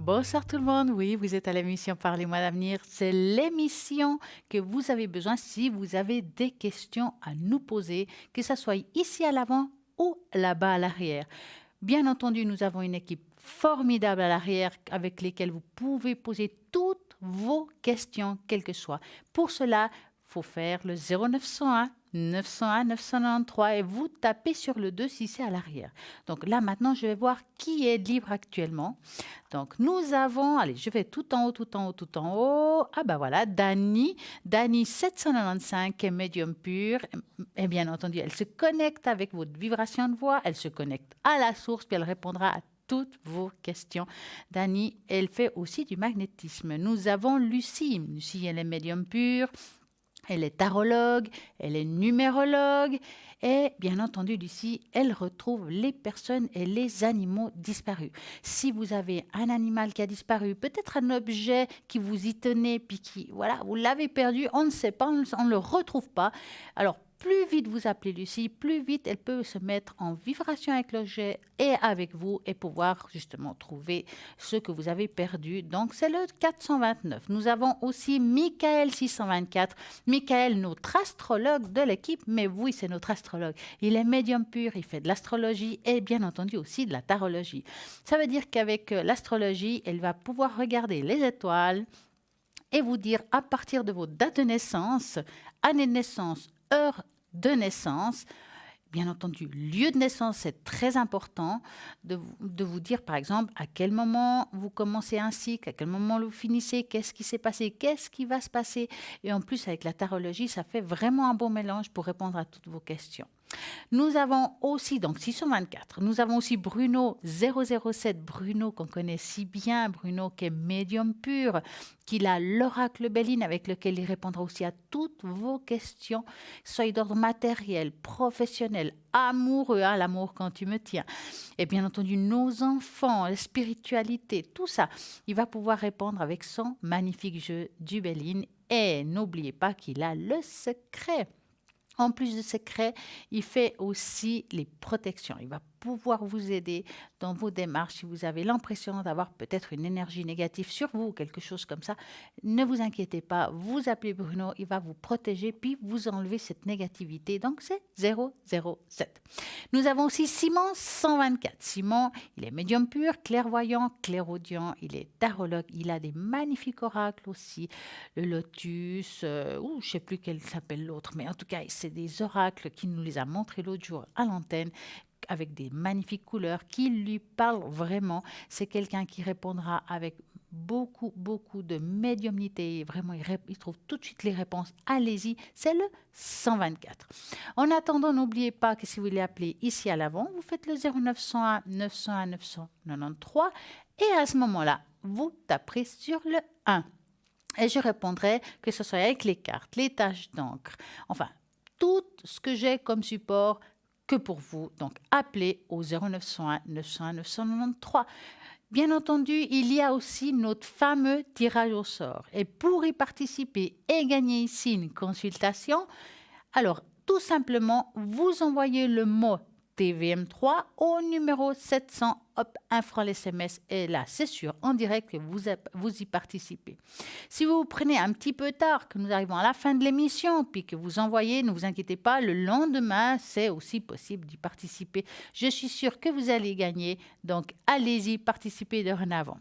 Bonsoir tout le monde, oui, vous êtes à l'émission Parlez-moi d'avenir. C'est l'émission que vous avez besoin si vous avez des questions à nous poser, que ce soit ici à l'avant ou là-bas à l'arrière. Bien entendu, nous avons une équipe formidable à l'arrière avec lesquelles vous pouvez poser toutes vos questions, quelles que soient. Pour cela, il faut faire le 0901 901 993 et vous tapez sur le 2 si c'est à l'arrière. Donc là, maintenant, je vais voir qui est libre actuellement. Donc, nous avons, allez, je vais tout en haut, tout en haut, tout en haut. Ah ben voilà, Dani 795 qui est médium pur. Et bien entendu, elle se connecte avec votre vibration de voix, elle se connecte à la source, puis elle répondra à toutes vos questions. Dani, elle fait aussi du magnétisme. Nous avons Lucie. Lucie, elle est médium pur. Elle est tarologue, elle est numérologue et bien entendu, Lucie, elle retrouve les personnes et les animaux disparus. Si vous avez un animal qui a disparu, peut-être un objet qui vous y tenait, puis qui, voilà, vous l'avez perdu, on ne sait pas, on ne le retrouve pas. Alors, plus vite vous appelez Lucie, plus vite elle peut se mettre en vibration avec l'objet et avec vous et pouvoir justement trouver ce que vous avez perdu. Donc, c'est le 429. Nous avons aussi Michael 624. Michael, notre astrologue de l'équipe, mais oui, c'est notre astrologue. Il est médium pur, il fait de l'astrologie et bien entendu aussi de la tarologie. Ça veut dire qu'avec l'astrologie, elle va pouvoir regarder les étoiles et vous dire à partir de vos dates de naissance, année de naissance, heure de naissance, bien entendu, lieu de naissance, c'est très important de vous dire, par exemple, à quel moment vous commencez un cycle, à quel moment vous finissez, qu'est-ce qui s'est passé, qu'est-ce qui va se passer. Et en plus, avec la tarologie, ça fait vraiment un bon mélange pour répondre à toutes vos questions. Nous avons aussi, donc 624, nous avons aussi Bruno 007, Bruno qu'on connaît si bien, Bruno qui est médium pur, qu'il a l'oracle Béline avec lequel il répondra aussi à toutes vos questions, soit d'ordre matériel, professionnel, amoureux, hein, l'amour quand tu me tiens, et bien entendu nos enfants, la spiritualité, tout ça, il va pouvoir répondre avec son magnifique jeu du Béline et n'oubliez pas qu'il a le secret. En plus de secret, il fait aussi les protections. Il va pouvoir vous aider dans vos démarches. Si vous avez l'impression d'avoir peut-être une énergie négative sur vous, quelque chose comme ça, ne vous inquiétez pas. Vous appelez Bruno, il va vous protéger puis vous enlever cette négativité. Donc, c'est 007. Nous avons aussi Simon 124. Simon, il est médium pur, clairvoyant, clairaudient. Il est tarologue. Il a des magnifiques oracles aussi. Le lotus, je ne sais plus quel s'appelle l'autre, mais en tout cas, c'est des oracles qu'il nous les a montrés l'autre jour à l'antenne avec des magnifiques couleurs qui lui parlent vraiment. C'est quelqu'un qui répondra avec beaucoup de médiumnité. Vraiment, il trouve tout de suite les réponses. Allez-y, c'est le 124. En attendant, n'oubliez pas que si vous voulez appeler ici à l'avant, vous faites le 0901 901 993 et à ce moment-là, vous taperez sur le 1. Et je répondrai que ce soit avec les cartes, les taches d'encre, enfin, tout ce que j'ai comme support que pour vous. Donc, appelez au 0901 901 993. Bien entendu, il y a aussi notre fameux tirage au sort. Et pour y participer et gagner ici une consultation, alors, tout simplement, vous envoyez le mot TVM3 au numéro 700, hop, un franc l'SMS et là, c'est sûr, en direct que vous y participez. Si vous prenez un petit peu tard, que nous arrivons à la fin de l'émission, puis que vous envoyez, ne vous inquiétez pas, le lendemain, c'est aussi possible d'y participer. Je suis sûre que vous allez gagner, donc allez-y, participez dorénavant.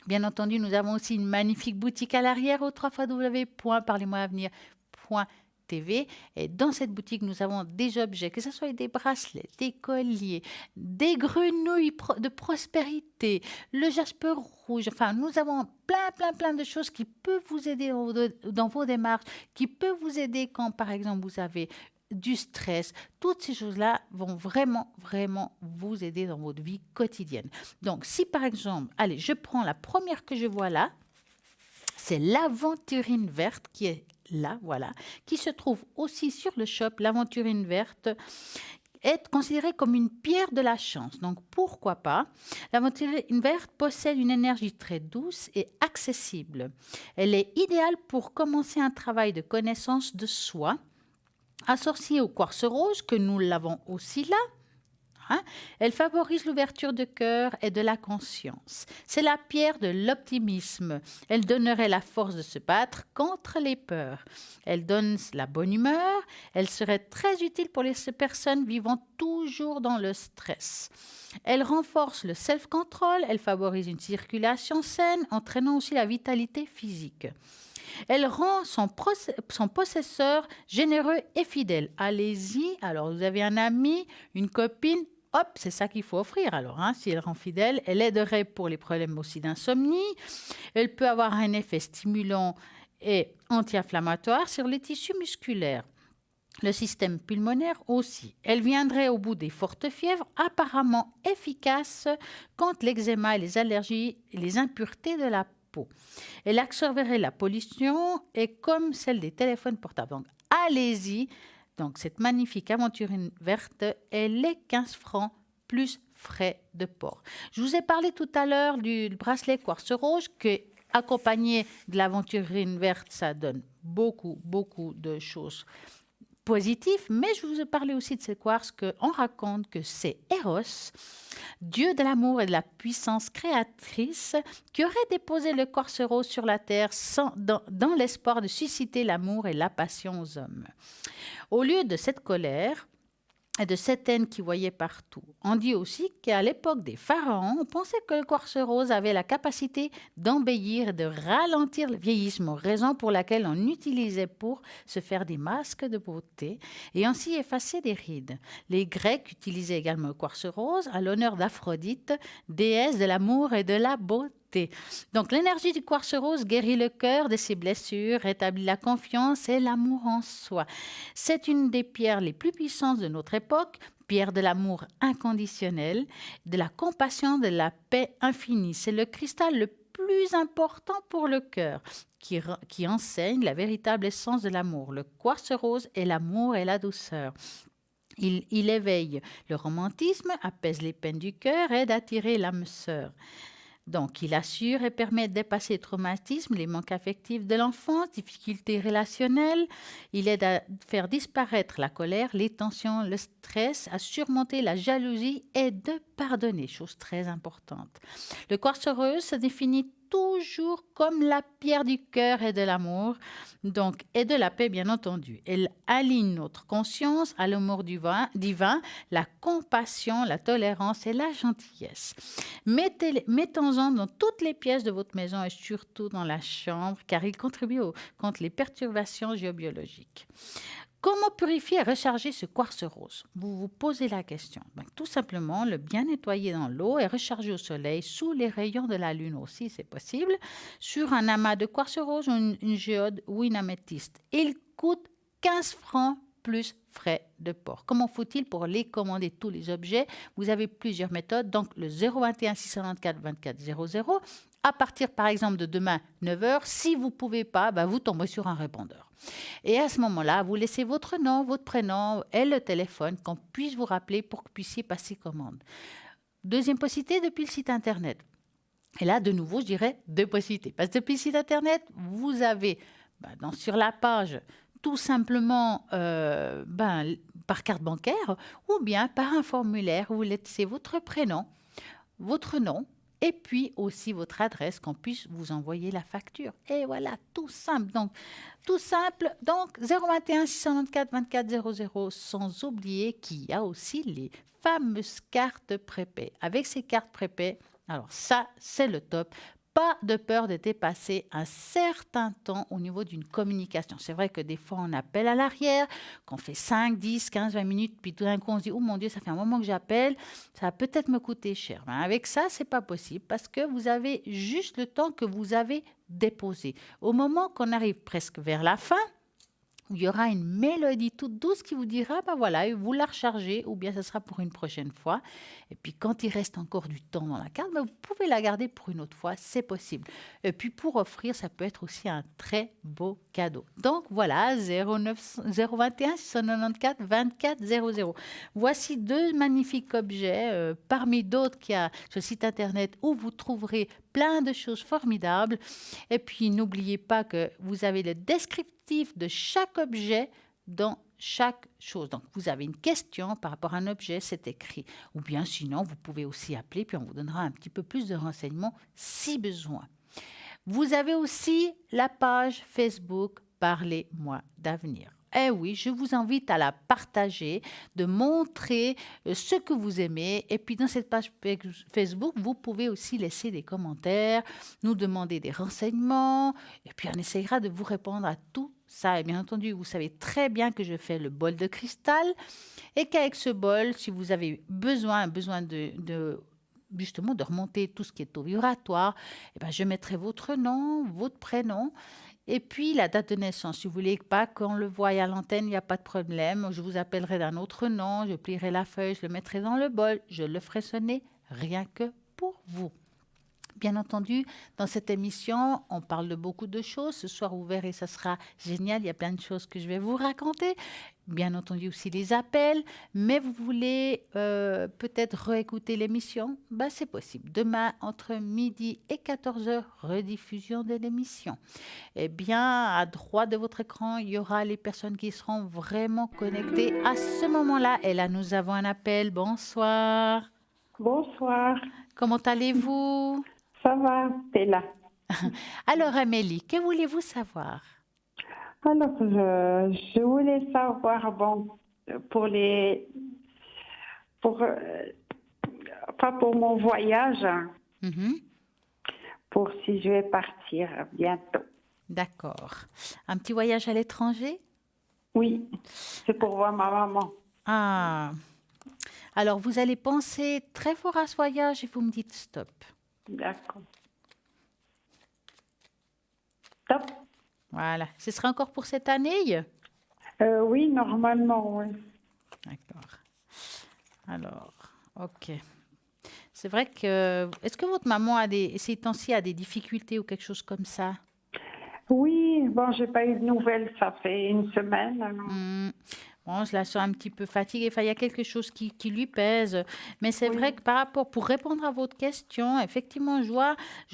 Bien entendu, nous avons aussi une magnifique boutique à l'arrière au www.parlez-moi-avenir.tv. Et dans cette boutique, nous avons des objets, que ce soit des bracelets, des colliers, des grenouilles de prospérité, le jasper rouge. Enfin, nous avons plein de choses qui peuvent vous aider dans vos démarches, qui peuvent vous aider quand, par exemple, vous avez du stress. Toutes ces choses-là vont vraiment vous aider dans votre vie quotidienne. Donc, si par exemple, allez, je prends la première que je vois là, c'est l'aventurine verte qui est là, voilà, qui se trouve aussi sur le shop. L'aventurine verte est considérée comme une pierre de la chance. Donc, pourquoi pas? L'aventurine verte possède une énergie très douce et accessible. Elle est idéale pour commencer un travail de connaissance de soi, associée au quartz rose, que nous l'avons aussi là. hein. Elle favorise l'ouverture de cœur et de la conscience. C'est la pierre de l'optimisme. Elle donnerait la force de se battre contre les peurs. Elle donne la bonne humeur. Elle serait très utile pour les personnes vivant toujours dans le stress. Elle renforce le self-control. Elle favorise une circulation saine, entraînant aussi la vitalité physique. Elle rend son possesseur généreux et fidèle. Allez-y, alors vous avez un ami, une copine, hop, c'est ça qu'il faut offrir. Alors, hein, si elle rend fidèle, elle aiderait pour les problèmes aussi d'insomnie. Elle peut avoir un effet stimulant et anti-inflammatoire sur les tissus musculaires. Le système pulmonaire aussi. Elle viendrait au bout des fortes fièvres, apparemment efficaces contre l'eczéma et les allergies et les impuretés de la peau. Elle absorberait la pollution et comme celle des téléphones portables. Donc, allez-y. Donc, cette magnifique aventurine verte, elle est 15 francs plus frais de port. Je vous ai parlé tout à l'heure du bracelet quartz rose que, accompagné de l'aventurine verte, ça donne beaucoup de choses positif, mais je vous ai parlé aussi de ces quartz qu'on raconte que c'est Eros, dieu de l'amour et de la puissance créatrice, qui aurait déposé le quartz rose sur la terre dans l'espoir de susciter l'amour et la passion aux hommes. Au lieu de cette colère et de cette haine qu'il voyait partout, on dit aussi qu'à l'époque des pharaons, on pensait que le quartz rose avait la capacité d'embellir et de ralentir le vieillissement, raison pour laquelle on l'utilisait pour se faire des masques de beauté et ainsi effacer des rides. Les Grecs utilisaient également le quartz rose à l'honneur d'Aphrodite, déesse de l'amour et de la beauté. Donc l'énergie du quartz rose guérit le cœur de ses blessures, rétablit la confiance et l'amour en soi. C'est une des pierres les plus puissantes de notre époque, pierre de l'amour inconditionnel, de la compassion, de la paix infinie. C'est le cristal le plus important pour le cœur, qui enseigne la véritable essence de l'amour. Le quartz rose est l'amour et la douceur. Il éveille le romantisme, apaise les peines du cœur et aide à attirer l'âme sœur. Donc, il assure et permet de dépasser les traumatismes, les manques affectifs de l'enfance, difficultés relationnelles. Il aide à faire disparaître la colère, les tensions, le stress, à surmonter la jalousie et de pardonner, chose très importante. Le quartz rose se définit toujours comme la pierre du cœur et de l'amour, donc et de la paix bien entendu. Elle aligne notre conscience à l'amour divin, la compassion, la tolérance et la gentillesse. Mettons-en dans toutes les pièces de votre maison et surtout dans la chambre, car il contribue contre les perturbations géobiologiques. Comment purifier et recharger ce quartz rose? Vous vous posez la question. Tout simplement, le bien nettoyer dans l'eau et recharger au soleil, sous les rayons de la lune aussi, c'est possible, sur un amas de quartz rose ou une géode ou une améthyste. Il coûte 15 francs plus frais de port. Comment faut-il pour les commander tous les objets? Vous avez plusieurs méthodes, donc le 021 694 24 00. À partir, par exemple, de demain, 9h, si vous ne pouvez pas, vous tombez sur un répondeur. Et à ce moment-là, vous laissez votre nom, votre prénom et le téléphone qu'on puisse vous rappeler pour que vous puissiez passer commande. Deuxième possibilité, depuis le site Internet. Et là, de nouveau, je dirais deux possibilités. Parce que depuis le site Internet, vous avez sur la page tout simplement par carte bancaire ou bien par un formulaire où vous laissez votre prénom, votre nom, et puis aussi votre adresse, qu'on puisse vous envoyer la facture. Et voilà, tout simple. Donc, 021 694 24 00, sans oublier qu'il y a aussi les fameuses cartes prépaies. Avec ces cartes prépaies, alors ça, c'est le top. Pas de peur de dépasser un certain temps au niveau d'une communication. C'est vrai que des fois, on appelle à l'arrière, qu'on fait 5, 10, 15, 20 minutes, puis tout d'un coup, on se dit « Oh mon Dieu, ça fait un moment que j'appelle, ça va peut-être me coûter cher. » Avec ça, ce n'est pas possible parce que vous avez juste le temps que vous avez déposé. Au moment qu'on arrive presque vers la fin, où il y aura une mélodie toute douce qui vous dira, voilà, vous la rechargez ou bien ce sera pour une prochaine fois. Et puis quand il reste encore du temps dans la carte, vous pouvez la garder pour une autre fois, c'est possible. Et puis pour offrir, ça peut être aussi un très beau cadeau. Donc voilà, 021 694 24 00. Voici deux magnifiques objets parmi d'autres qu'il y a sur le site internet où vous trouverez plein de choses formidables. Et puis n'oubliez pas que vous avez le descriptif de chaque objet dans chaque chose. Donc, vous avez une question par rapport à un objet, c'est écrit. Ou bien sinon, vous pouvez aussi appeler, puis on vous donnera un petit peu plus de renseignements si besoin. Vous avez aussi la page Facebook Parlez-moi d'avenir. Eh oui, je vous invite à la partager, de montrer ce que vous aimez. Et puis dans cette page Facebook, vous pouvez aussi laisser des commentaires, nous demander des renseignements. Et puis on essayera de vous répondre à tout ça. Et bien entendu, vous savez très bien que je fais le bol de cristal et qu'avec ce bol, si vous avez besoin justement de remonter tout ce qui est taux vibratoire, eh ben, je mettrai votre nom, votre prénom et puis la date de naissance. Si vous voulez pas qu'on le voie à l'antenne, il n'y a pas de problème. Je vous appellerai d'un autre nom, je plierai la feuille, je le mettrai dans le bol, je le ferai sonner rien que pour vous. Bien entendu, dans cette émission, on parle de beaucoup de choses. Ce soir, vous verrez, ça sera génial. Il y a plein de choses que je vais vous raconter. Bien entendu aussi les appels. Mais vous voulez peut-être réécouter l'émission? C'est possible. Demain, entre midi et 14 heures, rediffusion de l'émission. Eh bien, à droite de votre écran, il y aura les personnes qui seront vraiment connectées à ce moment-là. Et là, nous avons un appel. Bonsoir. Bonsoir. Comment allez-vous? Ça va, t'es là. Alors, Amélie, que voulez-vous savoir? Alors, je voulais savoir, pas pour mon voyage, pour si je vais partir bientôt. D'accord. Un petit voyage à l'étranger? Oui, c'est pour voir ma maman. Ah. Alors, vous allez penser très fort à ce voyage et vous me dites stop. D'accord. Stop. Voilà. Ce sera encore pour cette année? Oui, normalement, oui. D'accord. Alors, ok. C'est vrai que... Est-ce que votre maman ces temps-ci a des difficultés ou quelque chose comme ça? Oui, j'ai pas eu de nouvelles, ça fait une semaine. Bon, je la sens un petit peu fatiguée. Enfin, il y a quelque chose qui lui pèse. Mais c'est vrai que pour répondre à votre question, effectivement, je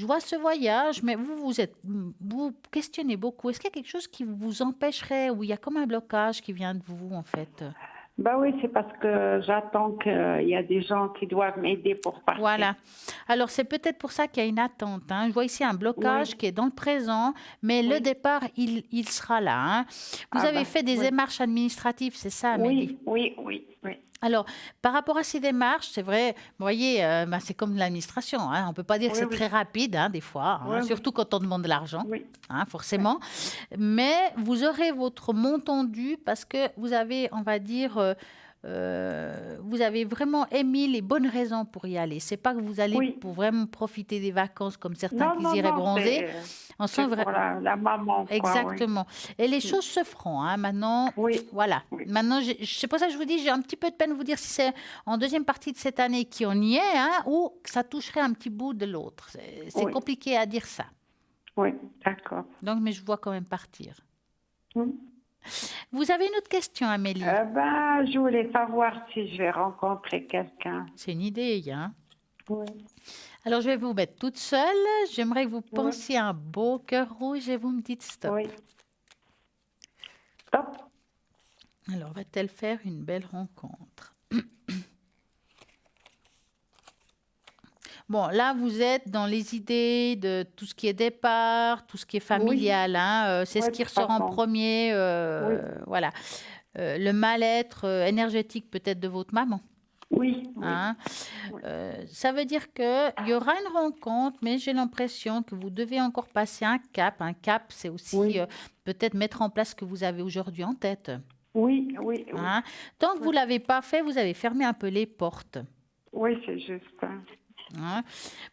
vois ce voyage, mais vous questionnez beaucoup. Est-ce qu'il y a quelque chose qui vous empêcherait ou il y a comme un blocage qui vient de vous, en fait? Oui, c'est parce que j'attends qu'il y a des gens qui doivent m'aider pour partir. Voilà. Alors, c'est peut-être pour ça qu'il y a une attente. Je vois ici un blocage qui est dans le présent, mais le départ, il sera là. Vous avez fait des démarches administratives, c'est ça, Amélie? Oui. Alors, par rapport à ces démarches, c'est vrai, vous voyez, c'est comme l'administration. On ne peut pas dire que c'est très rapide, des fois, surtout quand on demande de l'argent, forcément. Mais vous aurez votre montant dû parce que vous avez, on va dire, vous avez vraiment émis les bonnes raisons pour y aller. C'est pas que vous allez pour vraiment profiter des vacances comme certains qui iraient bronzer. C'est pour la maman. Exactement. Et les choses se feront. Maintenant, voilà. Maintenant, c'est pour ça que je vous dis, j'ai un petit peu de peine de vous dire si c'est en deuxième partie de cette année qu'on y est ou que ça toucherait un petit bout de l'autre. C'est compliqué à dire ça. Oui, d'accord. Donc, mais je vois quand même partir. Vous avez une autre question, Amélie? Je voulais savoir si je vais rencontrer quelqu'un. C'est une idée, Oui. Alors, je vais vous mettre toute seule. J'aimerais que vous pensiez à un beau cœur rouge et vous me dites stop. Oui. Stop. Alors, va-t-elle faire une belle rencontre? Bon, là, vous êtes dans les idées de tout ce qui est départ, tout ce qui est familial. C'est ce qui ressort en premier. Voilà. Le mal-être énergétique peut-être de votre maman. Oui. Ça veut dire qu'il y aura une rencontre, mais j'ai l'impression que vous devez encore passer un cap. Un cap, c'est aussi peut-être mettre en place ce que vous avez aujourd'hui en tête. Oui. Tant que vous ne l'avez pas fait, vous avez fermé un peu les portes. Oui, c'est juste.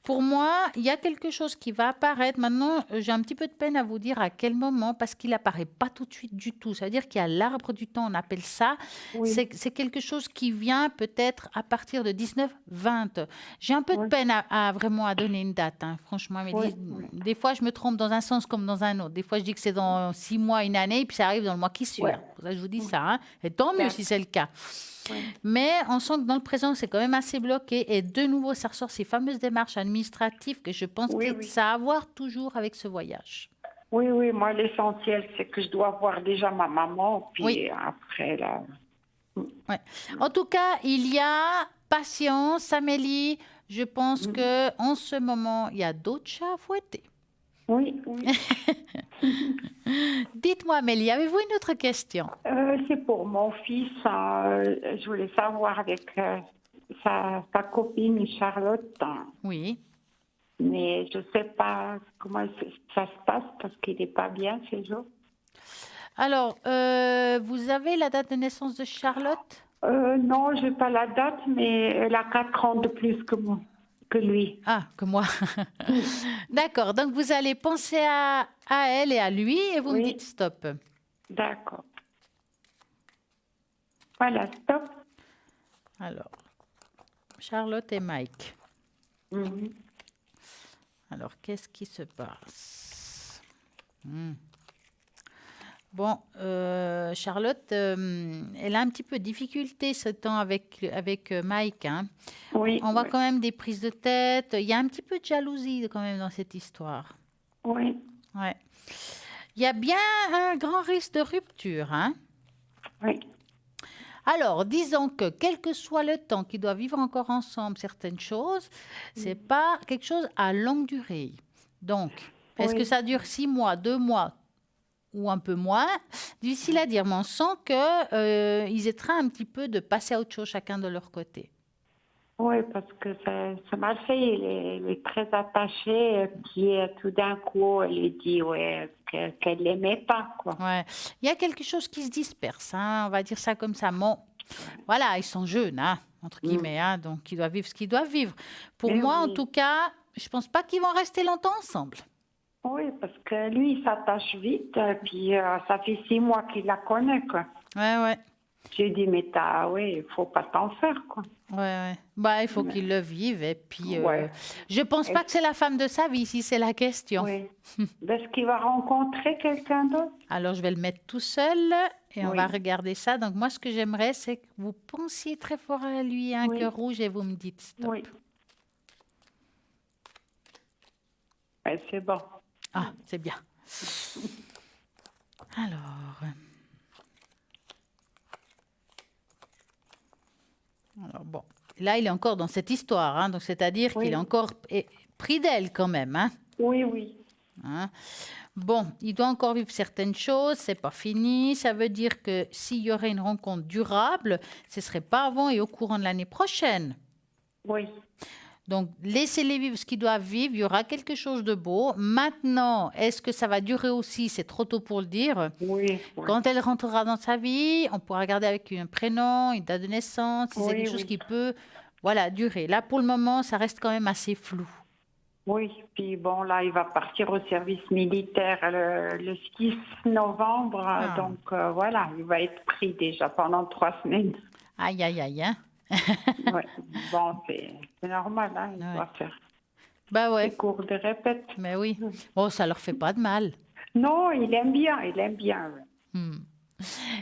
Pour moi, il y a quelque chose qui va apparaître. Maintenant, j'ai un petit peu de peine à vous dire à quel moment, parce qu'il apparaît pas tout de suite du tout. Ça veut dire qu'il y a l'arbre du temps, on appelle ça. C'est quelque chose qui vient peut-être à partir de 19-20. J'ai un peu de peine à vraiment à donner une date, franchement. Mais des fois, je me trompe dans un sens comme dans un autre. Des fois, je dis que c'est dans 6 mois, une année, et puis ça arrive dans le mois qui suit. Pour ça, je vous dis ça. Et tant mieux si c'est le cas. Mais on sent que dans le présent, c'est quand même assez bloqué. Et de nouveau, ça ressort ces fameuses démarches administratives que je pense que ça a à voir toujours avec ce voyage. Oui, oui, moi, l'essentiel, c'est que je dois voir déjà ma maman, puis Oui. après, là. Ouais. En tout cas, il y a patience, Amélie. Je pense que en ce moment, il y a d'autres chats à fouetter. Oui, oui. Dites-moi, Amélie, avez-vous une autre question? C'est pour mon fils. Je voulais savoir avec sa copine Charlotte, hein, Oui. mais je ne sais pas comment ça se passe parce qu'il n'est pas bien ces jours. Alors, vous avez la date de naissance de Charlotte? Non, je n'ai pas la date, mais elle a 4 ans de plus que moi, que lui. Ah, que moi. D'accord, donc vous allez penser à elle et à lui et vous me dites Oui, stop. d'accord. Voilà, stop. Alors, Charlotte et Mike. Mhm. Alors, qu'est-ce qui se passe? Bon, Charlotte, elle a un petit peu de difficulté ce temps avec Mike, hein. Oui, On voit oui, quand même des prises de tête. Il y a un petit peu de jalousie quand même dans cette histoire. oui, Ouais. Il y a bien un grand risque de rupture, hein. oui. Alors, disons que quel que soit le temps qu'ils doivent vivre encore ensemble certaines choses, c'est pas quelque chose à longue durée. Donc, est-ce que Oui. ça dure 6 mois, 2 mois ou un peu moins? Difficile à dire, mais on sent que ils essaieraient un petit peu de passer à autre chose chacun de leur côté. Oui, parce que ça m'a fait, il est très attaché, et puis tout d'un coup, elle lui dit ouais, qu'elle l'aimait pas, quoi. Ouais. Il y a quelque chose qui se disperse, hein, on va dire ça comme ça. Bon, voilà, ils sont jeunes, hein, entre Mm. guillemets, hein, donc ils doivent vivre ce qu'ils doivent vivre. Pour Mais moi, en oui, tout cas, je pense pas qu'ils vont rester longtemps ensemble. oui, parce que lui, il s'attache vite, et puis ça fait 6 mois qu'il la connaît, quoi. Ouais, ouais, J'ai dit, mais oui, il faut pas t'en faire, quoi. ouais, ouais. Bah, il faut Mais- qu'ils le vivent. Et puis, ouais. je pense pas que c'est la femme de sa vie, si c'est la question. Oui. Est-ce qu'il va rencontrer quelqu'un d'autre? Alors, je vais le mettre tout seul et on va Oui. regarder ça. Donc, moi, ce que j'aimerais, c'est que vous pensiez très fort à lui, un Oui. cœur rouge, et vous me dites stop. Oui. Ouais, c'est bon. Ah, c'est bien. Alors, bon. Là, il est encore dans cette histoire, hein, donc c'est-à-dire qu'il Oui. est encore pris d'elle quand même, hein. Oui, oui. Hein. Bon, il doit encore vivre certaines choses, c'est pas fini. Ça veut dire que s'il y aurait une rencontre durable, ce serait pas avant et au courant de l'année prochaine. Oui. Donc, laissez-les vivre ce qu'ils doivent vivre. Il y aura quelque chose de beau. Maintenant, est-ce que ça va durer aussi? C'est trop tôt pour le dire. Oui. Oui. Quand elle rentrera dans sa vie, on pourra regarder avec un prénom, une date de naissance, si c'est Oui, quelque chose oui. qui peut, voilà, durer. Là, pour le moment, ça reste quand même assez flou. Oui, puis bon, là, il va partir au service militaire le 6 novembre. Ah. Donc, voilà, il va être pris déjà pendant 3 semaines. Aïe, aïe, aïe, hein. Ouais. Bon, c'est normal, hein, il Ouais. doit faire Bah des ouais, cours de répète. mais oui. Bon, ça leur fait pas de mal. Non, il aime bien, il aime bien. Hmm.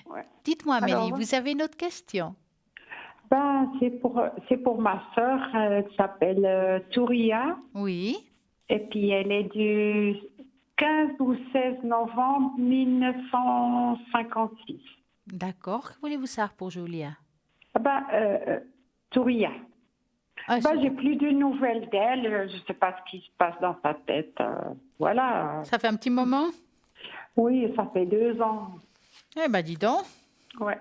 Ouais. Dites-moi, Amélie, Alors, vous avez une autre question? ben, c'est pour ma sœur, elle s'appelle Touria, Oui, et puis elle est du 15 ou 16 novembre 1956. d'accord. Que voulez-vous savoir pour Julia? Ah ben, Touria. Ah, Ben, j'ai plus de nouvelles d'elle, je ne sais pas ce qui se passe dans sa tête. Voilà. ça fait un petit moment? Oui, ça fait 2 ans. Eh ben, dis donc. Ouais.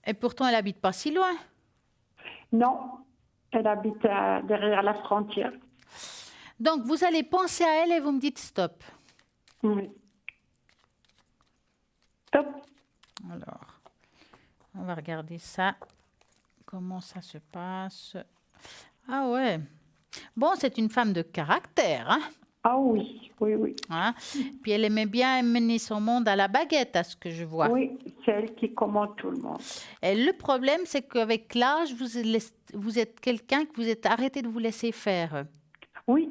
Et pourtant, elle habite pas si loin. Non, elle habite derrière la frontière. Donc, vous allez penser à elle et vous me dites stop. Oui. Top. Alors, on va regarder ça. Comment ça se passe? Ah ouais. Bon, c'est une femme de caractère, hein? Ah oui, oui, oui. Hein. Puis elle aimait bien mener son monde à la baguette, à ce que je vois. Oui, c'est elle qui commande tout le monde. Et le problème, c'est qu'avec l'âge, vous êtes quelqu'un que vous êtes arrêté de vous laisser faire. Oui,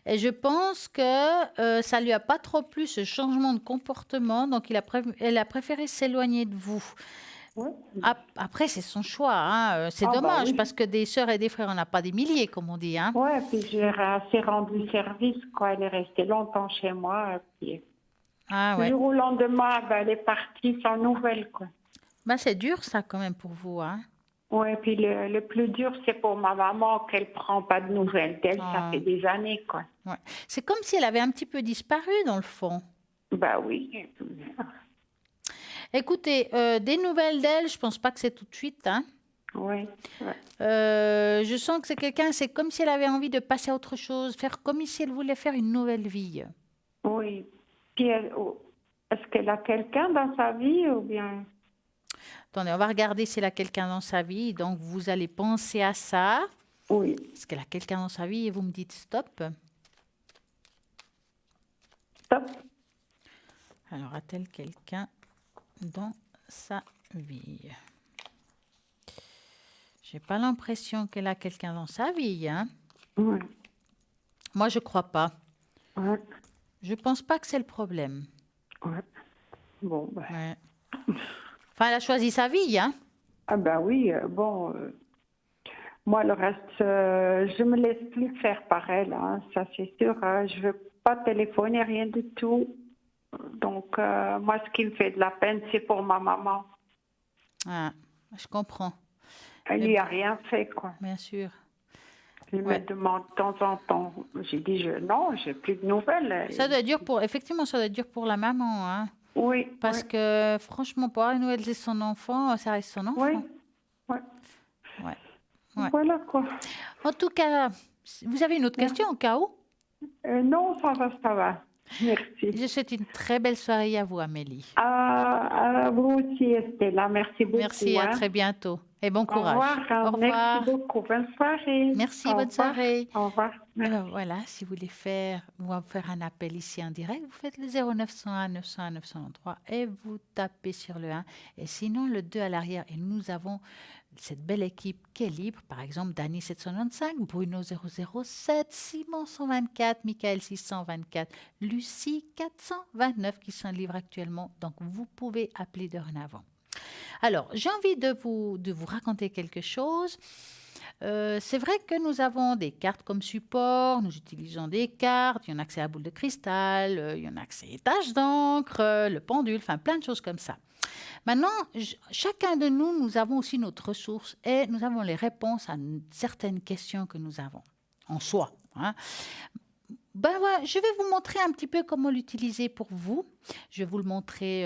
Et je pense que ça lui a pas trop plu ce changement de comportement, donc elle a préféré s'éloigner de vous. Ouais. Après, c'est son choix, hein. C'est Ah bah dommage oui. parce que des sœurs et des frères, on n'a pas des milliers, comme on dit, hein. Ouais, puis j'ai assez rendu service, quoi. Elle est restée longtemps chez moi. Puis, Ah du ouais. jour au lendemain, ben, elle est partie sans nouvelles, quoi. Ben, c'est dur ça quand même pour vous, hein. Ouais, puis le plus dur, c'est pour ma maman qu'elle prend pas de nouvelles d'elle. Ça Ah, fait des années, quoi. ouais. C'est comme si elle avait un petit peu disparu dans le fond. Bah oui. Écoutez, des nouvelles d'elle, je pense pas que c'est tout de suite, hein. Oui, ouais. Je sens que c'est quelqu'un, c'est comme si elle avait envie de passer à autre chose, faire comme si elle voulait faire une nouvelle vie. Oui. Puis est-ce qu'elle a quelqu'un dans sa vie ou bien? Attendez, on va regarder si elle a quelqu'un dans sa vie. Donc, vous allez penser à ça. Oui. Est-ce qu'elle a quelqu'un dans sa vie et vous me dites stop. Stop. Alors, a-t-elle quelqu'un dans sa vie? J'ai pas l'impression qu'elle a quelqu'un dans sa vie, hein. Ouais. Moi, je crois pas. Ouais. Je pense pas que c'est le problème. Ouais. Bon, ben. Ouais. Enfin, elle a choisi sa vie, hein. Ah ben oui, bon. Moi, le reste, je me laisse plus faire par elle, hein, ça c'est sûr. Je veux pas téléphoner, rien du tout. Donc, moi, ce qui me fait de la peine, c'est pour ma maman. Ah, je comprends. Elle Mais n'y a rien fait, quoi. bien sûr. Elle Ouais. me demande de temps en temps. J'ai dit, non, j'ai plus de nouvelles. Ça doit être dur pour, effectivement, ça doit être dur pour la maman, hein. Oui, Parce que franchement, pour avoir une nouvelle de son enfant, ça reste son enfant. oui, oui. Ouais. Ouais. Voilà, quoi. En tout cas, vous avez une autre question au cas où? Non, ça va. Merci. Je souhaite une très belle soirée à vous, Amélie. À vous aussi, Estella. Merci beaucoup. Merci, à hein. très bientôt. Et bon Au courage. revoir. Au revoir. Merci beaucoup. Bonne soirée. Merci, Au bonne revoir. soirée. Au revoir. Merci. Alors voilà, si vous voulez faire un appel ici en direct, vous faites le 0901 901 993 et vous tapez sur le 1. Et sinon, le 2 à l'arrière. Et nous avons cette belle équipe qui est libre. Par exemple, Dany 795, Bruno 007, Simon 124, Michael 624, Lucie 429 qui sont libres actuellement. Donc, vous pouvez appeler dorénavant. Alors, j'ai envie de vous raconter quelque chose. C'est vrai que nous avons des cartes comme support, nous utilisons des cartes, il y en a que c'est la boule de cristal, il y en a que c'est les taches d'encre, le pendule, enfin plein de choses comme ça. Maintenant, chacun de nous, nous avons aussi notre ressource et nous avons les réponses à certaines questions que nous avons en soi, hein. Ben voilà, je vais vous montrer un petit peu comment l'utiliser pour vous. Je vais vous le montrer.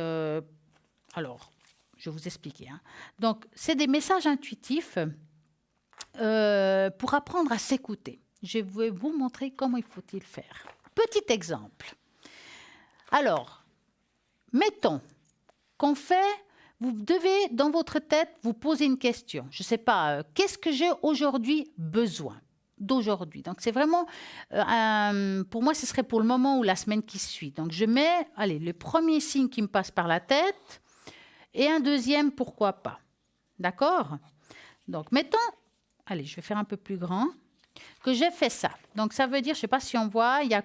Alors, je vais vous expliquer, hein. Donc, c'est des messages intuitifs. Pour apprendre à s'écouter. Je vais vous montrer comment il faut-il faire. Petit exemple. Alors, mettons qu'on fait, vous devez dans votre tête vous poser une question. Je ne sais pas, qu'est-ce que j'ai aujourd'hui besoin d'aujourd'hui. Donc, c'est vraiment, pour moi, ce serait pour le moment ou la semaine qui suit. Donc, je mets, allez, le premier signe qui me passe par la tête et un deuxième, pourquoi pas. D'accord? Donc, mettons, allez, je vais faire un peu plus grand, que j'ai fait ça. Donc, ça veut dire, je ne sais pas si on voit, il y a,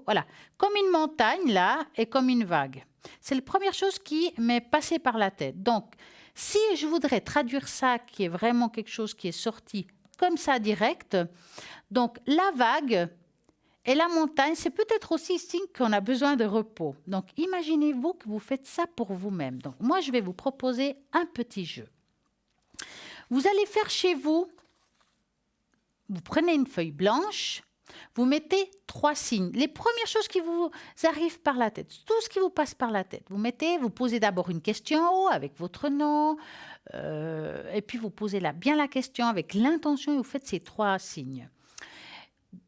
voilà, comme une montagne là et comme une vague. C'est la première chose qui m'est passée par la tête. Donc, si je voudrais traduire ça, qui est vraiment quelque chose qui est sorti comme ça direct, donc la vague et la montagne, c'est peut-être aussi signe qu'on a besoin de repos. Donc, imaginez-vous que vous faites ça pour vous-même. Donc, moi, je vais vous proposer un petit jeu. Vous allez faire chez vous, vous prenez une feuille blanche, vous mettez 3 signes. Les premières choses qui vous arrivent par la tête, tout ce qui vous passe par la tête. Vous posez d'abord une question en haut avec votre nom, et puis vous posez bien la question avec l'intention et vous faites ces 3 signes.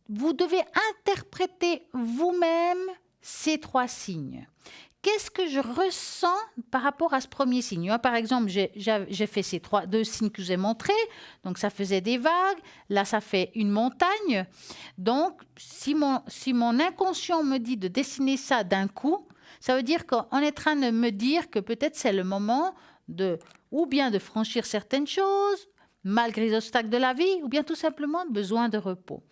Vous devez interpréter vous-même ces 3 signes. Qu'est-ce que je ressens par rapport à ce premier signe? Par exemple, j'ai fait ces 2 signes que je vous ai montrés. Donc, ça faisait des vagues. Là, ça fait une montagne. Donc, si mon inconscient me dit de dessiner ça d'un coup, ça veut dire qu'on est en train de me dire que peut-être c'est le moment ou bien de franchir certaines choses, malgré les obstacles de la vie, ou bien tout simplement besoin de repos.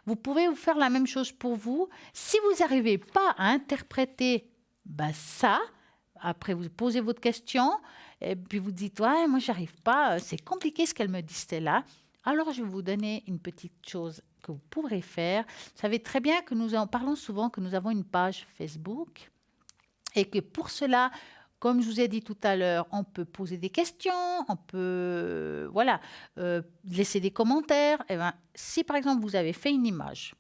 Vous pouvez vous faire la même chose pour vous. Si vous n'arrivez pas à interpréter ça, après vous posez votre question, Et puis vous dites, ouais, moi, j'arrive pas, c'est compliqué ce qu'elle me dit, Stella. Alors, je vais vous donner une petite chose que vous pourrez faire. Vous savez très bien que nous en parlons souvent, que nous avons une page Facebook et que pour cela, comme je vous ai dit tout à l'heure, on peut poser des questions, on peut voilà, laisser des commentaires. Eh ben, si par exemple vous avez fait une image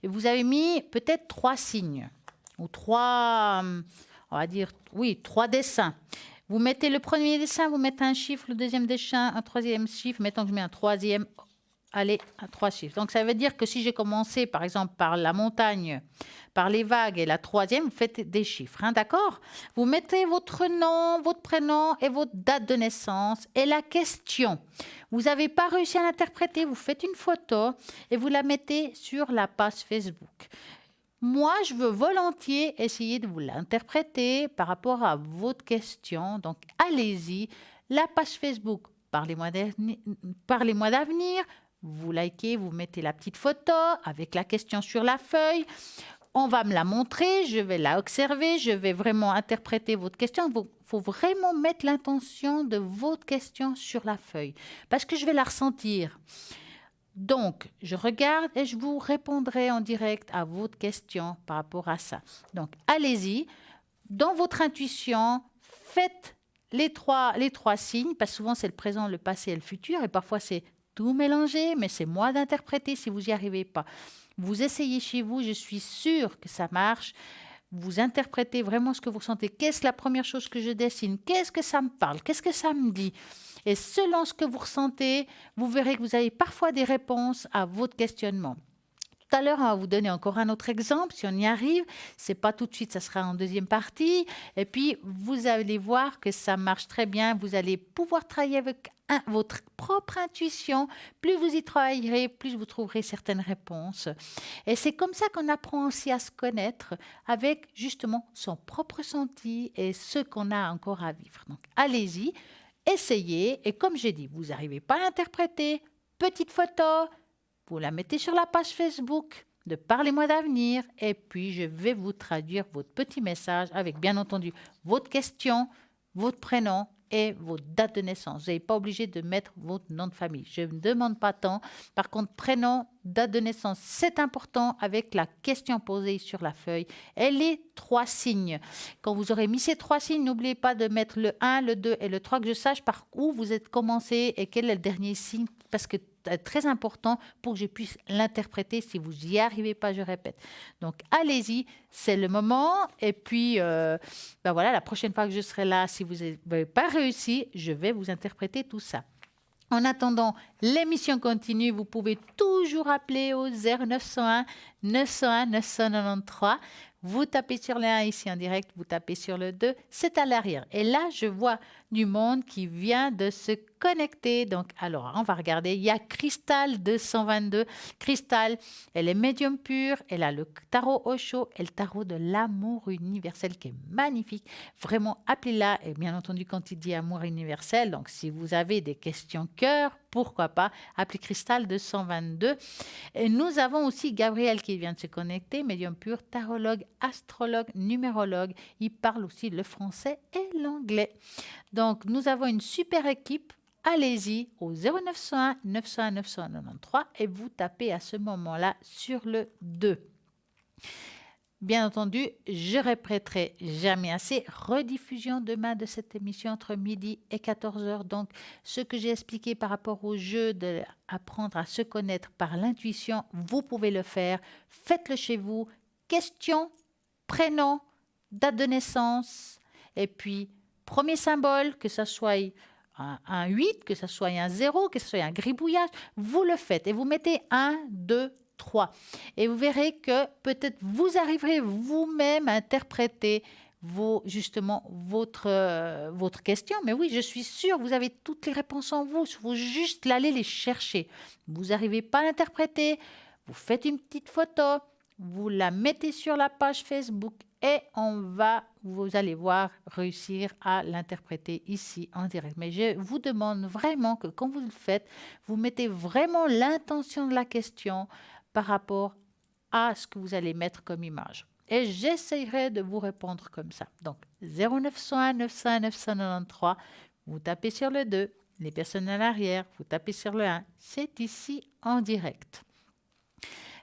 et vous avez mis peut-être 3 signes ou 3, on va dire, oui, 3 dessins. Vous mettez le premier dessin, vous mettez un chiffre, le deuxième dessin, un troisième chiffre. Mettons que je mets un troisième, allez, à 3 chiffres. Donc, ça veut dire que si j'ai commencé, par exemple, par la montagne, par les vagues et la troisième, vous faites des chiffres, hein, d'accord? Vous mettez votre nom, votre prénom et votre date de naissance et la question. Vous n'avez pas réussi à l'interpréter, vous faites une photo et vous la mettez sur la page Facebook. Moi, je veux volontiers essayer de vous l'interpréter par rapport à votre question. Donc, allez-y. La page Facebook, parlez-moi d'avenir. Vous likez, vous mettez la petite photo avec la question sur la feuille. On va me la montrer, je vais la observer, je vais vraiment interpréter votre question. Il faut vraiment mettre l'intention de votre question sur la feuille parce que je vais la ressentir. Donc, je regarde et je vous répondrai en direct à votre question par rapport à ça. Donc, allez-y. Dans votre intuition, faites les trois signes, parce que souvent c'est le présent, le passé et le futur, et parfois c'est tout mélangé, mais c'est moi d'interpréter si vous n'y arrivez pas. Vous essayez chez vous, je suis sûre que ça marche. Vous interprétez vraiment ce que vous ressentez. Qu'est-ce que la première chose que je dessine? Qu'est-ce que ça me parle? Qu'est-ce que ça me dit? Et selon ce que vous ressentez, vous verrez que vous avez parfois des réponses à votre questionnement. Tout à l'heure, on va vous donner encore un autre exemple. Si on y arrive, c'est pas tout de suite, ça sera en deuxième partie. Et puis, vous allez voir que ça marche très bien. Vous allez pouvoir travailler avec votre propre intuition. Plus vous y travaillerez, plus vous trouverez certaines réponses. Et c'est comme ça qu'on apprend aussi à se connaître avec justement son propre ressenti et ce qu'on a encore à vivre. Donc, allez-y, essayez. Et comme j'ai dit, vous n'arrivez pas à l'interpréter. Petite photo. Vous la mettez sur la page Facebook de Parlez-moi d'avenir et puis je vais vous traduire votre petit message avec bien entendu votre question, votre prénom et votre date de naissance. Vous n'êtes pas obligé de mettre votre nom de famille. Je ne demande pas tant. Par contre, prénom, date de naissance, c'est important avec la question posée sur la feuille et les 3 signes. Quand vous aurez mis ces 3 signes, n'oubliez pas de mettre le 1, le 2 et le 3, que je sache par où vous êtes commencé et quel est le dernier signe, parce que c'est très important pour que je puisse l'interpréter. Si vous n'y arrivez pas, je répète. Donc, allez-y, c'est le moment. Et puis, ben voilà, la prochaine fois que je serai là, si vous n'avez pas réussi, je vais vous interpréter tout ça. En attendant, l'émission continue. Vous pouvez toujours appeler au 0901 901 993. Vous tapez sur le 1 ici en direct, vous tapez sur le 2, c'est à l'arrière. Et là, je vois du monde qui vient de se connecter. Donc, alors, on va regarder. Il y a Cristal 222. Cristal, elle est médium pure. Elle a le tarot Osho et le tarot de l'amour universel qui est magnifique. Vraiment, appelez-la. Et bien entendu, quand il dit amour universel, donc si vous avez des questions cœur, pourquoi pas, appelez Cristal 222. Et nous avons aussi Gabriel qui vient de se connecter, médium pur, tarologue, astrologue, numérologue. Il parle aussi le français et l'anglais. Donc, nous avons une super équipe. Allez-y au 0901 901 993 et vous tapez à ce moment-là sur le 2. Bien entendu, je répéterai jamais assez. Rediffusion demain de cette émission entre midi et 14h. Donc, ce que j'ai expliqué par rapport au jeu d'apprendre à se connaître par l'intuition, vous pouvez le faire. Faites-le chez vous. Question, prénom, date de naissance et puis premier symbole, que ce soit un 8, que ce soit un 0, que ce soit un gribouillage, vous le faites et vous mettez 1, 2, 3. Et vous verrez que peut-être vous arriverez vous-même à interpréter justement votre question. Mais oui, je suis sûre, vous avez toutes les réponses en vous. Il faut juste aller les chercher. Vous n'arrivez pas à l'interpréter, vous faites une petite photo, vous la mettez sur la page Facebook et vous allez voir, réussir à l'interpréter ici en direct. Mais je vous demande vraiment que quand vous le faites, vous mettez vraiment l'intention de la question par rapport à ce que vous allez mettre comme image. Et j'essaierai de vous répondre comme ça. Donc, 0901 901 993, vous tapez sur le 2. Les personnes à l'arrière, vous tapez sur le 1. C'est ici en direct.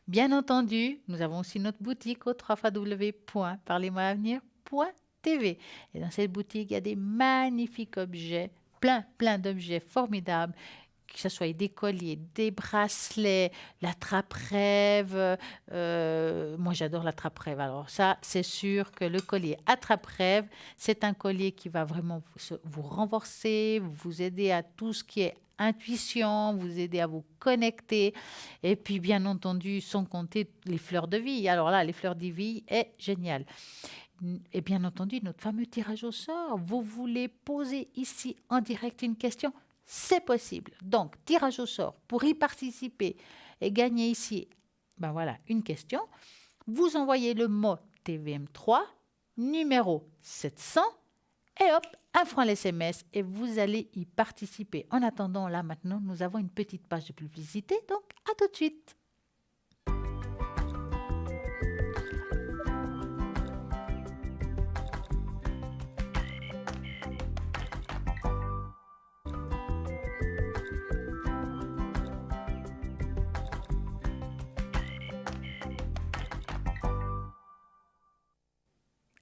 Bien entendu, nous avons aussi notre boutique au www.parlez-moi-avenir.tv. Et dans cette boutique, il y a des magnifiques objets, plein d'objets formidables, que ce soit des colliers, des bracelets, la trappe-rêve. Moi, j'adore la trappe-rêve. Alors ça, c'est sûr que le collier à trappe-rêve, c'est un collier qui va vraiment vous renforcer, vous aider à tout ce qui est intuition, vous aider à vous connecter. Et puis, bien entendu, sans compter les fleurs de vie. Alors là, les fleurs de vie est génial. Et bien entendu, notre fameux tirage au sort. Vous voulez poser ici en direct une question? C'est possible. Donc, tirage au sort pour y participer et gagner ici, ben voilà, une question. Vous envoyez le mot TVM3, numéro 700, et hop, un franc SMS et vous allez y participer. En attendant, là maintenant, nous avons une petite page de publicité, donc à tout de suite.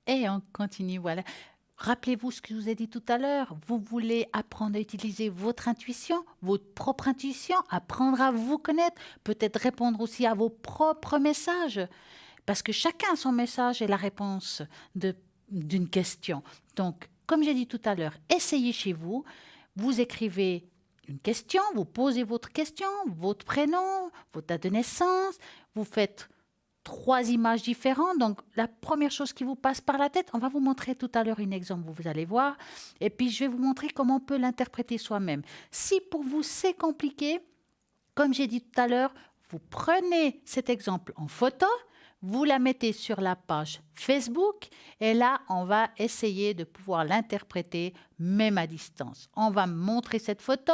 Et on continue, voilà. Rappelez-vous ce que je vous ai dit tout à l'heure. Vous voulez apprendre à utiliser votre intuition, votre propre intuition, apprendre à vous connaître, peut-être répondre aussi à vos propres messages. Parce que chacun a son message et la réponse d'une question. Donc, comme j'ai dit tout à l'heure, essayez chez vous. Vous écrivez une question, vous posez votre question, votre prénom, votre date de naissance. Vous faites 3 images différentes. Donc, la première chose qui vous passe par la tête, on va vous montrer tout à l'heure un exemple, vous allez voir. Et puis, je vais vous montrer comment on peut l'interpréter soi-même. Si pour vous, c'est compliqué, comme j'ai dit tout à l'heure, vous prenez cet exemple en photo, vous la mettez sur la page Facebook et là, on va essayer de pouvoir l'interpréter même à distance. On va me montrer cette photo,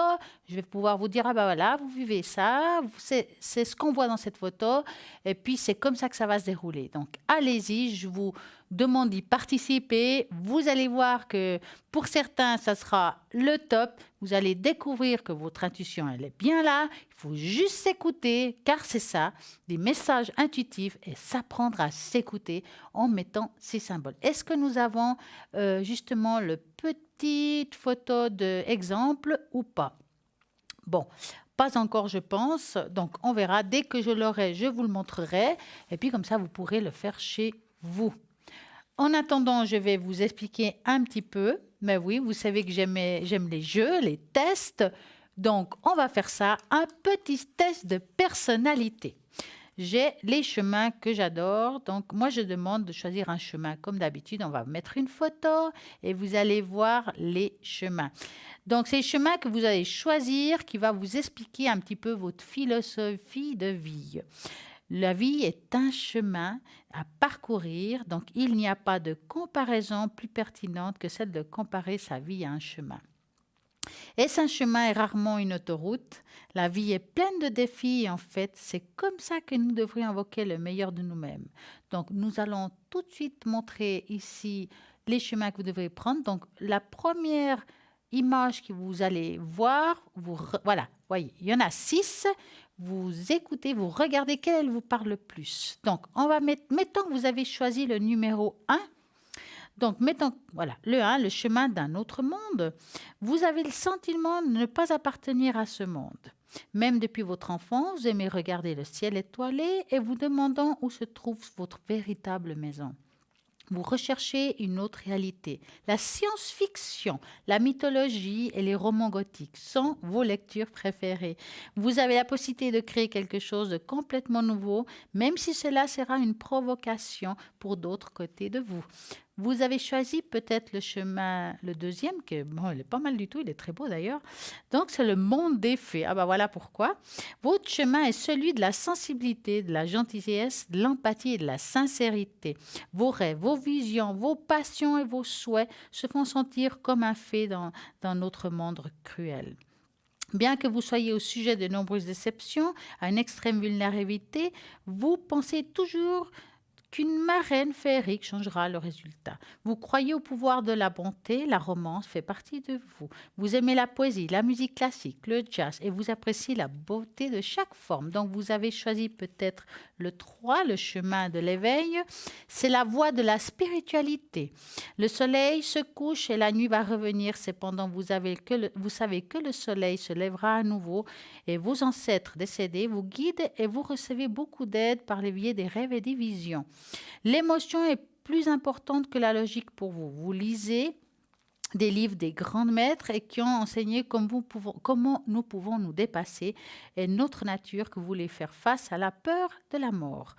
je vais pouvoir vous dire, ah ben voilà, vous vivez ça, c'est ce qu'on voit dans cette photo et puis c'est comme ça que ça va se dérouler. Donc, allez-y, je vous demande d'y participer. Vous allez voir que pour certains, ça sera le top. Vous allez découvrir que votre intuition, elle est bien là. Il faut juste s'écouter, car c'est ça, des messages intuitifs et s'apprendre à s'écouter en mettant ces symboles. Est-ce que nous avons justement le petite photo d'exemple ou pas? Bon, pas encore, je pense. Donc, on verra. Dès que je l'aurai, je vous le montrerai. Et puis, comme ça, vous pourrez le faire chez vous. En attendant, je vais vous expliquer un petit peu. Mais oui, vous savez que j'aime les jeux, les tests. Donc, on va faire ça, un petit test de personnalité. J'ai les chemins que j'adore. Donc, moi, je demande de choisir un chemin. Comme d'habitude, on va mettre une photo et vous allez voir les chemins. Donc, c'est les chemins que vous allez choisir qui va vous expliquer un petit peu votre philosophie de vie. La vie est un chemin à parcourir, donc il n'y a pas de comparaison plus pertinente que celle de comparer sa vie à un chemin. Est-ce un chemin est rarement une autoroute? La vie est pleine de défis et en fait, c'est comme ça que nous devrions invoquer le meilleur de nous-mêmes. Donc, nous allons tout de suite montrer ici les chemins que vous devrez prendre. Donc, la première image que vous allez voir, voilà, voyez, il y en a 6. Vous écoutez, vous regardez quelle vous parle le plus. Donc, on va mettons que vous avez choisi le numéro 1. Donc, mettons, voilà, le 1, le chemin d'un autre monde. Vous avez le sentiment de ne pas appartenir à ce monde. Même depuis votre enfance, vous aimez regarder le ciel étoilé et vous demandant où se trouve votre véritable maison. Vous recherchez une autre réalité. La science-fiction, la mythologie et les romans gothiques sont vos lectures préférées. Vous avez la possibilité de créer quelque chose de complètement nouveau, même si cela sera une provocation pour d'autres côtés de vous. Vous avez choisi peut-être le chemin, le deuxième, qui bon, il est pas mal du tout, il est très beau d'ailleurs. Donc, c'est le monde des fées. Ah ben voilà pourquoi. Votre chemin est celui de la sensibilité, de la gentillesse, de l'empathie et de la sincérité. Vos rêves, vos visions, vos passions et vos souhaits se font sentir comme un fait dans notre monde cruel. Bien que vous soyez au sujet de nombreuses déceptions, à une extrême vulnérabilité, vous pensez toujours qu'une marraine féerique changera le résultat. Vous croyez au pouvoir de la bonté, la romance fait partie de vous. Vous aimez la poésie, la musique classique, le jazz et vous appréciez la beauté de chaque forme. Donc vous avez choisi peut-être le 3, le chemin de l'éveil. C'est la voie de la spiritualité. Le soleil se couche et la nuit va revenir. Cependant, vous savez que le soleil se lèvera à nouveau et vos ancêtres décédés vous guident et vous recevez beaucoup d'aide par le biais des rêves et des visions. L'émotion est plus importante que la logique pour vous. Vous lisez des livres des grands maîtres et qui ont enseigné comment nous pouvons nous dépasser et notre nature que vous voulez faire face à la peur de la mort.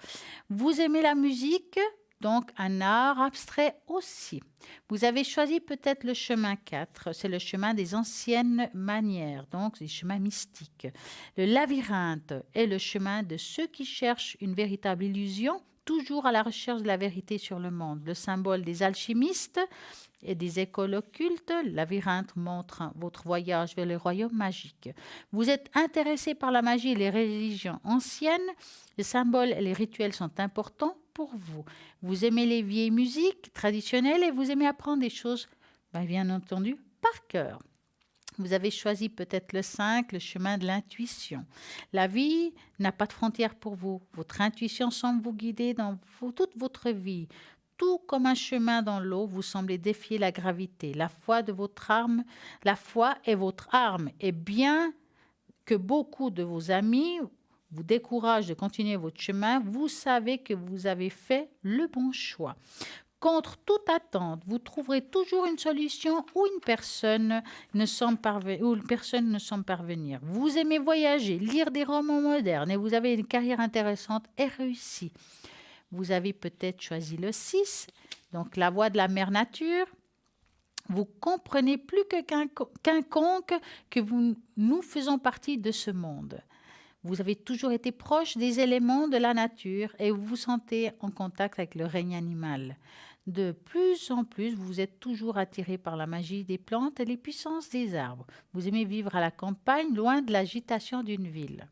Vous aimez la musique, donc un art abstrait aussi. Vous avez choisi peut-être le chemin 4, c'est le chemin des anciennes manières, donc des chemins mystiques. Le labyrinthe est le chemin de ceux qui cherchent une véritable illusion, toujours à la recherche de la vérité sur le monde. Le symbole des alchimistes et des écoles occultes, le labyrinthe montre votre voyage vers le royaume magique. Vous êtes intéressé par la magie et les religions anciennes, les symboles et les rituels sont importants pour vous. Vous aimez les vieilles musiques traditionnelles et vous aimez apprendre des choses, bien entendu, par cœur. Vous avez choisi peut-être le 5, le chemin de l'intuition. La vie n'a pas de frontières pour vous. Votre intuition semble vous guider dans toute votre vie. Tout comme un chemin dans l'eau, vous semblez défier la gravité. La foi est votre arme. Et bien que beaucoup de vos amis vous découragent de continuer votre chemin, vous savez que vous avez fait le bon choix. Contre toute attente, vous trouverez toujours une solution où une personne ne semble parvenir. Vous aimez voyager, lire des romans modernes et vous avez une carrière intéressante et réussie. Vous avez peut-être choisi le 6, donc la voie de la mère nature. Vous comprenez plus que quiconque que nous faisons partie de ce monde. Vous avez toujours été proche des éléments de la nature et vous vous sentez en contact avec le règne animal. De plus en plus, vous êtes toujours attiré par la magie des plantes et les puissances des arbres. Vous aimez vivre à la campagne, loin de l'agitation d'une ville.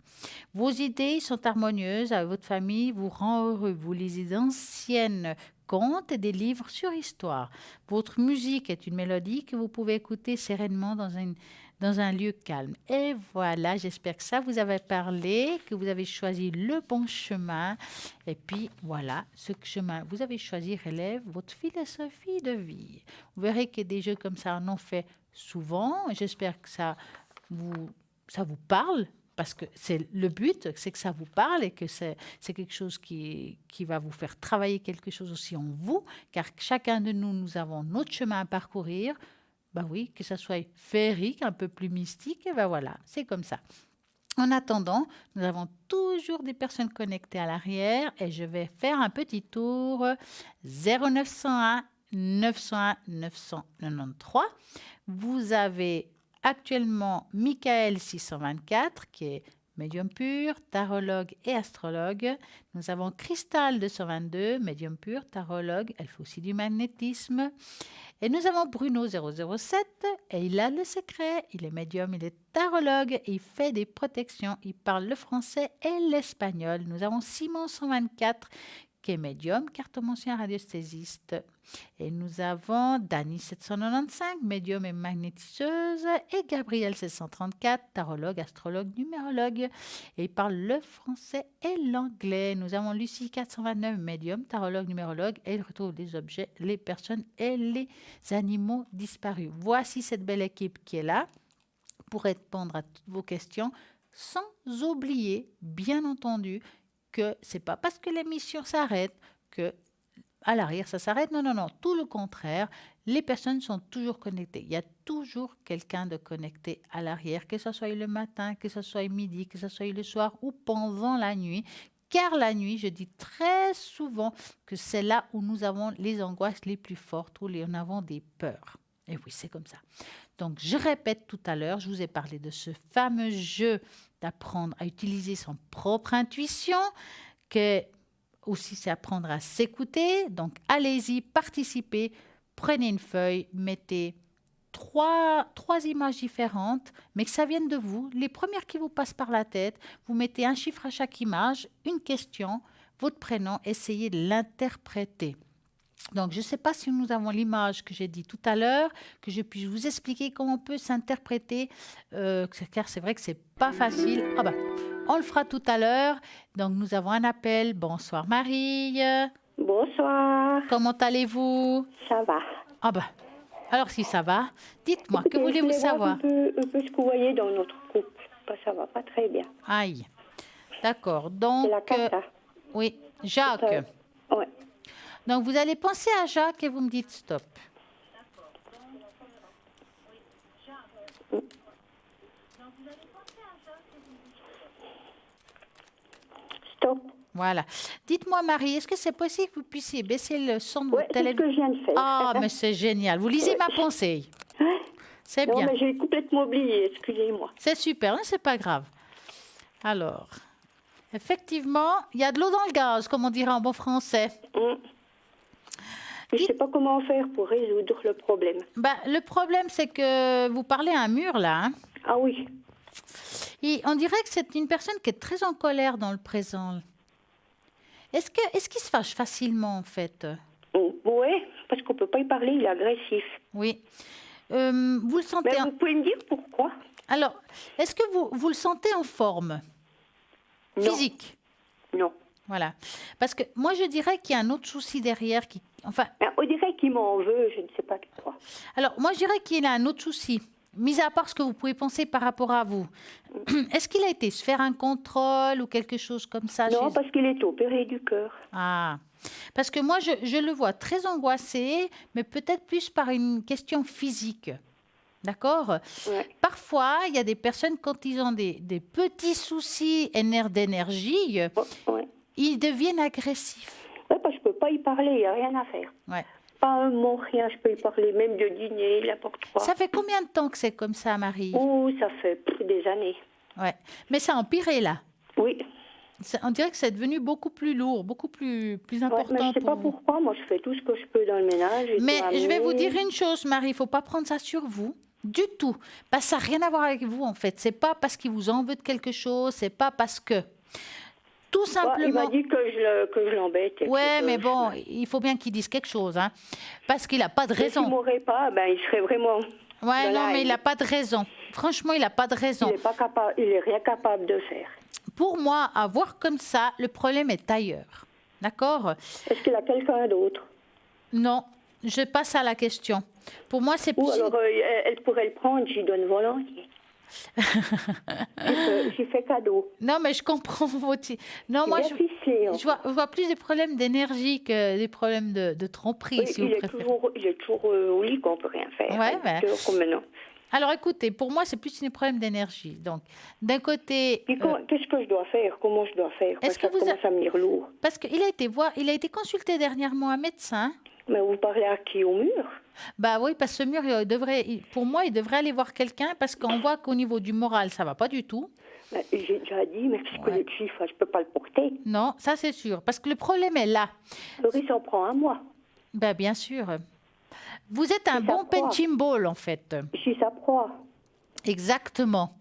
Vos idées sont harmonieuses avec votre famille, vous rend heureux. Vous lisez d'anciennes contes et des livres sur histoire. Votre musique est une mélodie que vous pouvez écouter sereinement dans un lieu calme. Et voilà, j'espère que ça vous avait parlé, que vous avez choisi le bon chemin. Et puis voilà, ce chemin vous avez choisi relève votre philosophie de vie. Vous verrez que des jeux comme ça en ont fait souvent. J'espère que ça vous parle. Parce que c'est le but, c'est que ça vous parle et que c'est quelque chose qui va vous faire travailler quelque chose aussi en vous, car chacun de nous avons notre chemin à parcourir. Oui, que ça soit féerique, un peu plus mystique, et voilà, c'est comme ça. En attendant, nous avons toujours des personnes connectées à l'arrière et je vais faire un petit tour 0901 901 993. Vous avez actuellement Michael 624 qui est médium pur, tarologue et astrologue. Nous avons Cristal 222, médium pur, tarologue, elle fait aussi du magnétisme. Et nous avons Bruno 007 et il a le secret, il est médium, il est tarologue, il fait des protections, il parle le français et l'espagnol. Nous avons Simon 124 qui est médium, cartomancien radiesthésiste. Et nous avons Dani 795, médium et magnétiseuse, et Gabriel 734, tarologue, astrologue, numérologue. Et il parle le français et l'anglais. Nous avons Lucie 429, médium, tarologue, numérologue, et il retrouve les objets, les personnes et les animaux disparus. Voici cette belle équipe qui est là pour répondre à toutes vos questions, sans oublier, bien entendu, que c'est pas parce que l'émission s'arrête que à l'arrière ça s'arrête. Non, tout le contraire. Les personnes sont toujours connectées. Il y a toujours quelqu'un de connecté à l'arrière, que ce soit le matin, que ce soit midi, que ce soit le soir ou pendant la nuit. Car la nuit, je dis très souvent que c'est là où nous avons les angoisses les plus fortes, où nous avons des peurs. Et oui, c'est comme ça. Donc, je répète tout à l'heure, je vous ai parlé de ce fameux jeu d'apprendre à utiliser son propre intuition, que aussi c'est apprendre à s'écouter. Donc, allez-y, participez, prenez une feuille, mettez trois images différentes, mais que ça vienne de vous. Les premières qui vous passent par la tête, vous mettez un chiffre à chaque image, une question. votre prénom, essayez de l'interpréter. Donc, je ne sais pas si nous avons l'image que j'ai dit tout à l'heure, que je puisse vous expliquer comment on peut s'interpréter, car c'est vrai que ce n'est pas facile. Ah ben, on le fera tout à l'heure. Donc, nous avons un appel. Bonsoir Marie. Bonsoir, Comment allez-vous? ça va. Ah ben, alors si ça va, dites-moi, que Écoutez, voulez-vous je voulais savoir? voir un peu ce que vous voyez dans notre couple. Ça va pas très bien. Aïe. D'accord. C'est Donc, la cata. oui, Jacques. Ouais. Donc, vous allez penser à Jacques et vous me dites stop. Stop. Voilà. Dites-moi, Marie, est-ce que c'est possible que vous puissiez baisser le son de Ouais, votre c'est ce que télévision? je viens de faire. Ah, mais c'est génial. Vous lisez ma pensée. C'est Non, bien. mais j'ai complètement oublié, excusez-moi. C'est super, hein, c'est pas grave. Alors, effectivement, il y a de l'eau dans le gaz, comme on dirait en bon français. Je ne sais pas comment faire pour résoudre le problème. Ben, le problème, c'est que vous parlez à un mur, là. Hein. Ah oui, Et on dirait que c'est une personne qui est très en colère dans le présent. Est-ce qu'il se fâche facilement, en fait? oui, parce qu'on ne peut pas y parler, il est agressif. Oui. Vous le sentez... Mais vous pouvez me dire pourquoi? Alors, est-ce que vous le sentez en forme Non. physique? Non. Voilà. Parce que moi, je dirais qu'il y a un autre souci derrière. Enfin, Ben, on dirait qu'il m'en veut, je ne sais pas quoi. alors, moi, je dirais qu'il a un autre souci. Mis à part ce que vous pouvez penser par rapport à vous. Est-ce qu'il a été se faire un contrôle ou quelque chose comme ça? Non, parce qu'il est opéré du cœur. Ah, parce que moi, je le vois très angoissé, mais peut-être plus par une question physique. D'accord? Ouais. Parfois, il y a des personnes, quand ils ont des petits soucis d'énergie, Ouais. ils deviennent agressifs. Ouais, parce que je ne peux pas y parler, il n'y a rien à faire. Ouais. Pas un mot, rien, je peux y parler, même de dîner, n'importe quoi. Ça fait combien de temps que c'est comme ça, Marie? Oh, ça fait des années. Ouais. Mais ça a empiré, là. Oui. On dirait que c'est devenu beaucoup plus lourd, beaucoup plus Ouais, mais important je ne sais pour pas vous. pourquoi, moi je fais tout ce que je peux dans le ménage. et Mais tout je vais vous amener. dire une chose, Marie, il ne faut pas prendre ça sur vous. Du tout. Parce que ça n'a rien à voir avec vous, en fait. C'est pas parce qu'il vous en veut de quelque chose, c'est pas parce que... Tout Il simplement... m'a dit que je l'embête. Ouais, mais bon, il faut bien qu'il dise quelque chose, hein. Parce qu'il n'a pas de S'il raison. m'aurait pas, ben, il serait vraiment... Ouais, non, Voilà, mais il n'a pas de raison. Franchement, il n'a pas de raison. Il est rien capable de faire. Pour moi, à voir comme ça, le problème est ailleurs. D'accord? Est-ce qu'il a quelqu'un d'autre? Non, je passe à la question. Pour moi, c'est Ou plus... alors, elle pourrait le prendre, j'y donne volontiers. J'y fais cadeau. Non, mais je comprends votre... Non, Il moi, est ficelé, je vois plus des problèmes d'énergie que des problèmes de tromperie, Oui, si vous préférez. il est toujours au lit, qu'on ne peut rien faire. Ouais, ouais. Comme maintenant. Alors, écoutez, pour moi, c'est plus un problème d'énergie. Donc, d'un côté... Puis qu'est-ce que je dois faire? Comment je dois faire? Parce Est-ce que que ça vous commence à me venir lourd. Parce qu'il a été il a été consulté dernièrement un médecin. Mais vous parlez à qui? Au mur? Bah oui, parce que ce mur, pour moi, il devrait aller voir quelqu'un parce qu'on voit qu'au niveau du moral, ça va pas du tout. Ben, j'ai déjà dit, mais qu'est-ce que Ouais. le chiffre, je ne peux pas le porter. Non, ça c'est sûr. Parce que le problème est là. Laurie s'en prend à moi. Ben, bien sûr. Vous êtes un C'est sa bon proie. punching ball, en fait. Je suis sa proie. Exactement.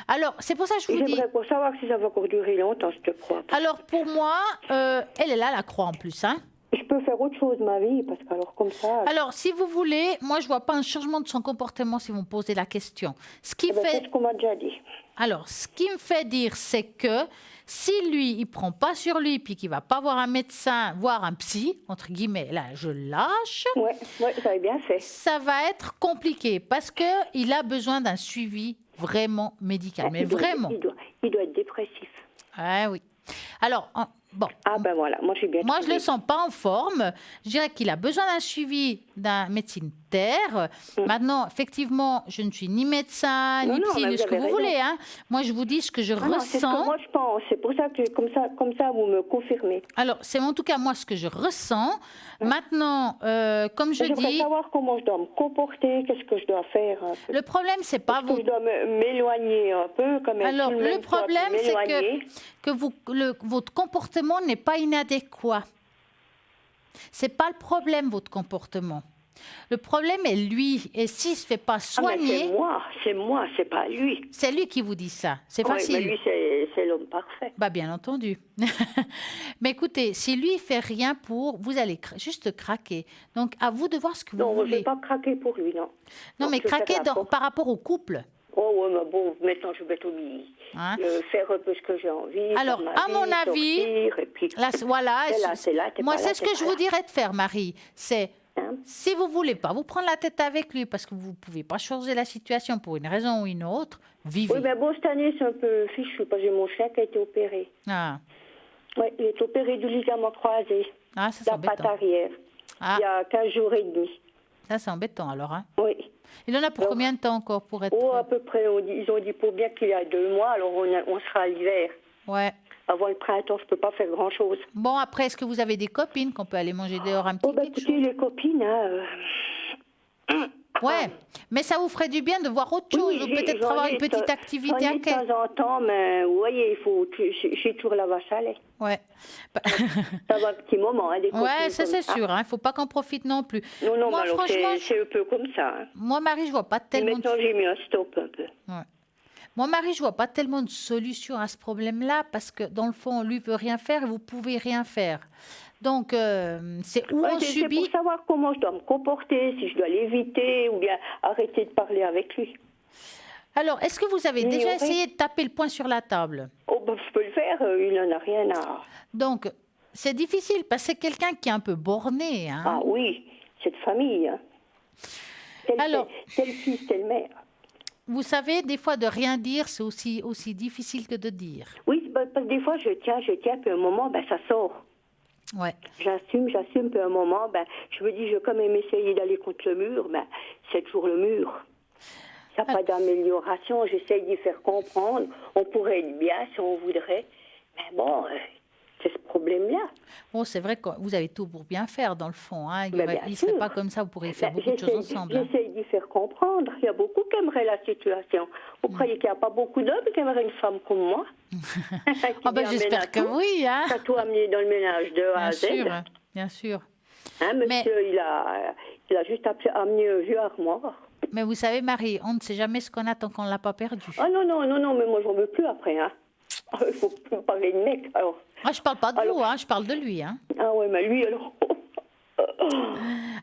Alors, c'est pour ça que je vous dis... J'aimerais pour savoir si ça va encore durer longtemps, cette proie. Alors, pour moi, elle est là, la croix, en plus. Hein. Je peux faire autre chose de ma vie, parce que alors comme ça... Alors, si vous voulez, moi, je vois pas un changement de son comportement si vous me posez la question. Ce qui ben, fait... c'est ce qu'on m'a déjà dit. Alors, ce qui me fait dire, c'est que si lui, il prend pas sur lui, puis qu'il va pas voir un médecin, voir un psy, entre guillemets, là, je lâche, Ouais, ça a bien fait. ça va être compliqué parce que il a besoin d'un suivi vraiment médical. Mais vraiment. Il doit être dépressif. Ah oui. Alors, bon. Ah ben voilà, moi j'ai bien Moi, je trouvé. le sens pas en forme. Je dirais qu'il a besoin d'un suivi d'un médecin terre. Maintenant, effectivement, je ne suis ni médecin, Non, ni non, psy, mais ni vous ce que avez vous raison. voulez. Hein. Moi, je vous dis ce que je Ah non, c'est ce que ressens. moi je pense. C'est pour ça que comme ça vous me confirmez. Alors, c'est en tout cas moi ce que je ressens. Maintenant, comme je J'aimerais dis, savoir comment je dois me comporter, qu'est-ce que je dois faire. Un peu. le problème, c'est pas Est-ce que vous. je dois m'éloigner un peu comme un Alors, film, le je dois problème, c'est m'éloigner. que votre comportement n'est pas inadéquat. C'est pas le problème, votre comportement. Le problème est lui. Et s'il ne se fait pas Ah, mais soigner, c'est moi, c'est pas lui. c'est lui qui vous dit ça. C'est Oui, facile. mais lui, c'est l'homme parfait. Bah, bien entendu. Mais écoutez, si lui ne fait rien pour, vous allez juste craquer. Donc, à vous de voir ce que vous Non, je ne voulez. vais pas craquer pour lui, non. Non, mais je vais faire craquer la porte. par rapport au couple. Oh, ouais, mais bon, maintenant, je vais tout Hein? faire un peu ce que j'ai envie. Alors, faire ma à mon vie, avis, sortir, et puis, là, voilà. t'es là, t'es Moi, pas c'est là, ce t'es que pas je vous là. dirais de faire, Marie. C'est, Hein? si vous voulez pas vous prendre la tête avec lui parce que vous ne pouvez pas changer la situation pour une raison ou une autre, vivez. Oui, mais bon, cette année, c'est un peu fichu, parce que j'ai mon chien qui a été opéré. Ah, Oui, il est opéré du ligament croisé, ça c'est la patte embêtant. arrière, Ah, il y a 15 jours et demi. ça c'est embêtant alors. Hein. Oui. Il en a pour Alors, combien de temps encore pour être... Oh, à peu près, ils ont dit pour bien qu'il y a 2 mois, alors on sera à l'hiver. Ouais. Avant le printemps, je ne peux pas faire grand-chose. Bon, après, est-ce que vous avez des copines qu'on peut aller manger dehors un petit Oh, ben quelque écoutez, chose? les copines, Ouais, mais ça vous ferait du bien de voir autre chose, ou peut-être j'en avoir ai une petite de- activité j'en à ai de quai. temps en temps, mais vous voyez, il faut j'ai toujours la vache à lait. Ouais. Ça va un petit moment, hein, des copines Ouais, ça comme c'est ça. sûr, hein. Faut pas qu'on profite non plus. Non, non, Moi, mais alors franchement, c'est un peu comme ça. Hein. moi, Marie, je vois pas Mais tellement de... maintenant, j'ai mis un stop un peu. Ouais. Moi, Marie, je vois pas tellement de solution à ce problème-là parce que dans le fond, lui veut rien faire et vous pouvez rien faire. Donc, c'est où Ouais, on c'est subit. pour savoir comment je dois me comporter, si je dois l'éviter ou bien arrêter de parler avec lui. Alors, est-ce que vous avez déjà Ignorer. essayé de taper le poing sur la table? Oh, ben, je peux le faire, il n'en a rien à... Donc, c'est difficile parce que c'est quelqu'un qui est un peu borné. Hein. Ah oui, cette famille. Hein. Alors- Tel fils, telle mère. Vous savez, des fois, de rien dire, c'est aussi difficile que de dire. Oui, parce que des fois, je tiens, puis à un moment, ben, ça sort. Ouais. J'assume, puis à un moment, ben, je me dis, je vais quand même essayer d'aller contre le mur, ben, c'est toujours le mur. Il n'y a pas d'amélioration, j'essaye d'y faire comprendre. On pourrait être bien si on voudrait, mais bon, c'est ce problème-là. Bon, c'est vrai que vous avez tout pour bien faire, dans le fond. Hein. Il Mais ne bien serait sûr. pas comme ça, vous pourriez faire Ben, beaucoup de choses ensemble. Hein. J'essaye d'y faire comprendre. Il y a beaucoup qui aimeraient la situation. Vous croyez qu'il n'y a pas beaucoup d'hommes qui aimeraient une femme comme moi? Ah ben, j'espère que oui. Hein. Qui a tout amené dans le ménage de A à Bien Z. sûr, bien sûr. Hein, monsieur, il a juste amené un vieux armoire. Mais vous savez, Marie, on ne sait jamais ce qu'on a tant qu'on ne l'a pas perdu. Ah non, mais moi, j'en veux plus après. Hein. Il faut plus parler de mec, alors. Moi, je ne parle pas de vous, hein, je parle de lui. Hein. Ah ouais, mais lui, alors...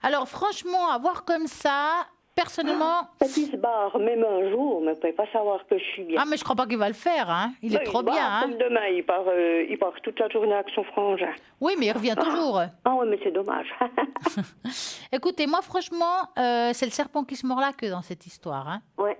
Alors, franchement, à voir comme ça, personnellement... Peut-être qu'il se barre même un jour, mais vous ne pouvez pas savoir que je suis bien. Ah, mais je ne crois pas qu'il va le faire. Hein. Il est Non, trop se barre bien. Hein. Comme demain, il part toute la journée avec son frangin. Oui, mais il revient toujours. Ah ouais, mais c'est dommage. Écoutez, moi, franchement, c'est le serpent qui se mord la queue dans cette histoire. Hein. Ouais.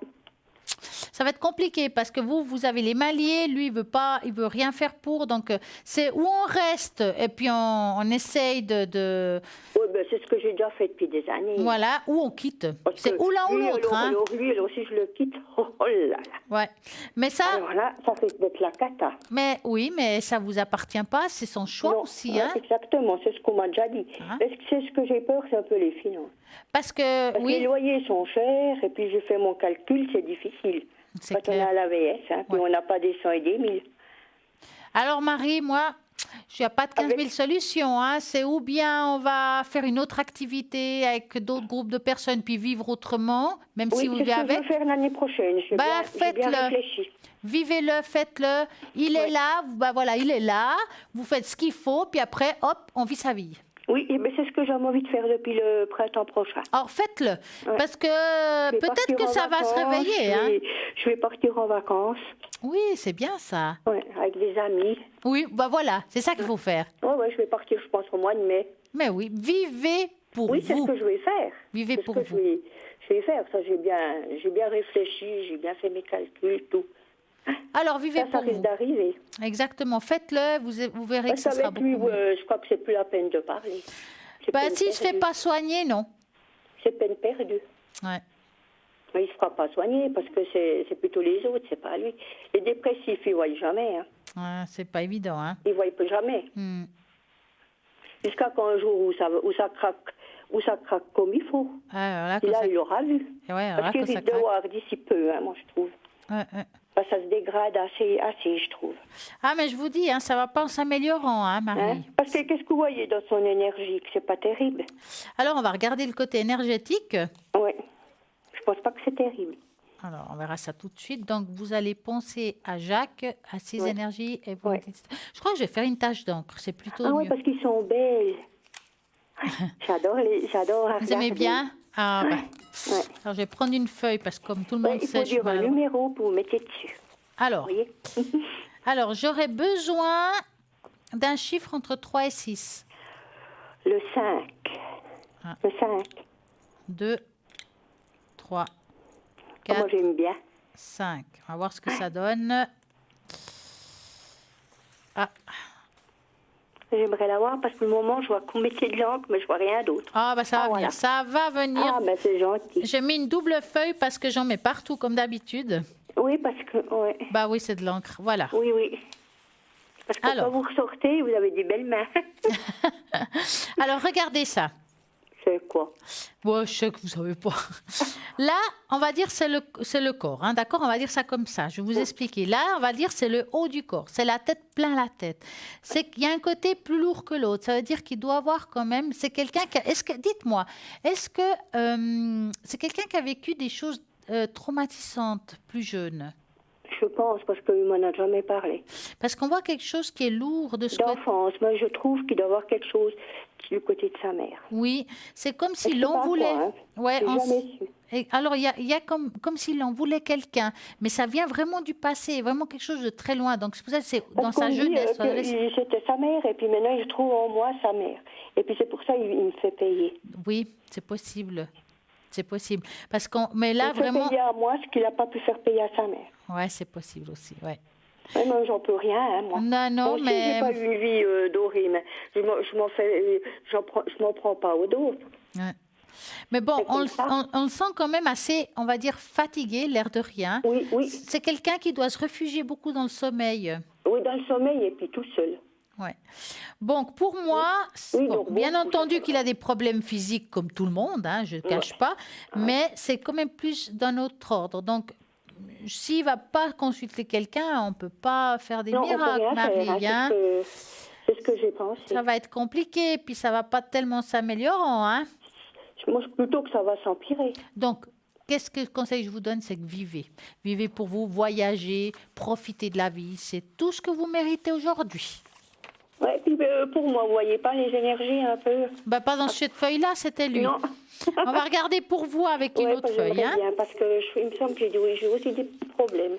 Ça va être compliqué parce que vous avez les mains liées, lui, il veut rien faire pour. Donc, c'est où on reste et puis on essaye de... Oui, ben, c'est ce que j'ai déjà fait depuis des années. Voilà, ou on quitte. Parce C'est que ou l'un ou lui, l'autre. Hein. alors, lui, alors, si je le quitte, oh là là. Ouais. Mais ça, Alors là, ça risque d'être la cata. mais oui, mais ça vous appartient pas, c'est son choix Non, aussi. ouais, Hein. exactement, c'est ce qu'on m'a déjà dit. Hein? C'est ce que j'ai peur, c'est un peu les finances. Parce que, Parce que les oui, loyers sont chers, et puis j'ai fait mon calcul, c'est difficile. c'est Quand on est clair. à l'AVS, hein, puis Ouais. on n'a pas des 100 et des 1000. Alors, Marie, moi, je n'ai pas de 15 000 Avec- solutions. Hein. C'est ou bien on va faire une autre activité avec d'autres groupes de personnes, puis vivre autrement, même si Oui, vous c'est vivez ce que je avec. veux faire l'année prochaine. J'ai Bah, bien faites-le. réfléchi. Vivez-le, faites-le. Il est Ouais. là, bah voilà, il est là. Vous faites ce qu'il faut, puis après, hop, on vit sa vie. Oui, et ben c'est ce que j'ai envie de faire depuis le printemps prochain. Alors faites-le, Ouais. parce que Je vais peut-être partir que en ça va se vacances, réveiller. Hein. Je vais partir en vacances, Oui, c'est bien ça. ouais, avec des amis. Oui, bah voilà, c'est ça qu'il faut faire. Ouais, je vais partir, je pense, au mois de mai. Mais oui, vivez pour Oui, c'est ce vous. que je vais faire. Vivez C'est ce pour que vous. je vais faire. Ça, j'ai bien réfléchi, j'ai bien fait mes calculs, tout. Alors, vivez Ça pour risque vous. d'arriver. Exactement, faites-le, vous verrez que Parce ce sera qu'avec lui, beaucoup mieux. je crois que c'est plus la peine de parler. C'est Bah, peine s'il ne se fait perdue. pas soigner, non. C'est peine perdue. Ouais. Mais il ne se fera pas soigner parce que c'est plutôt les autres, c'est pas lui. Les dépressifs, ils ne voient jamais. Hein. Ouais, c'est pas évident. Hein. Ils ne voient jamais. Hmm. Jusqu'à quand un jour où ça craque comme il faut. Ah, alors là, Et quand là, ça... il aura vu. Ouais, alors là, Parce qu'il quand ça risque de craque. voir d'ici peu, hein, moi, je trouve. Ouais, ouais. Ça se dégrade assez, je trouve. Ah, mais je vous dis, hein, ça va pas en s'améliorant, hein, Marie. Hein? Parce que qu'est-ce que vous voyez dans son énergie, que c'est pas terrible? Alors, on va regarder le côté énergétique. Oui, je pense pas que c'est terrible. Alors, on verra ça tout de suite. Donc, vous allez penser à Jacques, à ses énergies. Et vous dites... Je crois que je vais faire une tache d'encre. C'est plutôt mieux. Oui, parce qu'ils sont belles. J'adore Vous aimez bien? Ah, bah. Ouais. Alors, je vais prendre une feuille parce que comme tout le monde il sait... faut dire un numéro pour vous mettre dessus. Alors, Vous voyez? alors j'aurais besoin d'un chiffre entre 3 et 6. Le 5. Ah. Le 5. 2, 3, Moi, 4, j'aime bien. 5. On va voir ce que ça donne. Ah, J'aimerais l'avoir parce que pour le moment, je vois qu'on mettait de l'encre, mais je vois rien d'autre. ah bah ça va venir. Voilà. Ça va venir. Ah, ben c'est gentil. J'ai mis une double feuille parce que j'en mets partout comme d'habitude. Oui, parce que... Ouais. Bah oui, c'est de l'encre. Voilà. Oui. Parce que Alors. quand vous ressortez, vous avez des belles mains. Alors, regardez ça. C'est quoi? Bon, je sais que vous savez pas. Là, on va dire c'est le corps, hein, d'accord? On va dire ça comme ça. Je vais vous expliquer. Là, on va dire c'est le haut du corps, c'est la tête, plein la tête. C'est qu'il y a un côté plus lourd que l'autre. Ça veut dire qu'il doit avoir quand même. C'est quelqu'un qui. Dites-moi, est-ce que c'est quelqu'un qui a vécu des choses traumatisantes plus jeune? Je pense, parce qu'il m'en a jamais parlé. Parce qu'on voit quelque chose qui est lourd de ce côté. D'enfance, moi je trouve qu'il doit avoir quelque chose du côté de sa mère. Oui, c'est comme si Je sais l'on pas voulait. quoi, hein. Ouais, J'ai jamais su. Et alors, il y a comme s'il en voulait quelqu'un, mais ça vient vraiment du passé, vraiment quelque chose de très loin. Donc, c'est pour ça que c'est dans Parce sa qu'on dit, jeunesse. que c'était sa mère, et puis maintenant il trouve en moi sa mère. Et puis c'est pour ça qu'il me fait payer. Oui, c'est possible. C'est possible. Parce qu'on, mais là, Il me fait vraiment. payer à moi ce qu'il n'a pas pu faire payer à sa mère. Ouais, c'est possible aussi. Ouais. Ouais, moi, j'en peux rien, hein, moi. Non, non, Moi aussi, mais. j'ai pas eu une vie dorée, mais je m'en prends pas au dos. Ouais. Mais bon, C'est comme ça. on le sent quand même assez, on va dire, fatigué, l'air de rien. Oui. C'est quelqu'un qui doit se réfugier beaucoup dans le sommeil. Oui, dans le sommeil, et puis tout seul. Ouais. Donc, pour moi, Oui, bon, donc, bien bon, entendu c'est qu'il a des problèmes physiques comme tout le monde, hein, je ne cache pas, mais c'est quand même plus d'un autre ordre. Donc, s'il ne va pas consulter quelqu'un, on ne peut pas faire des Non, on peut miracles, rien faire, Marie. hein, Hein. c'est ce que j'ai pensé. Ça va être compliqué, puis ça ne va pas tellement s'améliorant. Hein. Moi, plutôt que ça va s'empirer. Donc, qu'est-ce que le conseil que je vous donne, c'est que vivez. Vivez pour vous, voyagez, profitez de la vie. C'est tout ce que vous méritez aujourd'hui. Ouais, puis pour moi, vous voyez pas les énergies un peu? Bah, pas dans cette feuille-là, c'était lui. Non. On va regarder pour vous avec une autre feuille. J'aimerais Hein. bien, parce que il me semble que j'ai aussi des petits problèmes.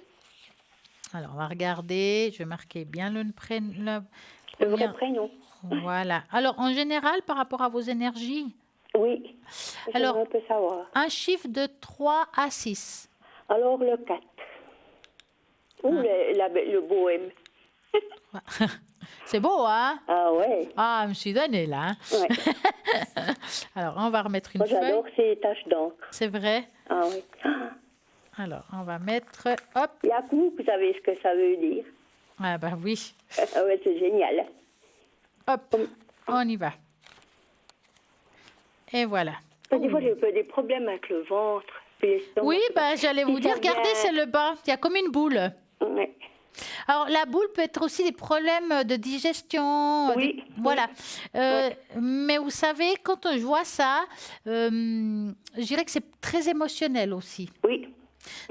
Alors, on va regarder. Je vais marquer bien le prénom. Le vrai prénom. Voilà. Alors, en général, par rapport à vos énergies, Oui. Alors, on peut savoir. un chiffre de 3 à 6. Alors, le 4. Ou le bohème. C'est beau, hein? Ah ouais. Ah, je me suis donnée, là. Hein. Ouais. Alors, on va remettre une Moi, feuille. j'adore ces taches d'encre. C'est vrai? Ah oui. Alors, on va mettre... Hop. Yakou, vous savez ce que ça veut dire? Ah, bah oui. Ah ouais, c'est génial. Hop. On y va. Et voilà. Des fois, j'ai un peu des problèmes avec le ventre. Puis l'estomac. Oui, bah, j'allais vous Puis dire, ça vient- regardez, c'est le bas. Il y a comme une boule. Ouais. Alors, la boule peut être aussi des problèmes de digestion. Oui. Voilà. Mais vous savez, quand je vois ça, je dirais que c'est très émotionnel aussi. Oui.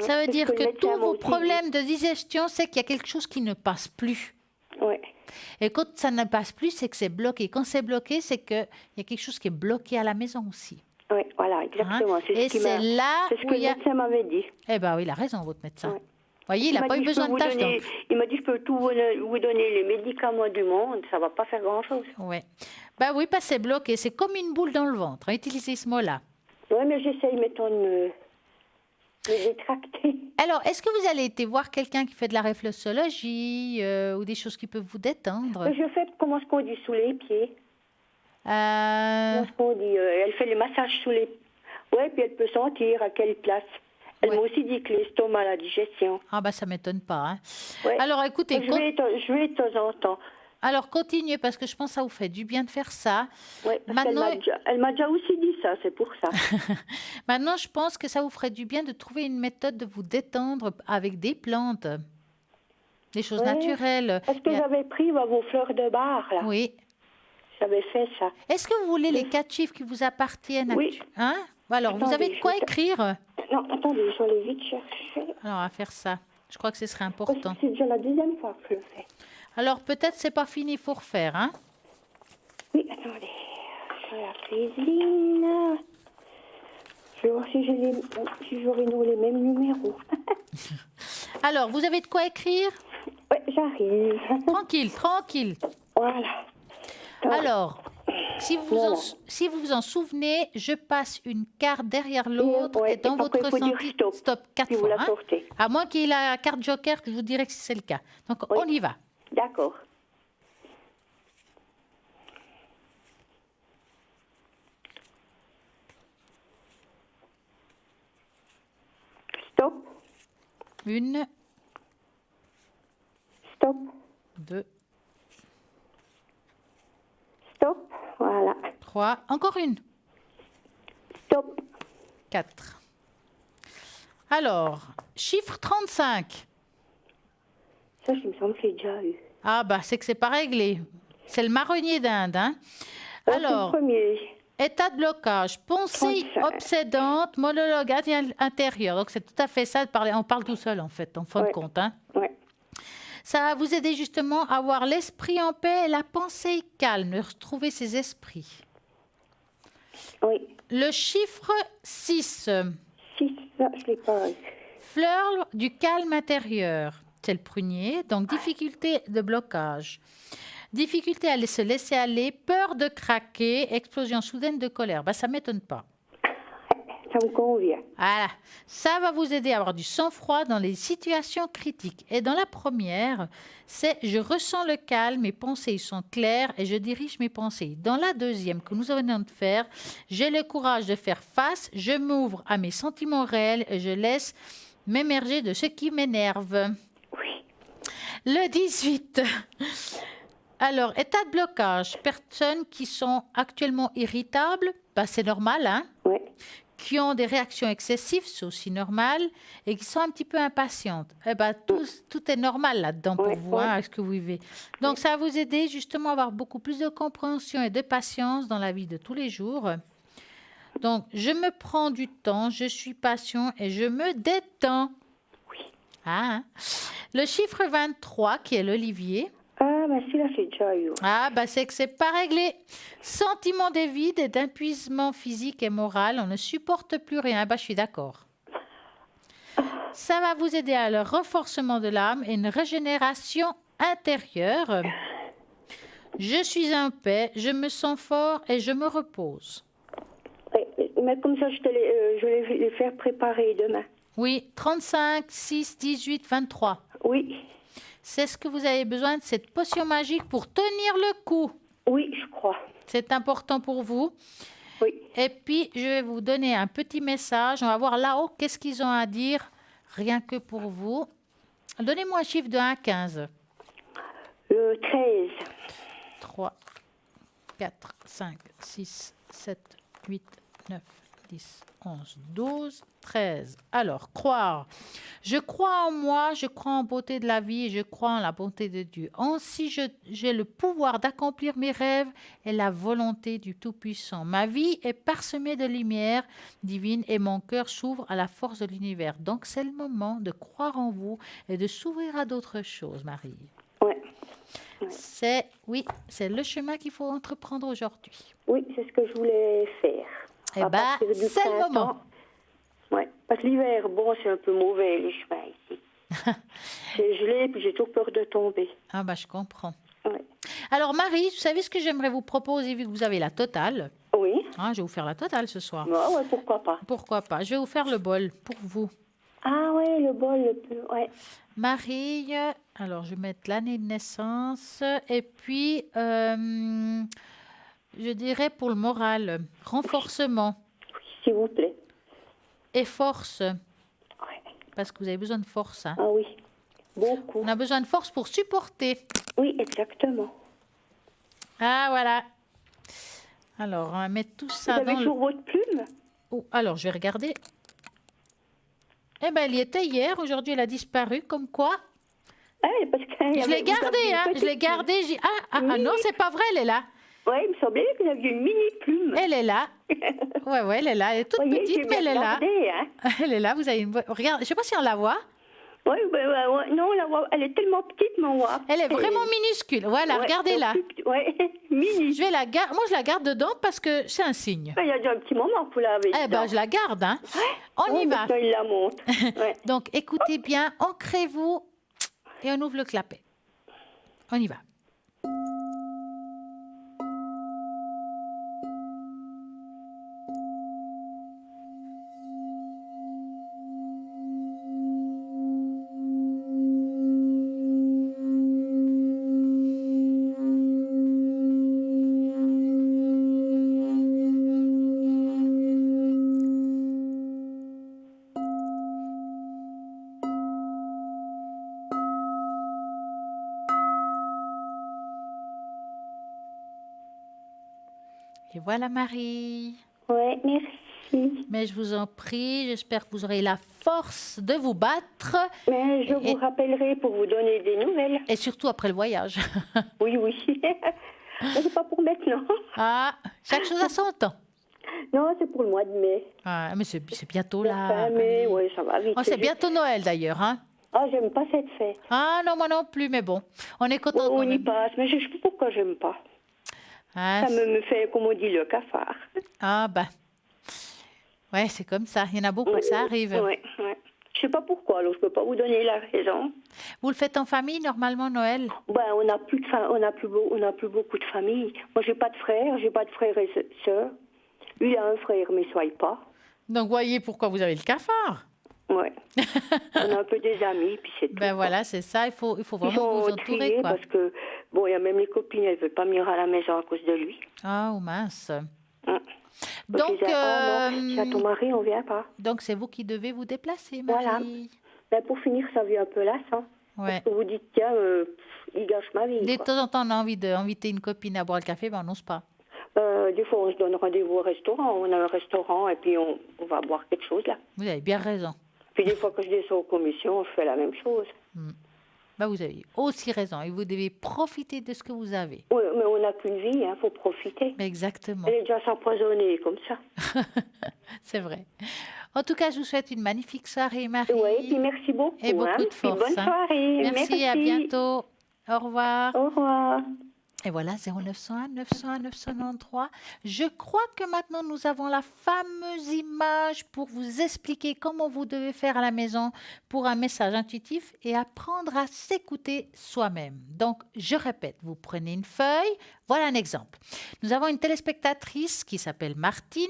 Ça veut C'est ce dire le que médecin tous m'a vos aussi dit. problèmes de digestion, c'est qu'il y a quelque chose qui ne passe plus. Oui. Et quand ça ne passe plus, c'est que c'est bloqué. Quand c'est bloqué, c'est qu'il y a quelque chose qui est bloqué à la maison aussi. Oui, voilà, exactement. Hein. C'est Et ce qui c'est m'a- là c'est ce où que il y le a... médecin m'avait dit. Eh bien, oui, il a raison, votre médecin. Ouais. Vous voyez, il n'a m'a pas eu dit, je besoin peux de vous tâches donner- d'encre. Il m'a dit, je peux tout vous donner les médicaments du monde, ça va pas faire grand-chose. Ouais. Bah oui, parce que c'est bloqué. C'est comme une boule dans le ventre. Utilisez ce mot-là. Oui, mais j'essaye, mettons, de me détracter. Alors, est-ce que vous allez été voir quelqu'un qui fait de la réflexologie ou des choses qui peuvent vous détendre? Je fais, comment est-ce qu'on dit, sous les pieds? Comment est-ce qu'on dit? Elle fait les massages sous les... Oui, puis elle peut sentir à quelle place. Elle Ouais. m'a aussi dit que l'estomac, la digestion. Ah bah ça m'étonne pas. Hein. Ouais. Alors écoutez, Je vais de temps en temps. Alors, continuez parce que je pense que ça vous fait du bien de faire ça. Oui, parce Maintenant, elle m'a déjà aussi dit ça, c'est pour ça. maintenant, je pense que ça vous ferait du bien de trouver une méthode de vous détendre avec des plantes, des choses Ouais. naturelles. Parce que j'avais pris vos fleurs de bar, là. Oui. J'avais fait ça. Est-ce que vous voulez les 4 chiffres qui vous appartiennent? Oui. Hein? Alors, vous avez Attendez, de quoi je- écrire? Non, attendez, je vais vite chercher. Alors, à faire ça. Je crois que ce serait Parce que important. c'est déjà la deuxième fois que je le fais. Alors, peut-être c'est pas fini, il faut refaire. Hein? Oui, attendez. Je vais la cuisine. Je vais voir si j'aurai nous les mêmes numéros. Alors, vous avez de quoi écrire? Oui, j'arrive. Tranquille, tranquille. Voilà. Alors, si vous vous en souvenez, je passe une carte derrière l'autre ouais, et dans et après, votre il faut dire ressenti, stop, stop 4 puis vous fois. la Hein? sortez. À moins qu'il y ait la carte joker, que je vous dirai que c'est le cas. Donc, Oui. on y va. D'accord. Stop, 1, stop, 2, stop. Voilà. 3, encore une, Stop. 4. Alors, chiffre 35. Ça, je me semble que j'ai déjà eu. Ah bah, c'est que c'est pas réglé. C'est le marronnier d'Inde. Hein? C'est Alors, le premier. état de blocage, pensée 35. obsédante, monologue intérieur. Donc, c'est tout à fait ça de parler. On parle tout seul, en fait, en fin de Ouais. compte. Hein? Ouais. Ça va vous aider justement à avoir l'esprit en paix et la pensée calme, retrouver ses esprits. Oui. Le chiffre 6, 6, ça, je l'ai pas eu. fleur du calme intérieur. C'est le prunier, donc difficulté de blocage. Difficulté à se laisser aller, peur de craquer, explosion soudaine de colère. Ben, ça ne m'étonne pas. Ça me convient. Voilà. Ça va vous aider à avoir du sang-froid dans les situations critiques. Et dans la première, c'est je ressens le calme, mes pensées sont claires et je dirige mes pensées. Dans la deuxième que nous venons de faire, j'ai le courage de faire face, je m'ouvre à mes sentiments réels et je laisse m'émerger de ce qui m'énerve. Oui. Le 18. Alors, état de blocage, personnes qui sont actuellement irritables, ben, c'est normal, hein? Oui. Qui ont des réactions excessives, c'est aussi normal, et qui sont un petit peu impatientes. Eh ben, tout est normal là-dedans pour Ouais, vous, ouais. hein, à ce que vous vivez. Donc, ça va vous aider justement à avoir beaucoup plus de compréhension et de patience dans la vie de tous les jours. Donc, je me prends du temps, je suis patient et je me détends. Oui. Ah, hein. Le chiffre 23, qui est l'olivier. Ah, ben celui-là, j'ai déjà eu. Ah, bah c'est que c'est pas réglé. Sentiment de vide et d'épuisement physique et moral, on ne supporte plus rien. Bah, je suis d'accord. Ça va vous aider à le renforcement de l'âme et une régénération intérieure. Je suis en paix, je me sens fort et je me repose. Mais comme ça, je vais les faire préparer demain. Oui, 35, 6, 18, 23. Oui. C'est ce que vous avez besoin de cette potion magique pour tenir le coup. Oui, je crois. C'est important pour vous. Oui. Et puis, je vais vous donner un petit message. On va voir là-haut qu'est-ce qu'ils ont à dire, rien que pour vous. Donnez-moi un chiffre de 1 à 15. Le 13. 3, 4, 5, 6, 7, 8, 9, 10, 11, 12, 13. Alors, croire. Je crois en moi, je crois en beauté de la vie et je crois en la bonté de Dieu. Ainsi, j'ai le pouvoir d'accomplir mes rêves et la volonté du Tout-Puissant. Ma vie est parsemée de lumière divine et mon cœur s'ouvre à la force de l'univers. Donc, c'est le moment de croire en vous et de s'ouvrir à d'autres choses, Marie. Oui. C'est le chemin qu'il faut entreprendre aujourd'hui. Oui, c'est ce que je voulais faire. Eh À bien, partir du c'est le printemps. moment. Oui, parce que l'hiver, bon, c'est un peu mauvais, les chemins ici. C'est gelé, puis j'ai tout peur de tomber. Ah bah je comprends. Oui. Alors Marie, vous savez ce que j'aimerais vous proposer vu que vous avez la totale. Oui. Ah, je vais vous faire la totale ce soir. Ah, ouais, pourquoi pas. Pourquoi pas? Je vais vous faire le bol pour vous. Ah, ouais, le bol, le plus. Ouais. Marie, alors je vais mettre l'année de naissance et puis je dirais pour le moral, renforcement S'il vous plaît. et force, Ouais. parce que vous avez besoin de force. Hein. Ah, oui. Beaucoup. On a besoin de force pour supporter. Oui, exactement. Ah, voilà. Alors, on va mettre tout Vous ça avez dans le... toujours votre plume? Oh, alors, je vais regarder. Eh bien, elle y était hier. Aujourd'hui, elle a disparu. Comme quoi? Ah, parce qu'il y Je l'ai avait- vous gardée, aviez une hein. Je petite l'ai gardée. Ah Oui. non, c'est pas vrai, elle est là. plume. Ouais, il me semblait que vous aviez une mini plume. Elle est là. Ouais, elle est là. Elle est toute Voyez, petite, j'ai mais bien elle est là. regardé, hein. Elle est là. Vous avez une... Regarde, je sais pas si on la voit. Oui, non, elle est tellement petite, mon voix. Elle est vraiment minuscule. Voilà, regardez-la. Oui, mini. Je vais la garder. Moi, je la garde dedans parce que c'est un signe. Il y a déjà un petit moment que vous l'avez. Eh ben, je la garde, hein. On y va. Maintenant, il la monte. Ouais. Donc, écoutez bien, ancrez-vous et on ouvre le clapet. On y va. Et voilà, Marie. Ouais, merci. Mais je vous en prie, j'espère que vous aurez la force de vous battre. Mais je Et- vous rappellerai pour vous donner des nouvelles. Et surtout après le voyage. Oui, oui. Mais c'est pas pour maintenant. Ah, chaque chose a son temps. Non, c'est pour le mois de mai. Ah, mais c'est bientôt La là. fin mai, oui, ça va vite. Oh, c'est bientôt Noël d'ailleurs, hein. Ah, j'aime pas cette fête. Ah non, moi non plus, mais bon, on est content On quand y même. passe, mais je sais pas pourquoi j'aime pas. Ah, Ça me fait, comme on dit, le cafard. ah, bah. Ouais, c'est comme ça. Il y en a beaucoup que ça arrive. Oui, oui. Je sais pas pourquoi, alors je peux pas vous donner la raison. Vous le faites en famille normalement, Noël? Ben, on n'a plus, on a plus beaucoup de famille. Moi, j'ai pas de frères, j'ai pas de frères et sœurs. Lui, il a un frère, mais soyez pas. Donc, voyez pourquoi vous avez le cafard. Ouais. On a un peu des amis, puis c'est tout. Ben quoi. voilà, c'est ça. Il faut Ils vraiment vous sont entourer, triés quoi. parce que, bon, il y a même les copines, elles veulent pas venir à la maison à cause de lui. Ah, oh mince. Hum. Donc, je disais, oh non, si à ton mari, on vient pas. donc c'est vous qui devez vous déplacer, Voilà. Marie. Ben, pour finir, ça vient un peu lassant. Ouais. Parce que vous dites, tiens, il gâche ma vie. De quoi. temps en temps, on a envie d'inviter une copine à boire le café, mais on n'ose pas. Des fois, on se donne rendez-vous au restaurant. On a un restaurant et puis on va boire quelque chose là. Vous avez bien raison. Puis des fois que je descends aux commissions, je fais la même chose. Ben, vous avez aussi raison. Et vous devez profiter de ce que vous avez. Oui, mais on n'a qu'une vie, il faut profiter. Exactement. Elle est déjà s'empoisonner comme ça. C'est vrai. En tout cas, je vous souhaite une magnifique soirée, Marie. Oui, puis merci beaucoup. Et beaucoup de Puis force, bonne hein. soirée. Merci, à bientôt. Au revoir. Au revoir. Et voilà, 0901 901 993. Je crois que maintenant, nous avons la fameuse image pour vous expliquer comment vous devez faire à la maison pour un message intuitif et apprendre à s'écouter soi-même. Donc, je répète, vous prenez une feuille. Voilà un exemple. Nous avons une téléspectatrice qui s'appelle Martine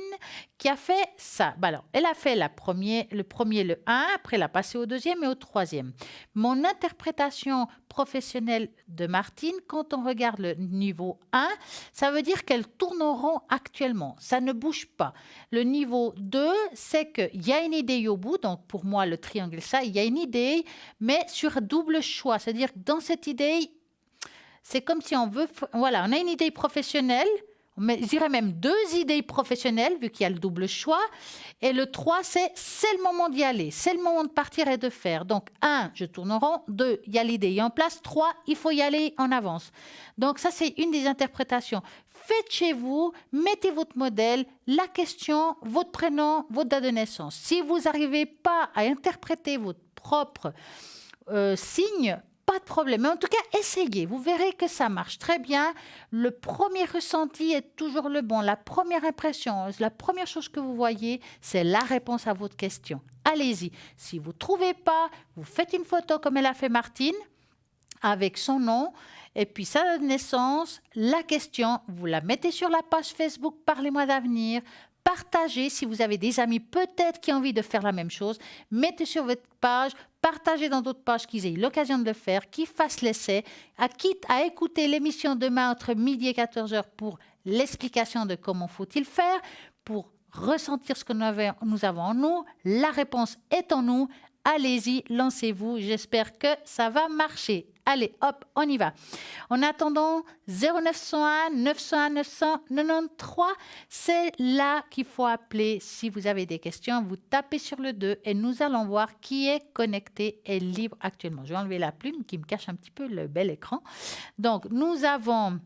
qui a fait ça. Ben alors, elle a fait le premier, le 1, après elle a passé au deuxième et au troisième. Mon interprétation professionnelle de Martine, quand on regarde le niveau 1, ça veut dire qu'elle tourne en rond actuellement. Ça ne bouge pas. Le niveau 2, c'est qu'il y a une idée au bout. Donc, pour moi, le triangle, ça, il y a une idée, mais sur double choix. C'est-à-dire que dans cette idée, c'est comme si on veut... Voilà, on a une idée professionnelle, mais je dirais même 2 idées professionnelles, vu qu'il y a le double choix. Et le 3, c'est le moment d'y aller, c'est le moment de partir et de faire. Donc, 1, je tourne en rond. 2, il y a l'idée en place. 3, il faut y aller en avance. Donc, ça, c'est une des interprétations. Faites chez vous, mettez votre modèle, la question, votre prénom, votre date de naissance. Si vous n'arrivez pas à interpréter votre propre signe, pas de problème. Mais en tout cas, essayez. Vous verrez que ça marche très bien. Le premier ressenti est toujours le bon. La première impression, la première chose que vous voyez, c'est la réponse à votre question. Allez-y. Si vous ne trouvez pas, vous faites une photo comme elle a fait Martine, avec son nom, et puis sa date de naissance, la question, vous la mettez sur la page Facebook Parlez-moi d'avenir. Partagez si vous avez des amis peut-être qui ont envie de faire la même chose. Mettez sur votre page, partagez dans d'autres pages qu'ils aient l'occasion de le faire, qu'ils fassent l'essai, quitte à écouter l'émission demain entre midi et 14h pour l'explication de comment faut-il faire, pour ressentir ce que nous avons en nous. La réponse est en nous. Allez-y, lancez-vous. J'espère que ça va marcher. Allez, hop, on y va. En attendant, 0901 901 993, c'est là qu'il faut appeler. Si vous avez des questions, vous tapez sur le 2 et nous allons voir qui est connecté et libre actuellement. Je vais enlever la plume qui me cache un petit peu le bel écran. Donc, nous avons...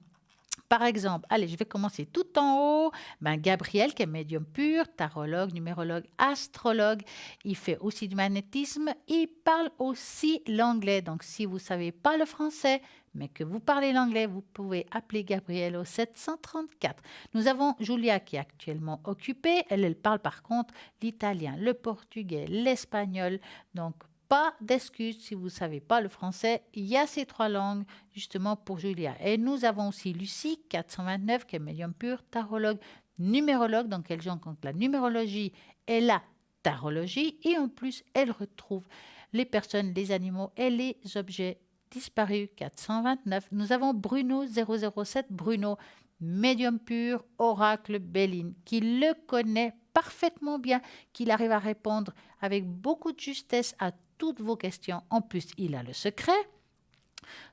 Par exemple, allez, je vais commencer tout en haut. Gabriel, qui est médium pur, tarologue, numérologue, astrologue. Il fait aussi du magnétisme. Il parle aussi l'anglais. Donc, si vous ne savez pas le français, mais que vous parlez l'anglais, vous pouvez appeler Gabriel au 734. Nous avons Julia qui est actuellement occupée. Elle parle par contre l'italien, le portugais, l'espagnol. Donc, pas d'excuses si vous ne savez pas le français. Il y a ces 3 langues justement pour Julia. Et nous avons aussi Lucie, 429, qui est médium pur, tarologue, numérologue. Donc, elle joue contre la numérologie et la tarologie. Et en plus, elle retrouve les personnes, les animaux et les objets disparus, 429. Nous avons Bruno, 007, Bruno, médium pur, oracle, Béline, qui le connaît parfaitement bien, qu'il arrive à répondre avec beaucoup de justesse à toutes vos questions. En plus, il a le secret.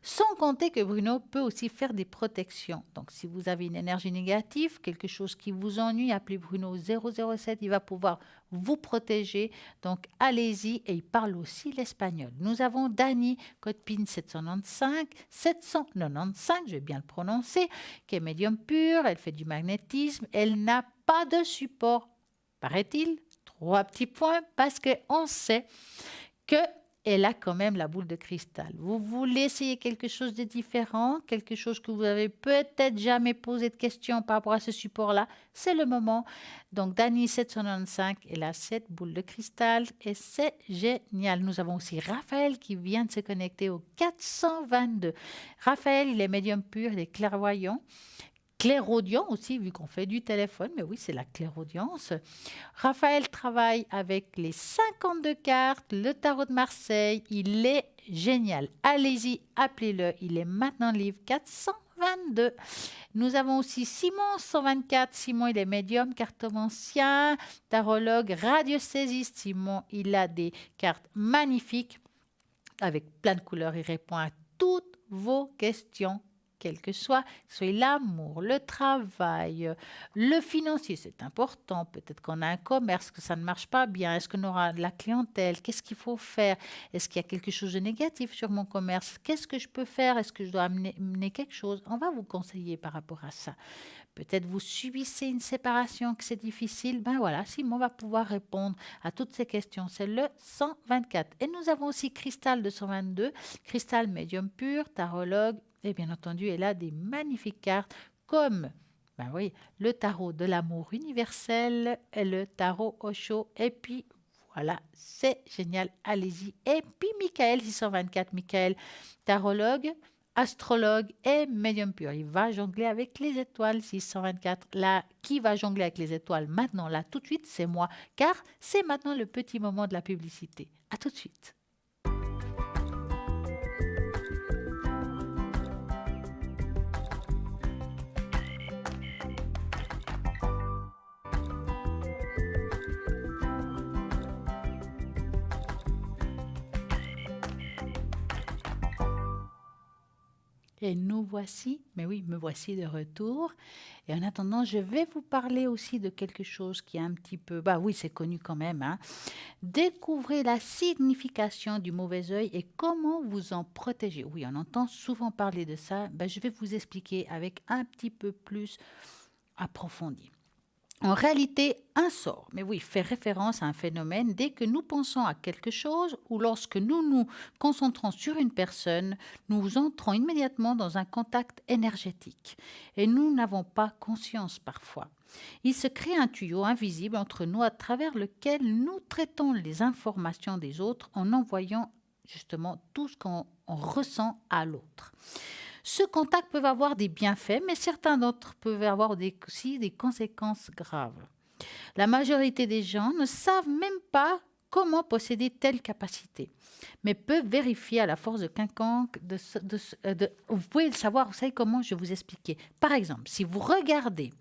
Sans compter que Bruno peut aussi faire des protections. Donc, si vous avez une énergie négative, quelque chose qui vous ennuie, appelez Bruno 007. Il va pouvoir vous protéger. Donc, allez-y. Et il parle aussi l'espagnol. Nous avons Dani, code PIN 795, je vais bien le prononcer, qui est médium pur. Elle fait du magnétisme. Elle n'a pas de support, paraît-il. 3 petits points parce qu'on sait qu'elle a quand même la boule de cristal. Vous voulez essayer quelque chose de différent, quelque chose que vous avez peut-être jamais posé de questions par rapport à ce support-là, c'est le moment. Donc, Dani 795, elle a cette boule de cristal et c'est génial. Nous avons aussi Raphaël qui vient de se connecter au 422. Raphaël, il est médium pur, il est clairvoyant. Clairaudient aussi, vu qu'on fait du téléphone, mais oui, c'est la clairaudience. Raphaël travaille avec les 52 cartes, le tarot de Marseille, il est génial. Allez-y, appelez-le, il est maintenant livre 422. Nous avons aussi Simon, 124. Simon, il est médium, cartomancien, tarologue, radiosaisiste. Simon, il a des cartes magnifiques avec plein de couleurs, il répond à toutes vos questions. Quel que soit l'amour, le travail, le financier, c'est important. Peut-être qu'on a un commerce, que ça ne marche pas bien. Est-ce qu'on aura de la clientèle? Qu'est-ce qu'il faut faire? Est-ce qu'il y a quelque chose de négatif sur mon commerce? Qu'est-ce que je peux faire? Est-ce que je dois amener quelque chose? On va vous conseiller par rapport à ça. Peut-être vous subissez une séparation, que c'est difficile. Ben voilà, Simon va pouvoir répondre à toutes ces questions. C'est le 124. Et nous avons aussi Cristal de 122, Cristal médium pur, tarologue. Et bien entendu, elle a des magnifiques cartes comme le tarot de l'amour universel et le tarot Osho. Et puis voilà, c'est génial, allez-y. Et puis Michael, 624, Michael, tarologue, astrologue et médium pur. Il va jongler avec les étoiles, 624. Là, qui va jongler avec les étoiles maintenant, là, tout de suite, c'est moi. Car c'est maintenant le petit moment de la publicité. À tout de suite. Et nous voici, mais oui, me voici de retour. Et en attendant, je vais vous parler aussi de quelque chose qui est un petit peu... oui, c'est connu quand même. Hein. Découvrez la signification du mauvais œil et comment vous en protéger. Oui, on entend souvent parler de ça. Je vais vous expliquer avec un petit peu plus approfondi. En réalité, un sort, mais oui, fait référence à un phénomène dès que nous pensons à quelque chose ou lorsque nous nous concentrons sur une personne, nous entrons immédiatement dans un contact énergétique et nous n'avons pas conscience parfois. Il se crée un tuyau invisible entre nous à travers lequel nous traitons les informations des autres en envoyant justement tout ce qu'on ressent à l'autre. Ce contact peut avoir des bienfaits, mais certains d'entre peuvent avoir aussi des conséquences graves. La majorité des gens ne savent même pas comment posséder telle capacité, mais peuvent vérifier à la force de quiconque. Vous pouvez le savoir, vous savez comment, je vais vous expliquer. Par exemple, si vous regardez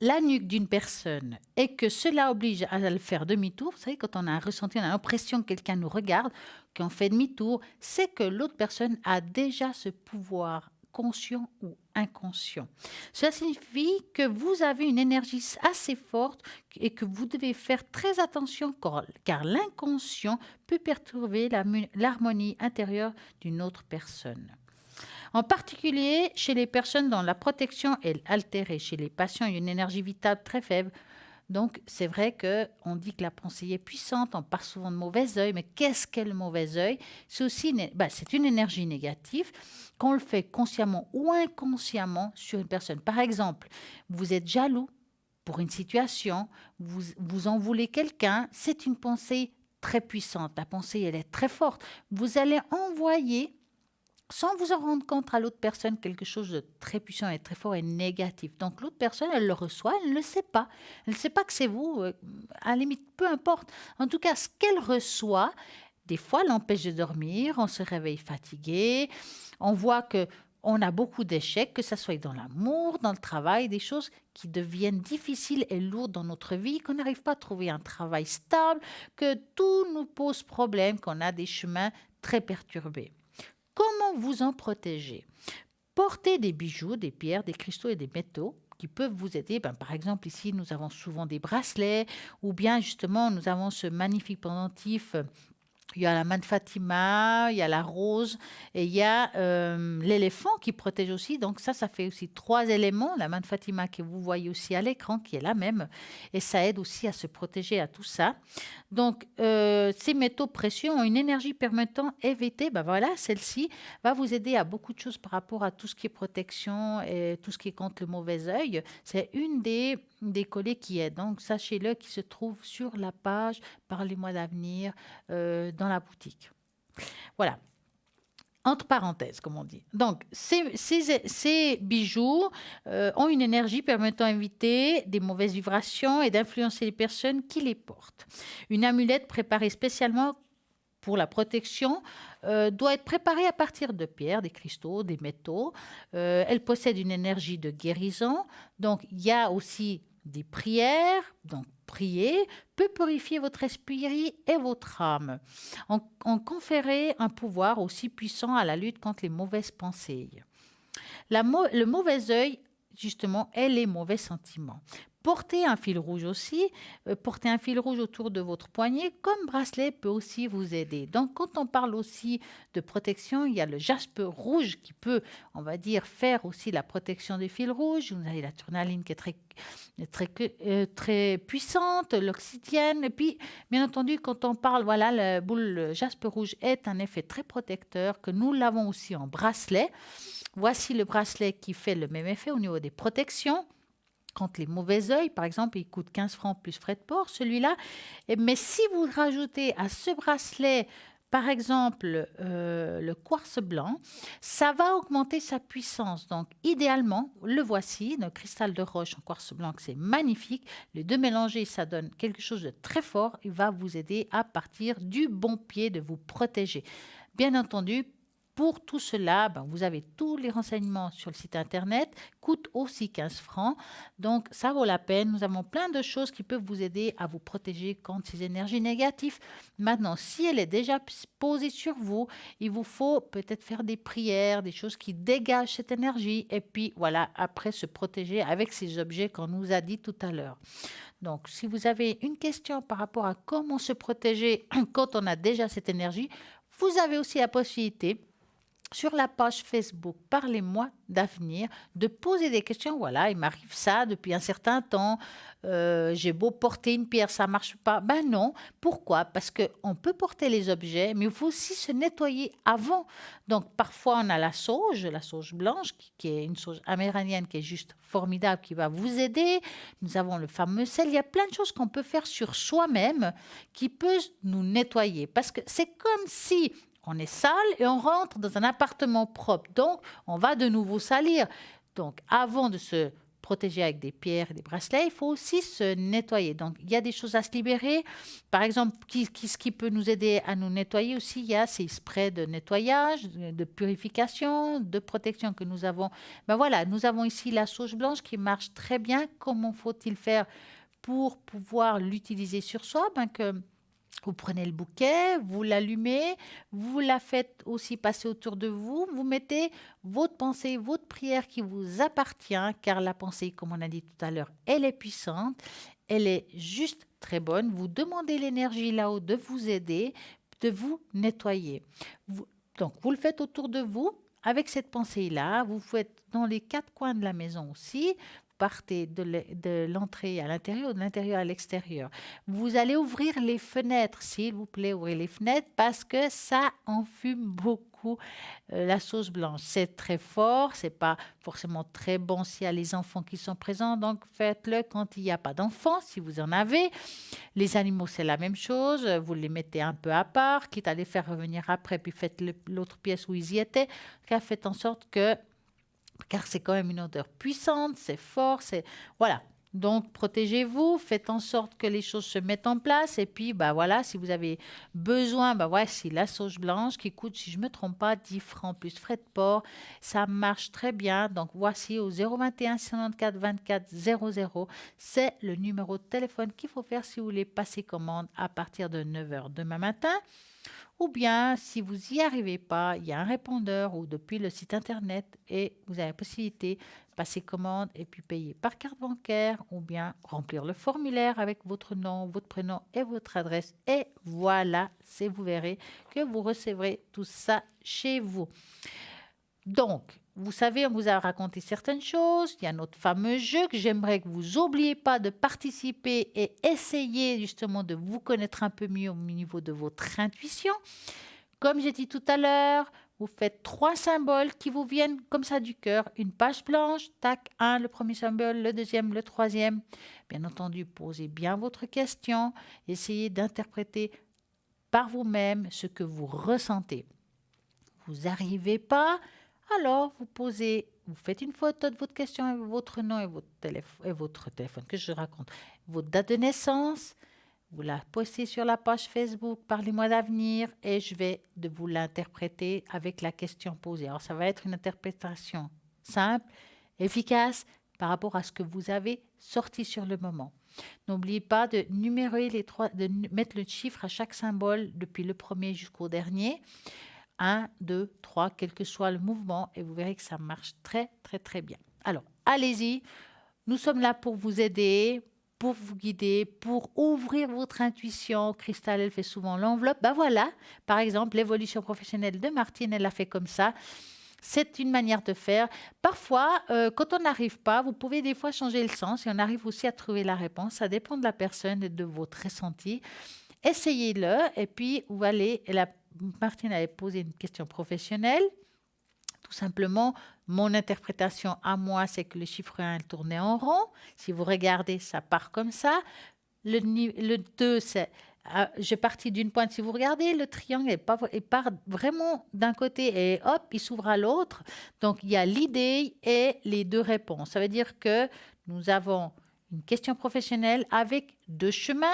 la nuque d'une personne et que cela oblige à le faire demi-tour, vous savez, quand on a un ressenti, on a l'impression que quelqu'un nous regarde, qu'on fait demi-tour, c'est que l'autre personne a déjà ce pouvoir conscient ou inconscient. Cela signifie que vous avez une énergie assez forte et que vous devez faire très attention car l'inconscient peut perturber l'harmonie intérieure d'une autre personne. En particulier chez les personnes dont la protection est altérée, chez les patients, il y a une énergie vitale très faible. Donc, c'est vrai qu'on dit que la pensée est puissante, on parle souvent de mauvais œil, mais qu'est-ce qu'est le mauvais œil? C'est aussi c'est une énergie négative qu'on le fait consciemment ou inconsciemment sur une personne. Par exemple, vous êtes jaloux pour une situation, vous en voulez quelqu'un, c'est une pensée très puissante. La pensée, elle est très forte. Vous allez envoyer sans vous en rendre compte à l'autre personne, quelque chose de très puissant et très fort et négatif. Donc l'autre personne, elle le reçoit, elle ne le sait pas. Elle ne sait pas que c'est vous, à la limite, peu importe. En tout cas, ce qu'elle reçoit, des fois, l'empêche de dormir, on se réveille fatigué, on voit que on a beaucoup d'échecs, que ce soit dans l'amour, dans le travail, des choses qui deviennent difficiles et lourdes dans notre vie, qu'on n'arrive pas à trouver un travail stable, que tout nous pose problème, qu'on a des chemins très perturbés. Comment vous en protéger? Portez des bijoux, des pierres, des cristaux et des métaux qui peuvent vous aider. Par exemple, ici, nous avons souvent des bracelets ou bien justement, nous avons ce magnifique pendentif. Il y a la main de Fatima, il y a la rose et il y a l'éléphant qui protège aussi. Donc ça fait aussi 3 éléments. La main de Fatima que vous voyez aussi à l'écran, qui est la même. Et ça aide aussi à se protéger à tout ça. Donc ces métaux précieux ont une énergie permettant d'éviter. Voilà, celle-ci va vous aider à beaucoup de choses par rapport à tout ce qui est protection et tout ce qui est contre le mauvais œil. C'est une des collets qui aide. Donc sachez-le, qui se trouve sur la page Parlez-moi d'avenir dans la boutique. Voilà. Entre parenthèses, comme on dit. Donc, ces bijoux ont une énergie permettant d'éviter des mauvaises vibrations et d'influencer les personnes qui les portent. Une amulette préparée spécialement pour la protection doit être préparée à partir de pierres, des cristaux, des métaux. Elle possède une énergie de guérison. Donc, il y a aussi des prières. Donc, prier peut purifier votre esprit et votre âme. En conférer un pouvoir aussi puissant à la lutte contre les mauvaises pensées. Le mauvais œil, justement, est les mauvais sentiments. Portez un fil rouge aussi. Portez un fil rouge autour de votre poignet comme bracelet peut aussi vous aider. Donc, quand on parle aussi de protection, il y a le jaspe rouge qui peut, on va dire, faire aussi la protection des fils rouges. Vous avez la tourmaline qui est très puissante, l'oxydienne. Et puis, bien entendu, quand on parle, voilà, le jaspe rouge est un effet très protecteur que nous l'avons aussi en bracelet. Voici le bracelet qui fait le même effet au niveau des protections. Contre les mauvais œils, par exemple, il coûte 15 francs plus frais de port, celui-là. Mais si vous rajoutez à ce bracelet, par exemple, le quartz blanc, ça va augmenter sa puissance. Donc, idéalement, le voici, le cristal de roche en quartz blanc, c'est magnifique. Les deux mélangés, ça donne quelque chose de très fort. Il va vous aider à partir du bon pied, de vous protéger. Bien entendu, pour tout cela, vous avez tous les renseignements sur le site internet, coûte aussi 15 francs. Donc, ça vaut la peine. Nous avons plein de choses qui peuvent vous aider à vous protéger contre ces énergies négatives. Maintenant, si elle est déjà posée sur vous, il vous faut peut-être faire des prières, des choses qui dégagent cette énergie. Et puis, voilà, après se protéger avec ces objets qu'on nous a dit tout à l'heure. Donc, si vous avez une question par rapport à comment se protéger quand on a déjà cette énergie, vous avez aussi la possibilité sur la page Facebook Parlez-moi d'avenir, de poser des questions. Voilà, il m'arrive ça depuis un certain temps. J'ai beau porter une pierre, ça ne marche pas. Non. Pourquoi? Parce qu'on peut porter les objets, mais il faut aussi se nettoyer avant. Donc, parfois, on a la sauge blanche, qui est une sauge amérindienne qui est juste formidable, qui va vous aider. Nous avons le fameux sel. Il y a plein de choses qu'on peut faire sur soi-même qui peuvent nous nettoyer. Parce que c'est comme si on est sale et on rentre dans un appartement propre. Donc, on va de nouveau salir. Donc, avant de se protéger avec des pierres et des bracelets, il faut aussi se nettoyer. Donc, il y a des choses à se libérer. Par exemple, ce qui peut nous aider à nous nettoyer aussi, il y a ces sprays de nettoyage, de purification, de protection que nous avons. Ben voilà, nous avons ici la sauge blanche qui marche très bien. Comment faut-il faire pour pouvoir l'utiliser sur soi? Vous prenez le bouquet, vous l'allumez, vous la faites aussi passer autour de vous, vous mettez votre pensée, votre prière qui vous appartient, car la pensée, comme on a dit tout à l'heure, elle est puissante, elle est juste très bonne. Vous demandez l'énergie là-haut de vous aider, de vous nettoyer. Donc, vous le faites autour de vous avec cette pensée-là, vous faites dans les 4 coins de la maison aussi. Partez de l'entrée à l'intérieur ou de l'intérieur à l'extérieur. Vous allez ouvrir les fenêtres, s'il vous plaît, ouvrez les fenêtres parce que ça enfume beaucoup la sauce blanche. C'est très fort, c'est pas forcément très bon s'il y a les enfants qui sont présents, donc faites-le quand il n'y a pas d'enfants, si vous en avez. Les animaux, c'est la même chose, vous les mettez un peu à part, quitte à les faire revenir après, puis faites l'autre pièce où ils y étaient, car faites en sorte que car c'est quand même une odeur puissante, c'est fort, c'est voilà. Donc protégez-vous, faites en sorte que les choses se mettent en place et puis bah voilà, si vous avez besoin, bah voici la sauge blanche qui coûte, si je me trompe pas, 10 francs plus frais de port, ça marche très bien. Donc voici au 021 94 24 00, c'est le numéro de téléphone qu'il faut faire si vous voulez passer commande à partir de 9h demain matin. Ou bien, si vous n'y arrivez pas, il y a un répondeur ou depuis le site internet et vous avez la possibilité de passer commande et puis payer par carte bancaire ou bien remplir le formulaire avec votre nom, votre prénom et votre adresse. Et voilà, vous verrez que vous recevrez tout ça chez vous. Donc, vous savez, on vous a raconté certaines choses. Il y a notre fameux jeu que j'aimerais que vous n'oubliez pas de participer et essayer justement de vous connaître un peu mieux au niveau de votre intuition. Comme j'ai dit tout à l'heure, vous faites 3 symboles qui vous viennent comme ça du cœur. Une page blanche, tac, le premier symbole, le deuxième, le troisième. Bien entendu, posez bien votre question. Essayez d'interpréter par vous-même ce que vous ressentez. Vous n'arrivez pas? Alors, vous faites une photo de votre question avec votre nom et votre téléphone, que je raconte, votre date de naissance, vous la postez sur la page Facebook, parlez-moi d'avenir, et je vais vous l'interpréter avec la question posée. Alors, ça va être une interprétation simple, efficace, par rapport à ce que vous avez sorti sur le moment. N'oubliez pas de numérer de mettre le chiffre à chaque symbole depuis le premier jusqu'au dernier. 1, 2, 3, quel que soit le mouvement, et vous verrez que ça marche très, très, très bien. Alors, allez-y. Nous sommes là pour vous aider, pour vous guider, pour ouvrir votre intuition. Cristal, elle fait souvent l'enveloppe. Ben voilà, par exemple, l'évolution professionnelle de Martine, elle l'a fait comme ça. C'est une manière de faire. Parfois, quand on n'arrive pas, vous pouvez des fois changer le sens et on arrive aussi à trouver la réponse. Ça dépend de la personne et de votre ressenti. Essayez-le et puis vous allez... Martine avait posé une question professionnelle. Tout simplement, mon interprétation à moi, c'est que le chiffre 1 tournait en rond. Si vous regardez, ça part comme ça. Le 2, c'est... j'ai parti d'une pointe. Si vous regardez, le triangle il part vraiment d'un côté et hop, il s'ouvre à l'autre. Donc, il y a l'idée et les 2 réponses. Ça veut dire que nous avons une question professionnelle avec 2 chemins.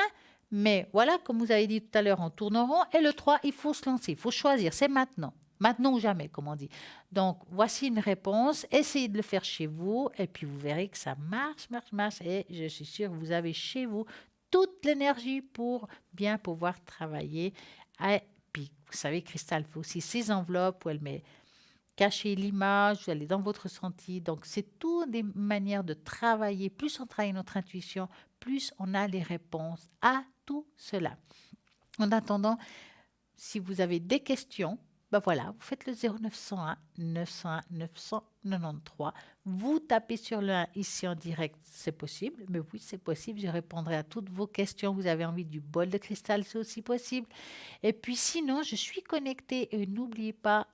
Mais voilà, comme vous avez dit tout à l'heure, on tourne en rond. Et le 3, il faut se lancer, il faut choisir. C'est maintenant. Maintenant ou jamais, comme on dit. Donc, voici une réponse. Essayez de le faire chez vous. Et puis, vous verrez que ça marche. Et je suis sûre que vous avez chez vous toute l'énergie pour bien pouvoir travailler. Et puis, vous savez, Cristal fait aussi ses enveloppes où elle met cacher l'image, vous allez dans votre ressenti. Donc, c'est toutes des manières de travailler. Plus on travaille notre intuition, plus on a les réponses à tout cela. En attendant, si vous avez des questions, ben voilà, vous faites le 0901 901 993. Vous tapez sur le 1 ici en direct, c'est possible. Mais oui, c'est possible. Je répondrai à toutes vos questions. Vous avez envie du bol de cristal, c'est aussi possible. Et puis sinon, je suis connectée et n'oubliez pas,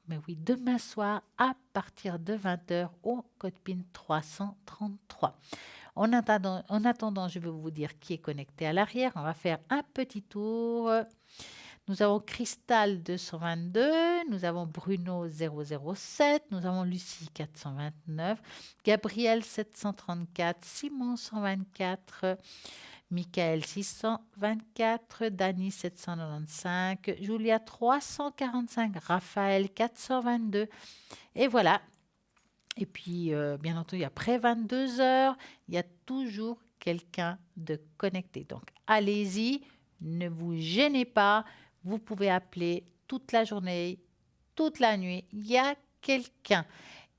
mais oui, demain soir à partir de 20h au code PIN 333. En attendant, je vais vous dire qui est connecté à l'arrière. On va faire un petit tour. Nous avons Cristal 222, nous avons Bruno 007, nous avons Lucie 429, Gabriel 734, Simon 124, Michael 624, Dani 795, Julia 345, Raphaël 422. Et voilà. Et puis, bien entendu, après 22 heures, il y a toujours quelqu'un de connecté. Donc, allez-y, ne vous gênez pas. Vous pouvez appeler toute la journée, toute la nuit. Il y a quelqu'un.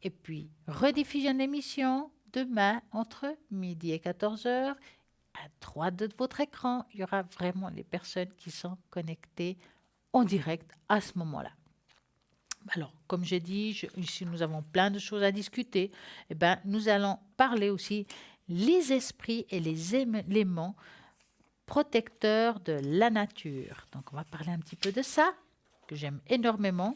Et puis, rediffusion d'émission demain entre midi et 14 heures. À droite de votre écran, il y aura vraiment les personnes qui sont connectées en direct à ce moment-là. Alors, comme j'ai dit, ici nous avons plein de choses à discuter. Eh ben, nous allons parler aussi les esprits et les éléments protecteurs de la nature. Donc, on va parler un petit peu de ça, que j'aime énormément.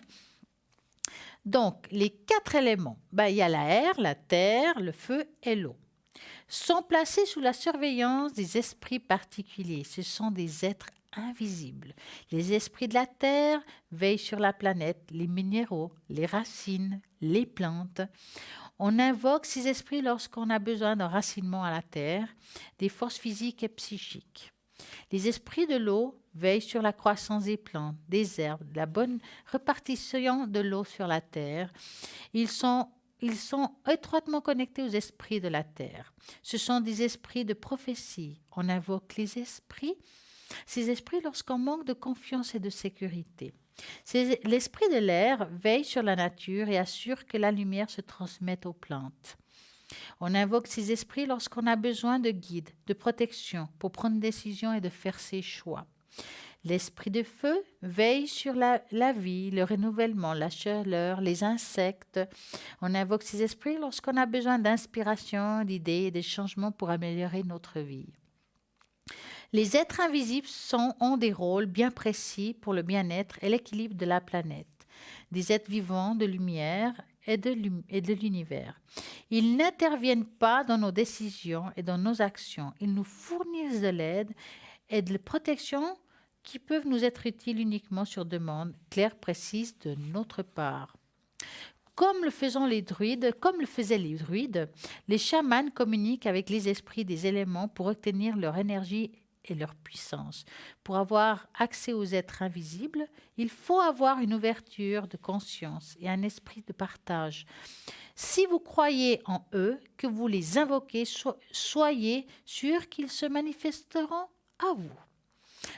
Donc, les 4 éléments, il y a l'air, la terre, le feu et l'eau, sont placés sous la surveillance des esprits particuliers. Ce sont des êtres invisibles. Les esprits de la terre veillent sur la planète, les minéraux, les racines, les plantes. On invoque ces esprits lorsqu'on a besoin d'enracinement à la terre, des forces physiques et psychiques. Les esprits de l'eau veillent sur la croissance des plantes, des herbes, la bonne répartition de l'eau sur la terre. Ils sont étroitement connectés aux esprits de la terre. Ce sont des esprits de prophétie. On invoque ces esprits lorsqu'on manque de confiance et de sécurité. L'esprit de l'air veille sur la nature et assure que la lumière se transmette aux plantes. On invoque ces esprits lorsqu'on a besoin de guide, de protection pour prendre une décision et de faire ses choix. L'esprit de feu veille sur la vie, le renouvellement, la chaleur, les insectes. On invoque ces esprits lorsqu'on a besoin d'inspiration, d'idées et de changements pour améliorer notre vie. Les êtres invisibles ont des rôles bien précis pour le bien-être et l'équilibre de la planète. Des êtres vivants de lumière et de l'univers. Ils n'interviennent pas dans nos décisions et dans nos actions. Ils nous fournissent de l'aide et de la protection qui peuvent nous être utiles uniquement sur demande claire, précise de notre part. Comme le faisaient les druides, les chamans communiquent avec les esprits des éléments pour obtenir leur énergie et leur puissance. Pour avoir accès aux êtres invisibles, il faut avoir une ouverture de conscience et un esprit de partage. Si vous croyez en eux, que vous les invoquez, soyez sûrs qu'ils se manifesteront à vous.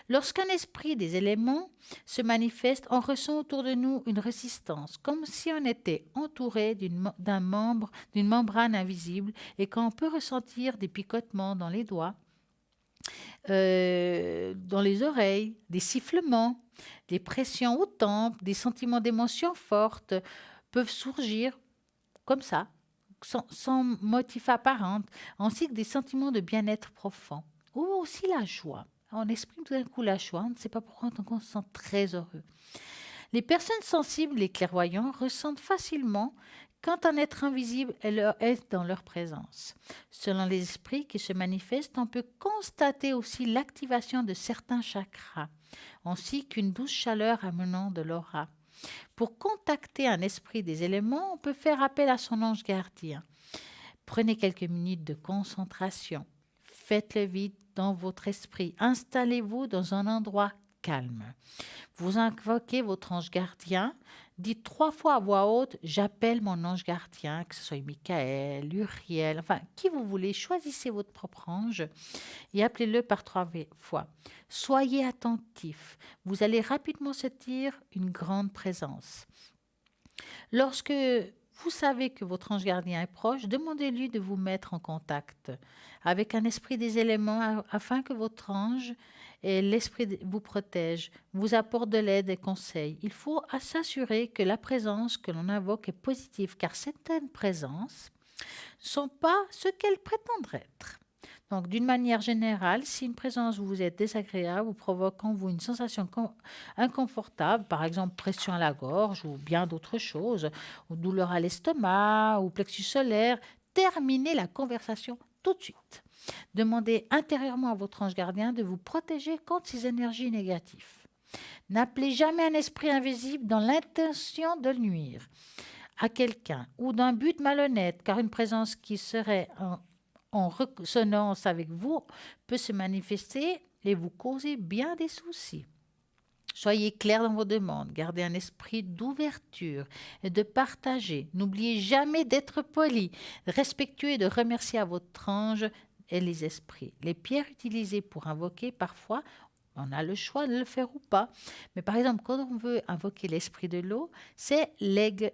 Lorsqu'un esprit des éléments se manifeste, on ressent autour de nous une résistance, comme si on était entouré d'une membrane invisible et qu'on peut ressentir des picotements dans les doigts, dans les oreilles, des sifflements, des pressions aux tempes, des sentiments d'émotion fortes peuvent surgir comme ça, sans motif apparent, ainsi que des sentiments de bien-être profond, ou aussi la joie. On exprime tout d'un coup la joie, on ne sait pas pourquoi, donc on se sent très heureux. Les personnes sensibles et clairvoyants ressentent facilement quand un être invisible est dans leur présence. Selon les esprits qui se manifestent, on peut constater aussi l'activation de certains chakras, ainsi qu'une douce chaleur amenant de l'aura. Pour contacter un esprit des éléments, on peut faire appel à son ange gardien. Prenez quelques minutes de concentration. Faites-le vite dans votre esprit. Installez-vous dans un endroit calme. Vous invoquez votre ange gardien. Dites 3 fois à voix haute « J'appelle mon ange gardien », que ce soit Michael, Uriel, enfin, qui vous voulez. Choisissez votre propre ange et appelez-le par 3 fois. Soyez attentif. Vous allez rapidement sentir une grande présence. Lorsque vous savez que votre ange gardien est proche, demandez-lui de vous mettre en contact avec un esprit des éléments afin que votre ange et l'esprit vous protègent, vous apportent de l'aide et conseils. Il faut s'assurer que la présence que l'on invoque est positive, car certaines présences ne sont pas ce qu'elles prétendent être. Donc, d'une manière générale, si une présence vous est désagréable ou provoque en vous une sensation inconfortable, par exemple pression à la gorge ou bien d'autres choses, ou douleur à l'estomac ou plexus solaire, terminez la conversation tout de suite. Demandez intérieurement à votre ange gardien de vous protéger contre ces énergies négatives. N'appelez jamais un esprit invisible dans l'intention de nuire à quelqu'un ou d'un but malhonnête, car une présence qui serait en résonance avec vous peut se manifester et vous causer bien des soucis. Soyez clair dans vos demandes, gardez un esprit d'ouverture et de partager. N'oubliez jamais d'être poli, respectueux et de remercier à votre ange et les esprits. Les pierres utilisées pour invoquer, parfois, on a le choix de le faire ou pas. Mais par exemple, quand on veut invoquer l'esprit de l'eau, c'est l'aigle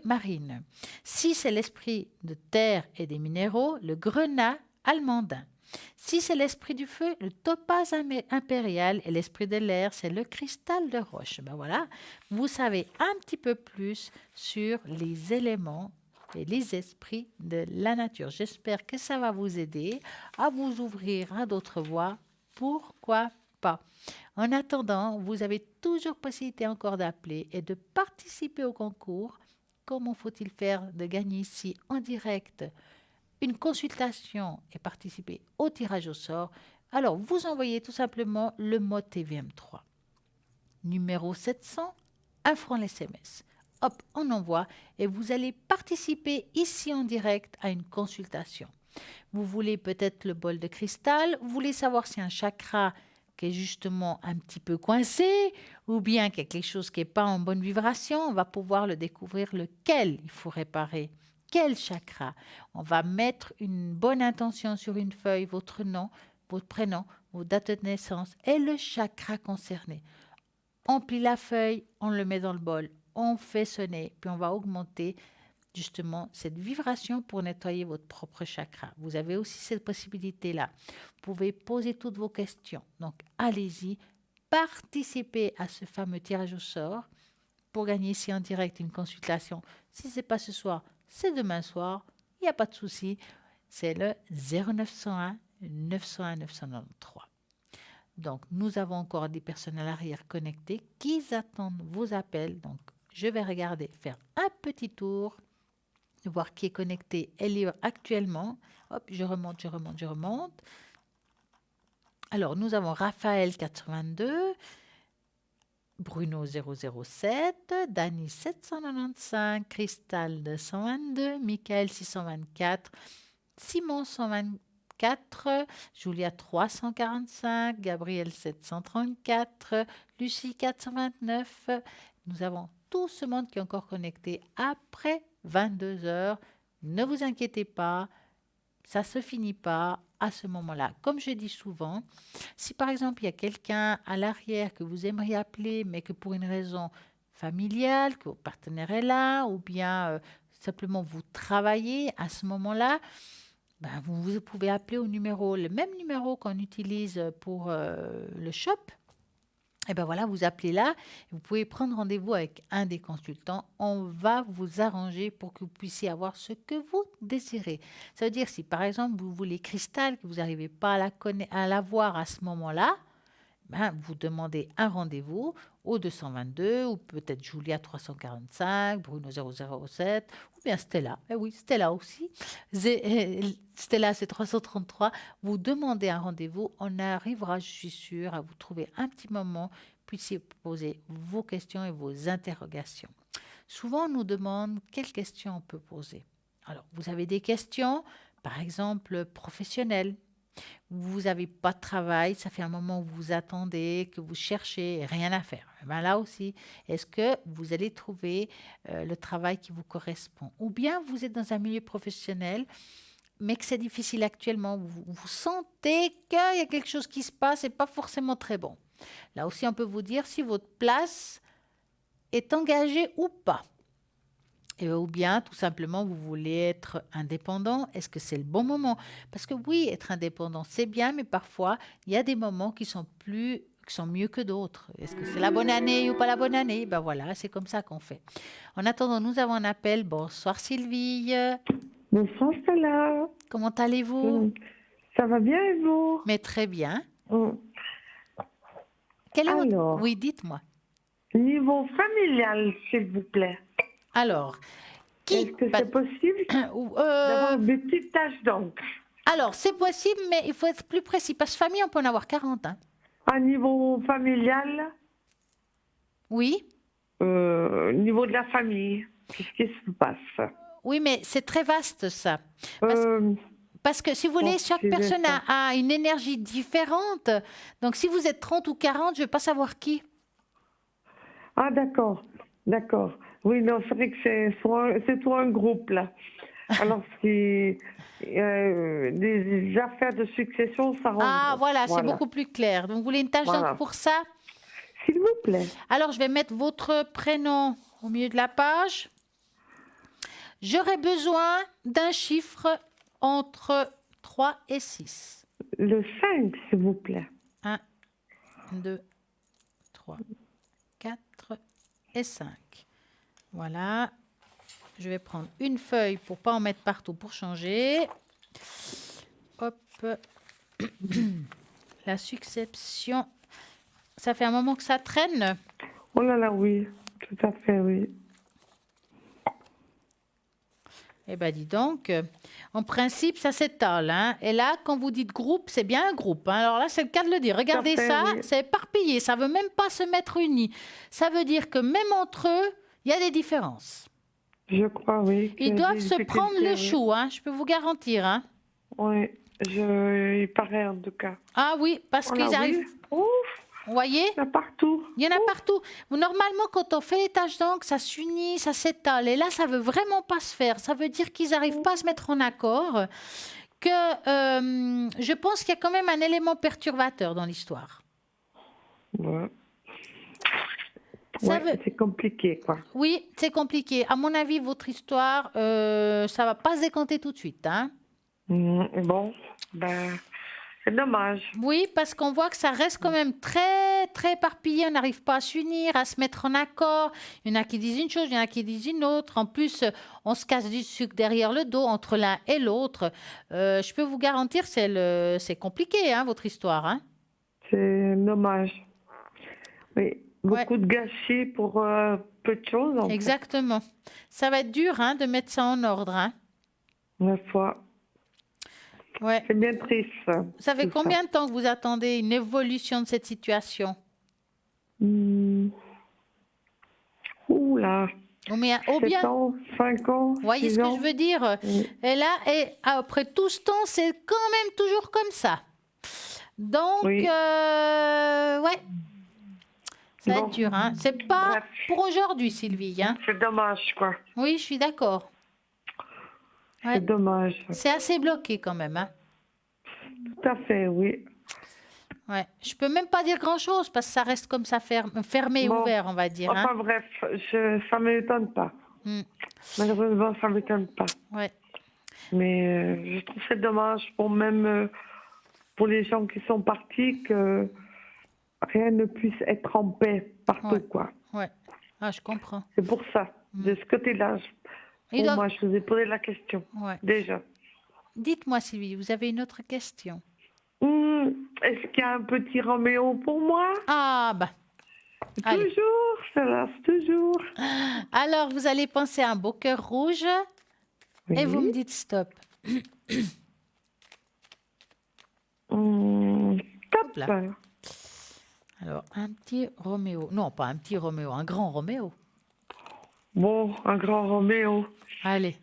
marine. Si c'est l'esprit de terre et des minéraux, le grenat almandin. Si c'est l'esprit du feu, le topaz impérial, et l'esprit de l'air, c'est le cristal de roche. Ben voilà, vous savez un petit peu plus sur les éléments et les esprits de la nature. J'espère que ça va vous aider à vous ouvrir à d'autres voies. Pourquoi pas? En attendant, vous avez toujours possibilité encore d'appeler et de participer au concours. Comment faut-il faire de gagner ici en direct une consultation et participer au tirage au sort? Alors, vous envoyez tout simplement le mot TVM3. Numéro 700, 1 franc l'SMS. Hop, on envoie et vous allez participer ici en direct à une consultation. Vous voulez peut-être le bol de cristal, vous voulez savoir si un chakra qui est justement un petit peu coincé ou bien quelque chose qui n'est pas en bonne vibration, on va pouvoir le découvrir lequel il faut réparer. Quel chakra? On va mettre une bonne intention sur une feuille, votre nom, votre prénom, votre date de naissance et le chakra concerné. On plie la feuille, on le met dans le bol, on fait sonner, puis on va augmenter justement cette vibration pour nettoyer votre propre chakra. Vous avez aussi cette possibilité-là. Vous pouvez poser toutes vos questions. Donc, allez-y, participez à ce fameux tirage au sort pour gagner ici en direct une consultation. Si ce n'est pas ce soir, c'est demain soir. Il n'y a pas de souci. C'est le 0901 901 993. Donc, nous avons encore des personnes à l'arrière connectées qui attendent vos appels. Donc, je vais regarder, faire un petit tour, voir qui est connecté et libre actuellement. Hop, je remonte. Alors, nous avons Raphaël 82, Bruno 007, Dani 795, Cristal 222, Michael 624, Simon 124, Julia 345, Gabriel 734, Lucie 429. Nous avons tout ce monde qui est encore connecté après 22 heures. Ne vous inquiétez pas, ça ne se finit pas à ce moment-là. Comme je dis souvent, si par exemple il y a quelqu'un à l'arrière que vous aimeriez appeler, mais que pour une raison familiale, que votre partenaire est là, ou bien simplement vous travaillez à ce moment-là, ben, vous pouvez appeler au numéro, le même numéro qu'on utilise pour le shop. Et bien voilà, vous appelez là, vous pouvez prendre rendez-vous avec un des consultants. On va vous arranger pour que vous puissiez avoir ce que vous désirez. Ça veut dire si par exemple vous voulez cristal, que vous n'arrivez pas à la voir à ce moment-là, ben, vous demandez un rendez-vous au 222 ou peut-être Julia 345, Bruno 007 ou bien Stella. Eh oui, Stella aussi. Stella, c'est 333. Vous demandez un rendez-vous. On arrivera, je suis sûre, à vous trouver un petit moment, puissiez poser vos questions et vos interrogations. Souvent, on nous demande quelles questions on peut poser. Alors, vous avez des questions, par exemple, professionnelles. Vous n'avez pas de travail, ça fait un moment où vous attendez, que vous cherchez, rien à faire. Ben là aussi, est-ce que vous allez trouver le travail qui vous correspond? Ou bien vous êtes dans un milieu professionnel, mais que c'est difficile actuellement. Vous sentez qu'il y a quelque chose qui se passe et pas forcément très bon. Là aussi, on peut vous dire si votre place est engagée ou pas. Ou bien, tout simplement, vous voulez être indépendant. Est-ce que c'est le bon moment? Parce que oui, être indépendant, c'est bien, mais parfois, il y a des moments qui sont mieux que d'autres. Est-ce que c'est la bonne année ou pas la bonne année? Ben voilà, c'est comme ça qu'on fait. En attendant, nous avons un appel. Bonsoir Sylvie. Bonsoir Stella. Comment allez-vous? Ça va bien et vous? Mais très bien. Alors, Oui, dites-moi. niveau familial, s'il vous plaît. Alors, est-ce que c'est possible d'avoir des petites taches d'encre? Alors, c'est possible, mais il faut être plus précis. Parce que famille, on peut en avoir 40. Hein. À niveau familial? Oui. Au niveau de la famille, qu'est-ce qui se passe? Oui, mais c'est très vaste, ça. Euh, Parce que si vous voulez, chaque c'est personne ça. a une énergie différente. Donc, si vous êtes 30 ou 40, je ne vais pas savoir qui. Ah, d'accord, d'accord. Oui, non, c'est vrai que c'est tout un groupe, là. Alors, c'est des affaires de succession, ça Ah, regroupe. voilà, c'est Voilà, beaucoup plus clair. Donc, vous voulez une tâche d'encre voilà. pour ça? S'il vous plaît. Alors, je vais mettre votre prénom au milieu de la page. J'aurai besoin d'un chiffre entre 3 et 6. Le 5, s'il vous plaît. 1, 2, 3, 4 et 5. Voilà. Je vais prendre une feuille pour ne pas en mettre partout pour changer. Hop. La succession. Ça fait un moment que ça traîne. Oh là là, oui, tout à fait, oui. Eh bien, dis donc, en principe, ça s'étale. Hein. Et là, quand vous dites groupe, c'est bien un groupe. Hein. Alors là, c'est le cas de le dire. Regardez fait, ça, oui. c'est éparpillé. Ça ne veut même pas se mettre unis. Ça veut dire que même entre eux, il y a des différences. Je crois, oui. Ils doivent se prendre le chou, hein, je peux vous garantir. Hein. Oui, il paraît en tout cas. Ah oui, parce Oh là, qu'ils arrivent. oui. Ouf, Vous voyez? il y en a partout. Il y en a partout. Normalement, quand on fait les taches d'encre, ça s'unit, ça s'étale. Et là, ça veut vraiment pas se faire. Ça veut dire qu'ils n'arrivent pas à se mettre en accord. Que je pense qu'il y a quand même un élément perturbateur dans l'histoire. Ouais. Ça Ouais, c'est compliqué, quoi. Oui, c'est compliqué. À mon avis, votre histoire, ça va pas se décanter tout de suite. Hein. Bon, ben, c'est dommage. Oui, parce qu'on voit que ça reste quand même très, très éparpillé. On n'arrive pas à s'unir, à se mettre en accord. Il y en a qui disent une chose, il y en a qui disent une autre. En plus, on se casse du sucre derrière le dos entre l'un et l'autre. Je peux vous garantir, c'est compliqué, hein, votre histoire. Hein. C'est dommage. Oui, beaucoup de gâchis pour peu de choses, en Exactement. Ça va être dur hein, de mettre ça en ordre. Hein. fait. La fois. Ouais. C'est bien triste. Ça fait combien de temps que vous attendez une évolution de cette situation? Ouh là. Ou bien, 7 ans, 5 ans, vous voyez 6 ce que ans. je veux dire? Et là, après tout ce temps, c'est quand même toujours comme ça. Donc, Oui. ouais, ça va Bon. être dur. Hein. C'est pas Bref. pour aujourd'hui, Sylvie. Hein. C'est dommage, quoi. Oui, je suis d'accord. Ouais. C'est dommage. C'est assez bloqué quand même. Hein. Tout à fait, oui. Ouais. Je peux même pas dire grand-chose parce que ça reste comme ça fermé et Bon. ouvert, on va dire. Enfin Hein. bref, ça ne m'étonne pas. Malheureusement, ça ne m'étonne pas. Ouais. Mais je trouve que c'est dommage pour les gens qui sont partis que rien ne puisse être en paix partout, quoi. Ouais. Ah, je comprends. C'est pour ça. De ce côté-là, moi, je vous ai posé la question. Ouais. Déjà. Dites-moi, Sylvie, vous avez une autre question? Est-ce qu'il y a un petit Roméo pour moi? Ah, bah. Allez. Toujours, ça reste toujours. Alors, vous allez penser à un beau cœur rouge et vous me dites stop. Top. Là. Alors, un petit Roméo. Non, pas un petit Roméo, un grand Roméo. Bon, un grand Roméo. Allez.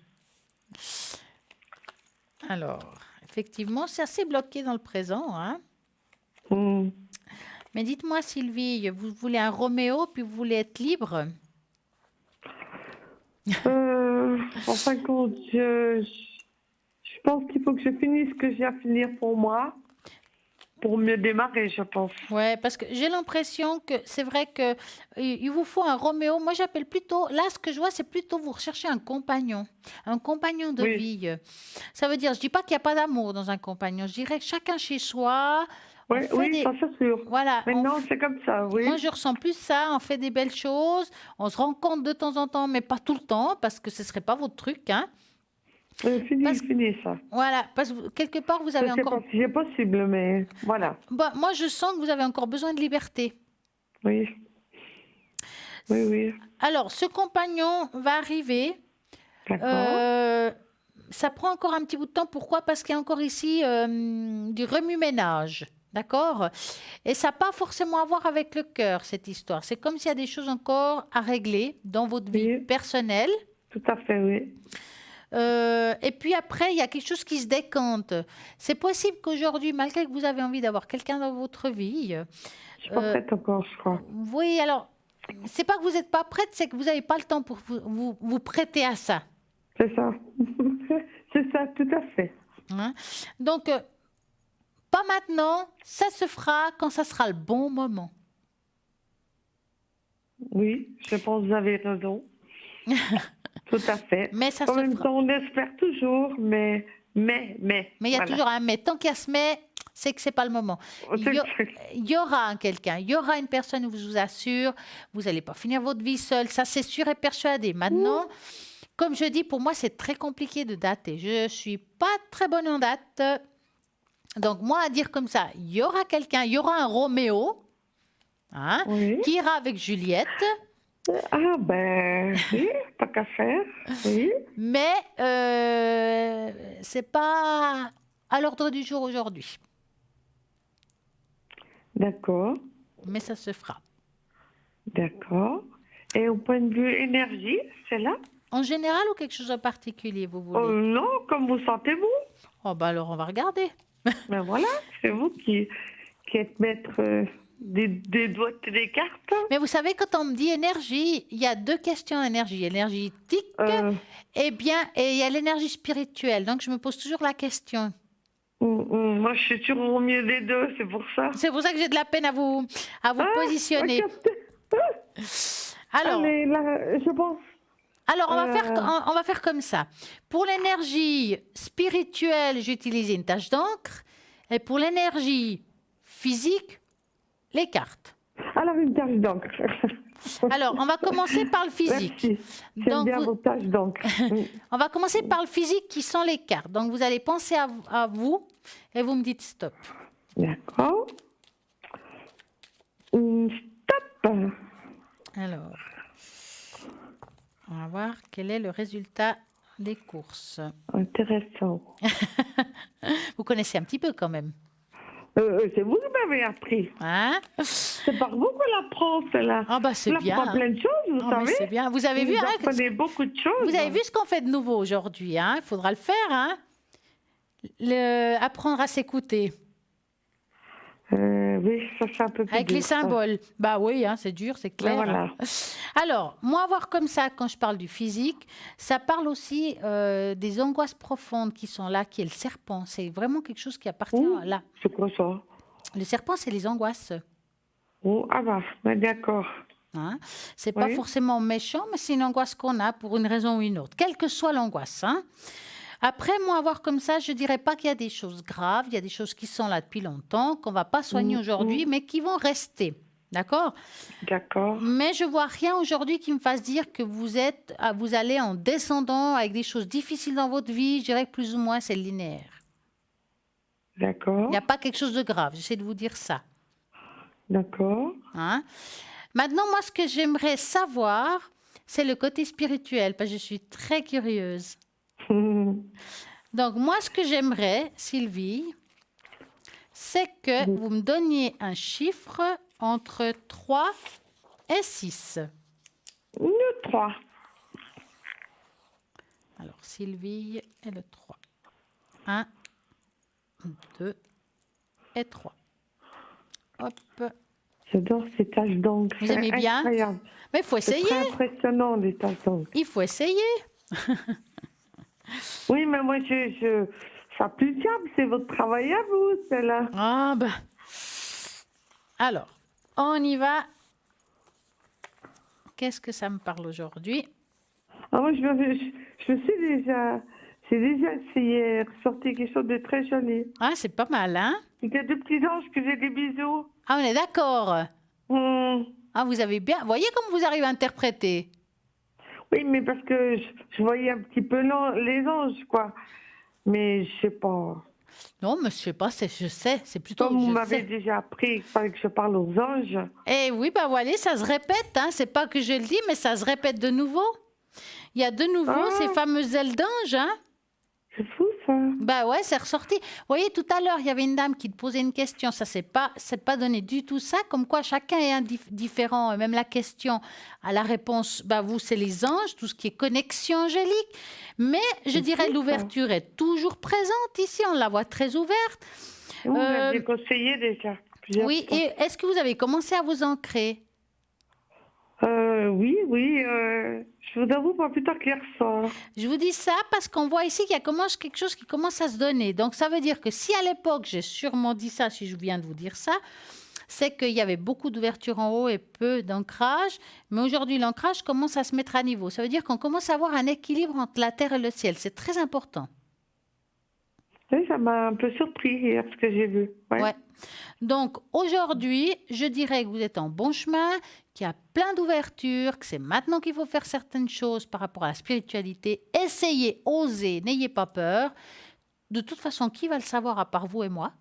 Alors, effectivement, c'est assez bloqué dans le présent. Hein. Mais dites-moi, Sylvie, vous voulez un Roméo, puis vous voulez être libre? En fin de compte, je pense qu'il faut que je finisse ce que j'ai à finir pour moi, pour mieux démarrer, je pense. Ouais, parce que j'ai l'impression que c'est vrai que il vous faut un Roméo. Moi, j'appelle plutôt, là, ce que je vois, c'est plutôt vous recherchez un compagnon de vie. Ça veut dire, je dis pas qu'il n'y a pas d'amour dans un compagnon. Je dirais que chacun chez soi. Oui, ça c'est sûr. Voilà. Maintenant, c'est comme ça, oui. Moi, je ressens plus ça. On fait des belles choses. On se rencontre de temps en temps, mais pas tout le temps, parce que ce serait pas votre truc, hein. Fini ça. Voilà, parce que quelque part, vous avez encore... Je sais pas si c'est possible, mais voilà. Bah, moi, je sens que vous avez encore besoin de liberté. Oui. Oui. Alors, ce compagnon va arriver. D'accord. Ça prend encore un petit bout de temps. Pourquoi? Parce qu'il y a encore ici du remue-ménage. D'accord? Et ça n'a pas forcément à voir avec le cœur, cette histoire. C'est comme s'il y a des choses encore à régler dans votre vie Oui. personnelle. Tout à fait, oui. Et puis après, il y a quelque chose qui se décante. C'est possible qu'aujourd'hui, malgré que vous avez envie d'avoir quelqu'un dans votre vie, Je suis pas prête encore, je crois. oui, alors, c'est pas que vous n'êtes pas prête, c'est que vous n'avez pas le temps pour vous prêter à ça. C'est ça. C'est ça, tout à fait. Hein. Donc, pas maintenant, ça se fera quand ça sera le bon moment. Oui, je pense que vous avez raison. Tout à fait. Mais ça En se même fera. temps, on espère toujours, mais. Mais il y a voilà. toujours un mais. Tant qu'il y a ce mais, c'est que c'est pas le moment. Il y aura quelqu'un, il y aura une personne, je vous assure, vous n'allez pas finir votre vie seule, ça c'est sûr et persuadé. Maintenant, comme je dis, pour moi c'est très compliqué de dater. Je suis pas très bonne en date. Donc moi à dire comme ça, il y aura quelqu'un, il y aura un Roméo, hein, Oui. qui ira avec Juliette, Ah, ben, oui, pas qu'à faire. Oui. mais c'est pas à l'ordre du jour aujourd'hui. D'accord. Mais ça se fera. D'accord. Et au point de vue énergie, c'est là? En général ou quelque chose en particulier, vous voulez? Oh non, comme vous sentez-vous? Oh, bah alors on va regarder. Ben voilà, c'est vous qui êtes maître des doigts et des cartes. Mais vous savez, quand on me dit énergie, il y a deux questions d'énergie. Énergétique, et il y a l'énergie spirituelle. Donc je me pose toujours la question. Moi, je suis toujours au milieu des deux, c'est pour ça. C'est pour ça que j'ai de la peine à vous positionner. Alors, Allez, là, je pense. alors on va faire comme ça. Pour l'énergie spirituelle, j'utilise une tache d'encre. Et pour l'énergie physique, les cartes. Alors, une tache d'encre. Alors, on va commencer par le physique. Merci. J'aime Donc, bien vos taches d'encre. On va commencer par le physique qui sont les cartes. Donc, vous allez penser à vous et vous me dites stop. D'accord. Stop. Alors, on va voir quel est le résultat des courses. Intéressant. Vous connaissez un petit peu quand même. C'est vous qui m'avez appris. Hein? C'est par vous qu'on apprend, cela. Ah bah c'est On bien. apprend plein de choses, vous Oh, mais savez. c'est bien. Vous avez vu, Vous hein, apprenez beaucoup de choses. vous avez vu ce qu'on fait de nouveau aujourd'hui, hein? Il faudra le faire, hein? Apprendre à s'écouter Oui, ça c'est un peu plus avec les dur, ça. symboles. Bah oui, hein, c'est dur, c'est clair. Ben voilà. Alors, moi, voir comme ça, quand je parle du physique, ça parle aussi des angoisses profondes qui sont là, qui est le serpent. C'est vraiment quelque chose qui appartient Ouh, là. c'est quoi ça? Le serpent, c'est les angoisses. Oh, ah bah, ben d'accord. Hein. C'est pas Oui. forcément méchant, mais c'est une angoisse qu'on a pour une raison ou une autre, quelle que soit l'angoisse. Hein. Après, moi, voir comme ça, je dirais pas qu'il y a des choses graves, il y a des choses qui sont là depuis longtemps, qu'on va pas soigner aujourd'hui, mais qui vont rester. D'accord? D'accord. Mais je vois rien aujourd'hui qui me fasse dire que vous allez en descendant avec des choses difficiles dans votre vie. Je dirais que plus ou moins c'est linéaire. D'accord. Il n'y a pas quelque chose de grave. J'essaie de vous dire ça. D'accord. Hein. Maintenant, moi, ce que j'aimerais savoir, c'est le côté spirituel, parce que je suis très curieuse. Donc, moi, ce que j'aimerais, Sylvie, c'est que vous me donniez un chiffre entre 3 et 6. Nous 3. Alors, Sylvie et le 3. 1, 2 et 3. Hop. J'adore ces taches d'encre. Vous aimez bien? Incroyable. Mais il faut C'est essayer. très impressionnant, les taches d'encre. Il faut essayer. Oui, mais moi, ça plus diable, c'est votre travail à vous, celle-là. Ah ben. Alors, on y va. Qu'est-ce que ça me parle aujourd'hui? Ah, moi, je me suis déjà... J'ai déjà essayé de ressortir quelque chose de très joli. Ah, c'est pas mal, hein? Il y a deux petits anges que j'ai des bisous. Ah, on est d'accord. Hum. Ah, vous avez bien... Voyez comme vous arrivez à interpréter. Oui, mais parce que je voyais un petit peu les anges, quoi. Mais je sais pas. Non, mais je sais pas, je sais. C'est plutôt... Comme vous je m'avez sais. déjà appris qu'il fallait que je parle aux anges. Eh oui, bah voilà, ça se répète. Hein. C'est pas que je le dis, mais ça se répète de nouveau. Il y a de nouveau Ah. ces fameuses ailes d'ange, hein? C'est fou, ça. Bah ouais, c'est ressorti. Vous voyez, tout à l'heure, il y avait une dame qui te posait une question. Ça, c'est pas donné du tout ça. Comme quoi, chacun est différent. Et même la question à la réponse, bah vous, c'est les anges, tout ce qui est connexion angélique. Mais je C'est dirais, fou, ça. l'ouverture est toujours présente ici. On la voit très ouverte. Vous m'avez conseillé déjà plusieurs Oui, fois. et est-ce que vous avez commencé à vous ancrer? Oui, oui. Je vous avoue pas plus tard qu'hier soir. Je vous dis ça parce qu'on voit ici qu'il y a quelque chose qui commence à se donner. Donc, ça veut dire que si à l'époque, j'ai sûrement dit ça, si je viens de vous dire ça, c'est qu'il y avait beaucoup d'ouverture en haut et peu d'ancrage. Mais aujourd'hui, l'ancrage commence à se mettre à niveau. Ça veut dire qu'on commence à avoir un équilibre entre la terre et le ciel. C'est très important. Oui, ça m'a un peu surpris hier, ce que j'ai vu. Ouais. Ouais. Donc, aujourd'hui, je dirais que vous êtes en bon chemin, qu'il y a plein d'ouvertures, que c'est maintenant qu'il faut faire certaines choses par rapport à la spiritualité. Essayez, osez, n'ayez pas peur. De toute façon, qui va le savoir à part vous et moi?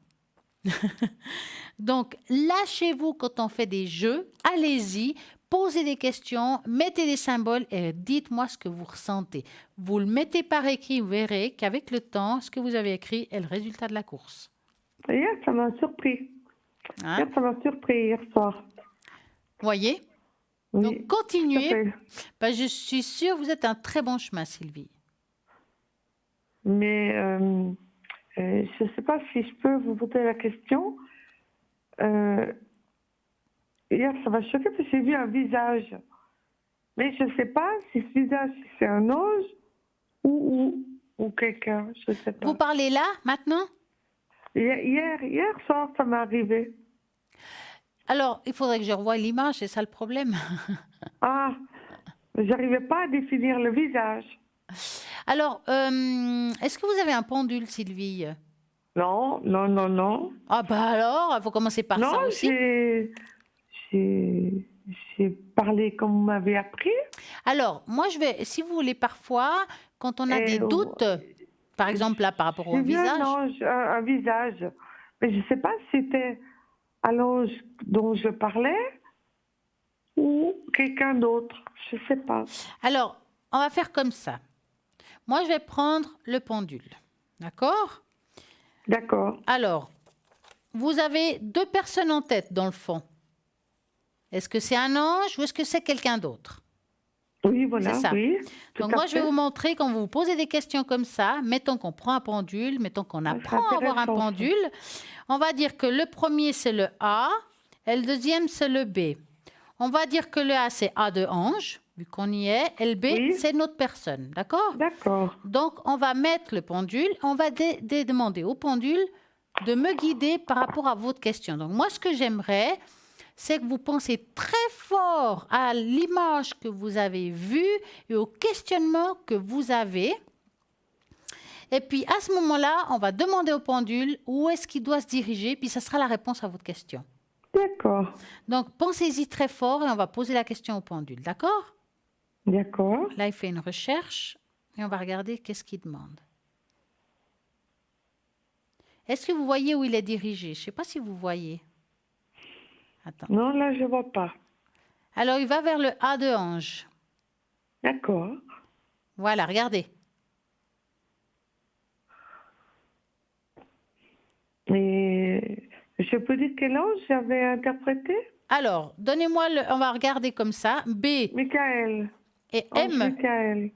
Donc, lâchez-vous quand on fait des jeux, allez-y, posez des questions, mettez des symboles et dites-moi ce que vous ressentez. Vous le mettez par écrit, vous verrez qu'avec le temps, ce que vous avez écrit est le résultat de la course. Hier, ça m'a surpris. Hein? Hier, ça m'a surpris hier soir. Voyez? Oui, Donc, tout à continuez. fait. Ben, je suis sûre que vous êtes un très bon chemin, Sylvie. Mais je ne sais pas si je peux vous poser la question. Hier, ça m'a choqué parce que j'ai vu un visage. Mais je ne sais pas si ce visage, c'est un ange ou quelqu'un. Je ne sais pas. Vous parlez là, maintenant? Hier soir, ça m'est arrivé. Alors, il faudrait que je revoie l'image, c'est ça le problème. Ah, j'arrivais pas à définir le visage. Alors, est-ce que vous avez un pendule, Sylvie? Non, non, non, non. Ah bah alors, il faut commencer par ça Non, aussi. j'ai parlé comme vous m'avez appris. Alors, moi, si vous voulez, parfois, quand on a des doutes, par exemple là, par rapport au J'ai vu visage, un visage. Mais je ne sais pas si c'était à l'ange dont je parlais ou quelqu'un d'autre. Je ne sais pas. alors, on va faire comme ça. Moi, je vais prendre le pendule. D'accord? D'accord. Alors, vous avez deux personnes en tête, dans le fond. Est-ce que c'est un ange ou est-ce que c'est quelqu'un d'autre? Oui, voilà, C'est ça. oui. Donc moi, je vais vous montrer quand vous vous posez des questions comme ça, mettons qu'on prend un pendule, mettons qu'on c'est apprend à avoir un intéressant, ça. pendule, on va dire que le premier, c'est le A et le deuxième, c'est le B. On va dire que le A, c'est A de ange, vu qu'on y est, et le B, Oui. c'est notre personne, d'accord? D'accord. Donc, on va mettre le pendule, on va demander au pendule de me guider par rapport à votre question. Donc, moi, ce que j'aimerais, c'est que vous pensez très fort à l'image que vous avez vue et au questionnement que vous avez. Et puis, à ce moment-là, on va demander au pendule où est-ce qu'il doit se diriger, puis ça sera la réponse à votre question. D'accord. Donc, pensez-y très fort et on va poser la question au pendule, d'accord? D'accord. Là, il fait une recherche et on va regarder qu'est-ce qu'il demande. Est-ce que vous voyez où il est dirigé? Je ne sais pas si vous voyez. Attends. Non, là, je ne vois pas. Alors, il va vers le A de ange. D'accord. Voilà, regardez. Et je peux dire quel ange j'avais interprété? Alors, donnez-moi on va regarder comme ça. B Michael. et Ange M. Michael.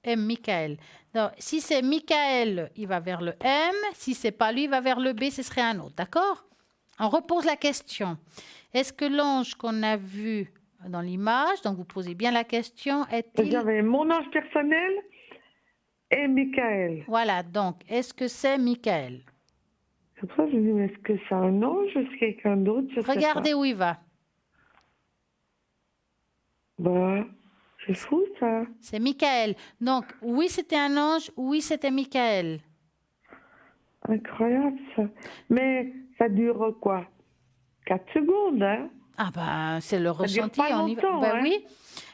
M, Michael. Donc, si c'est Michael, il va vers le M. Si c'est pas lui, il va vers le B, ce serait un autre. D'accord? On repose la question. Est-ce que l'ange qu'on a vu dans l'image, donc vous posez bien la question, est-il... J'avais mon ange personnel et Michael. Voilà, donc, est-ce que c'est Michael? C'est pour ça que je me dis, mais est-ce que c'est un ange ou c'est quelqu'un d'autre? Je sais Regardez où il va. pas. Bah, c'est fou ça. C'est Michael. Donc, oui, c'était un ange, oui, c'était Michael. Incroyable ça. Mais ça dure quoi? 4 secondes, hein? Ah ben, c'est le Ça dure ressenti. pas On y va. longtemps, Ben hein. oui.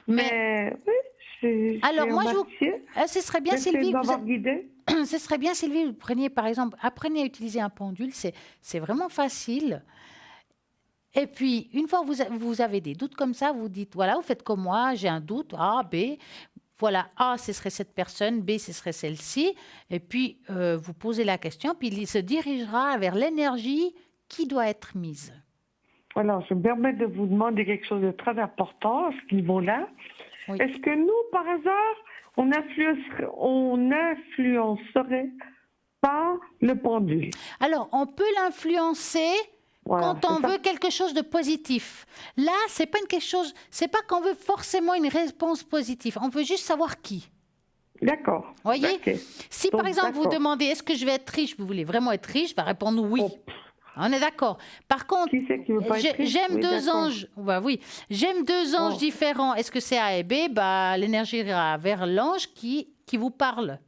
Mais oui, j'ai Alors, moi, je vous... remercié. Ce serait bien, Merci Sylvie, de m'avoir guidée. ce serait bien, Sylvie, vous preniez, par exemple, apprenez à utiliser un pendule. C'est vraiment facile. Et puis, une fois que vous avez des doutes comme ça, vous dites, voilà, vous faites comme moi, j'ai un doute, A, B. voilà, A, ce serait cette personne, B, ce serait celle-ci. Et puis, vous posez la question, puis il se dirigera vers l'énergie qui doit être mise. Alors, je me permets de vous demander quelque chose de très important à ce niveau-là. Oui. Est-ce que nous, par hasard, on influencerait pas le pendule? Alors, on peut l'influencer Voilà, quand on c'est ça. veut quelque chose de positif. Là, c'est pas c'est pas qu'on veut forcément une réponse positive. On veut juste savoir qui. D'accord. Voyez? Ok. Si Donc, par exemple vous d'accord. demandez est-ce que je vais être riche, vous voulez vraiment être riche, va répondre oui. Oh, On est d'accord. Par contre, qui c'est qui veut pas être riche? j'aime Oui, deux d'accord. anges. Bah oui, j'aime deux anges Oh. différents. Est-ce que c'est A et B? Bah l'énergie ira vers l'ange qui vous parle.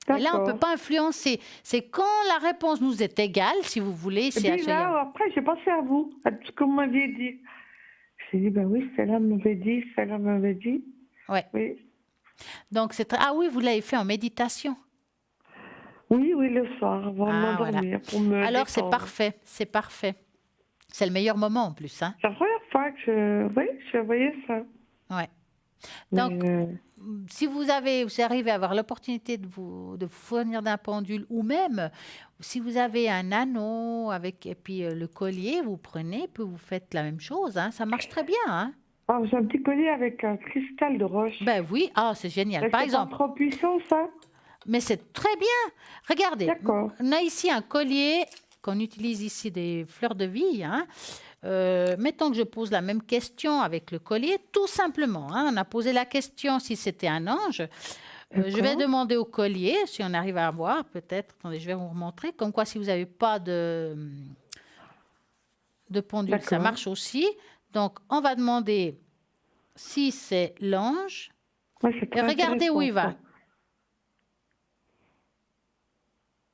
Et là, on ne peut D'accord. pas influencer. C'est quand la réponse nous est égale, si vous voulez, Et c'est puis là, après, j'ai pensé à vous, à tout ce que vous m'aviez dit. J'ai dit, ben oui, celle-là m'avait dit, celle-là m'avait dit. Ouais. Oui. Donc, ah oui, vous l'avez fait en méditation. Oui, oui, le soir, avant de Ah, m'endormir, pour me Alors, c'est détendre. parfait, c'est parfait. C'est le meilleur moment en plus. Hein. C'est la première fois que je voyais ça. Ouais. Mais, Donc, si vous arrivez à avoir l'opportunité de vous fournir d'un pendule, ou même si vous avez un anneau et puis le collier, vous prenez, puis vous faites la même chose. Hein. Ça marche très bien. Hein. j'ai un petit collier avec un cristal de roche. Ben oui, c'est génial. Mais Par c'est exemple, pas trop puissant, ça? mais c'est très bien. Regardez, D'accord. on a ici un collier qu'on utilise ici des fleurs de vie. Hein. Mettons que je pose la même question avec le collier, tout simplement. Hein. On a posé la question si c'était un ange. Je vais demander au collier, si on arrive à voir, peut-être. Attendez, je vais vous montrer. Comme quoi, si vous n'avez pas de pendule, ça D'accord. marche aussi. Donc, on va demander si c'est l'ange. Ouais, c'est Et très regardez où il va. intéressant,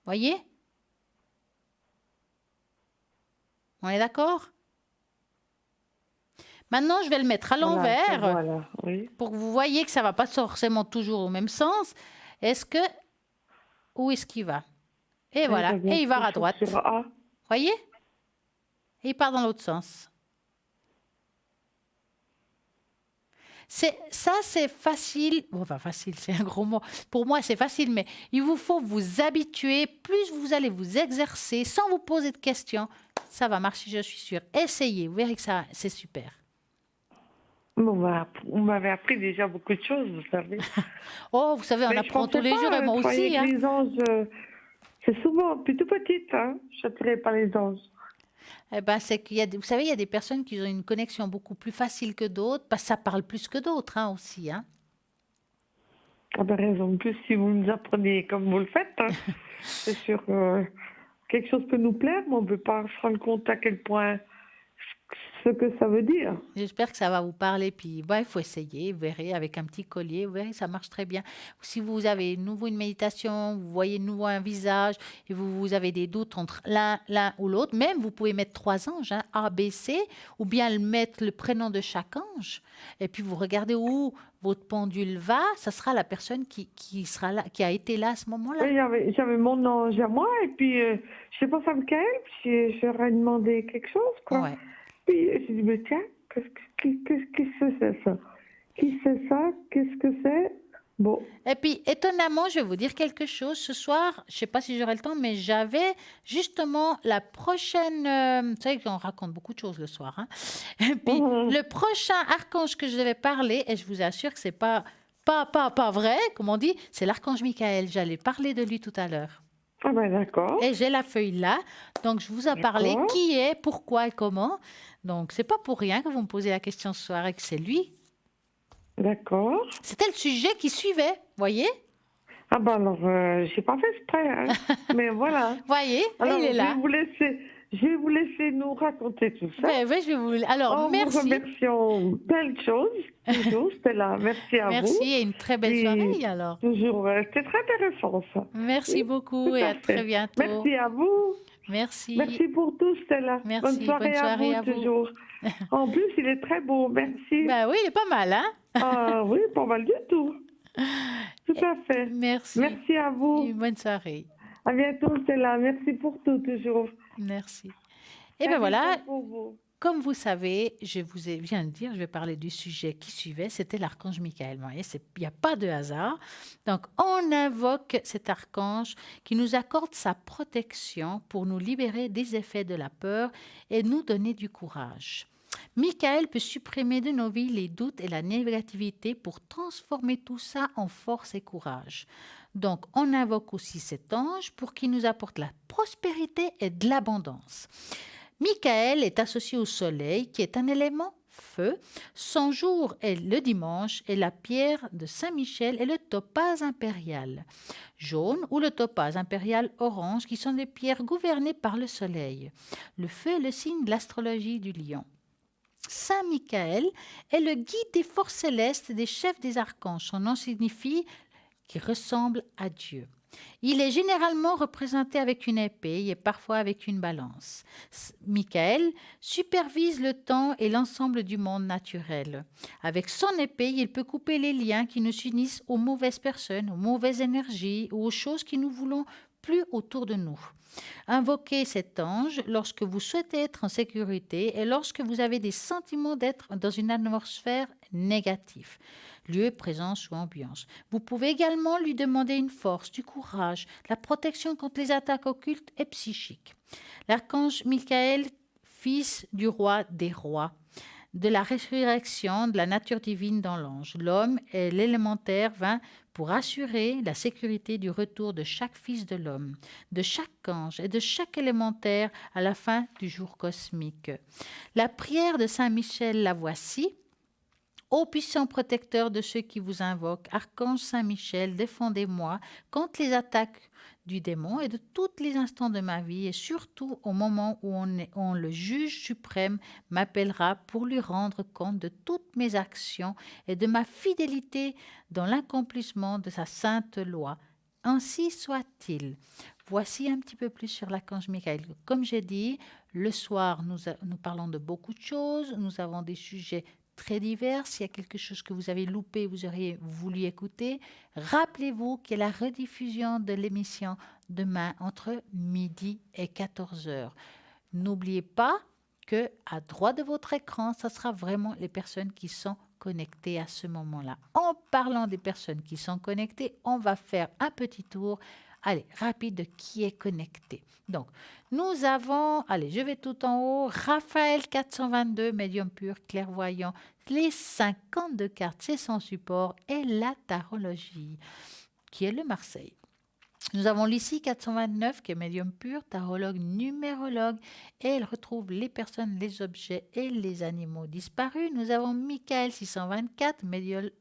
Voyez? On est d'accord? Maintenant, je vais le mettre à ça. l'envers Voilà, oui. pour que vous voyez que ça ne va pas forcément toujours au même sens. Où est-ce qu'il va? Et voilà, et il va à droite. Sur A. Voyez? Et il part dans l'autre sens. C'est facile. Bon, enfin, facile, c'est un gros mot. Pour moi, c'est facile, mais il vous faut vous habituer. Plus vous allez vous exercer sans vous poser de questions, ça va marcher, je suis sûre. Essayez, vous verrez que c'est super. Bon, on m'avait appris déjà beaucoup de choses, vous savez. Oh, vous savez, on Mais je apprend tous pensais les pas, jours, et moi je croyais aussi. que Hein. les anges, c'est souvent plutôt petite, hein. Je suis attirée par les anges. Eh ben, c'est qu'il y a, vous savez, il y a des personnes qui ont une connexion beaucoup plus facile que d'autres, parce que ça parle plus que d'autres hein, aussi. Hein. Ah ben raison de plus, si vous nous apprenez comme vous le faites, hein. C'est sûr que quelque chose peut nous plaire, mais on ne peut pas se rendre compte à quel point ce que ça veut dire. J'espère que ça va vous parler. Puis, il faut essayer. Vous verrez, avec un petit collier, vous verrez, ça marche très bien. Si vous avez nouveau une méditation, vous voyez nouveau un visage et vous avez des doutes entre l'un ou l'autre, même vous pouvez mettre 3 anges, hein, A, B, C, ou bien mettre le prénom de chaque ange. Et puis, vous regardez où votre pendule va. Ça sera la personne qui sera là, qui a été là à ce moment-là. Oui, j'avais mon ange à moi, et puis je pense à Michael, puis j'aurais demandé quelque chose, quoi. Ouais. Puis j'ai dit, mais tiens, qu'est-ce que c'est ça? Qui c'est ça? Qu'est-ce que c'est? Bon. Et puis, étonnamment, je vais vous dire quelque chose. Ce soir, je ne sais pas si j'aurai le temps, mais j'avais justement la prochaine... vous savez qu'on raconte beaucoup de choses le soir. Hein. Et puis, le prochain archange que je devais parler, et je vous assure que ce n'est pas vrai, comme on dit, c'est l'archange Michael. J'allais parler de lui tout à l'heure. Ah ben d'accord. Et j'ai la feuille là. Donc, je vous ai parlé qui est, pourquoi et comment. Donc, c'est pas pour rien que vous me posez la question ce soir et que c'est lui. D'accord. C'était le sujet qui suivait, voyez? Ah ben alors, j'ai pas fait exprès, hein. Mais voilà. Voyez, Alors, il est là. Je vais vous laisser nous raconter tout ça. Oui, je vais vous... Alors, merci. Nous remercions belle chose, toujours, Stella. Merci à vous. Merci et une très belle soirée alors. Toujours, c'était très intéressant ça. Merci beaucoup Tout et à à fait. très bientôt. Merci à vous. Merci. Merci pour tout, Stella. Merci, Bonne soirée à vous, toujours. En plus, il est très beau, merci. Ben oui, il est pas mal, hein? Ah oui, pas mal du tout. Tout à fait. Merci. Merci à vous. Une bonne soirée. À bientôt, Stella. Merci pour tout, toujours. Merci. Et ben voilà, Pour vous. comme vous savez, viens de dire, je vais parler du sujet qui suivait, c'était l'archange Michael. Vous voyez, il n'y a pas de hasard. Donc, on invoque cet archange qui nous accorde sa protection pour nous libérer des effets de la peur et nous donner du courage. Michael peut supprimer de nos vies les doutes et la négativité pour transformer tout ça en force et courage. Donc, on invoque aussi cet ange pour qu'il nous apporte la prospérité et de l'abondance. Michael est associé au soleil, qui est un élément feu. Son jour est le dimanche et la pierre de Saint-Michel est le topaz impérial jaune ou le topaz impérial orange, qui sont des pierres gouvernées par le soleil. Le feu est le signe de l'astrologie du lion. Saint Michael est le guide des forces célestes, des chefs des archanges. Son nom signifie qui ressemble à Dieu. Il est généralement représenté avec une épée et parfois avec une balance. Michael supervise le temps et l'ensemble du monde naturel. Avec son épée, il peut couper les liens qui nous unissent aux mauvaises personnes, aux mauvaises énergies ou aux choses qui nous voulons plus autour de nous. Invoquez cet ange lorsque vous souhaitez être en sécurité et lorsque vous avez des sentiments d'être dans une atmosphère négative, lieu, présence ou ambiance. Vous pouvez également lui demander une force, du courage, la protection contre les attaques occultes et psychiques. L'archange Michael, fils du roi des rois, de la résurrection de la nature divine dans l'ange. L'homme et l'élémentaire vint pour assurer la sécurité du retour de chaque fils de l'homme, de chaque ange et de chaque élémentaire à la fin du jour cosmique. La prière de Saint Michel, la voici. Ô puissant protecteur de ceux qui vous invoquent, archange Saint Michel, défendez-moi contre les attaques du démon et de tous les instants de ma vie, et surtout au moment où le juge suprême m'appellera pour lui rendre compte de toutes mes actions et de ma fidélité dans l'accomplissement de sa sainte loi. Ainsi soit-il. Voici un petit peu plus sur l'archange Michael. Comme j'ai dit, le soir, nous parlons de beaucoup de choses. Nous avons des sujets très divers. S'il y a quelque chose que vous avez loupé, vous auriez voulu écouter, rappelez-vous qu'il y a la rediffusion de l'émission demain entre midi et 14 heures. N'oubliez pas que à droite de votre écran, ce sera vraiment les personnes qui sont connectées à ce moment-là. En parlant des personnes qui sont connectées, on va faire un petit tour. Allez, rapide de qui est connecté. Donc, nous avons, allez, je vais tout en haut, Raphaël 422, médium pur, clairvoyant, les 52 cartes, c'est son support, et la tarologie, qui est le Marseille. Nous avons Lucie 429, qui est médium pur, tarologue, numérologue, et elle retrouve les personnes, les objets et les animaux disparus. Nous avons Michael 624,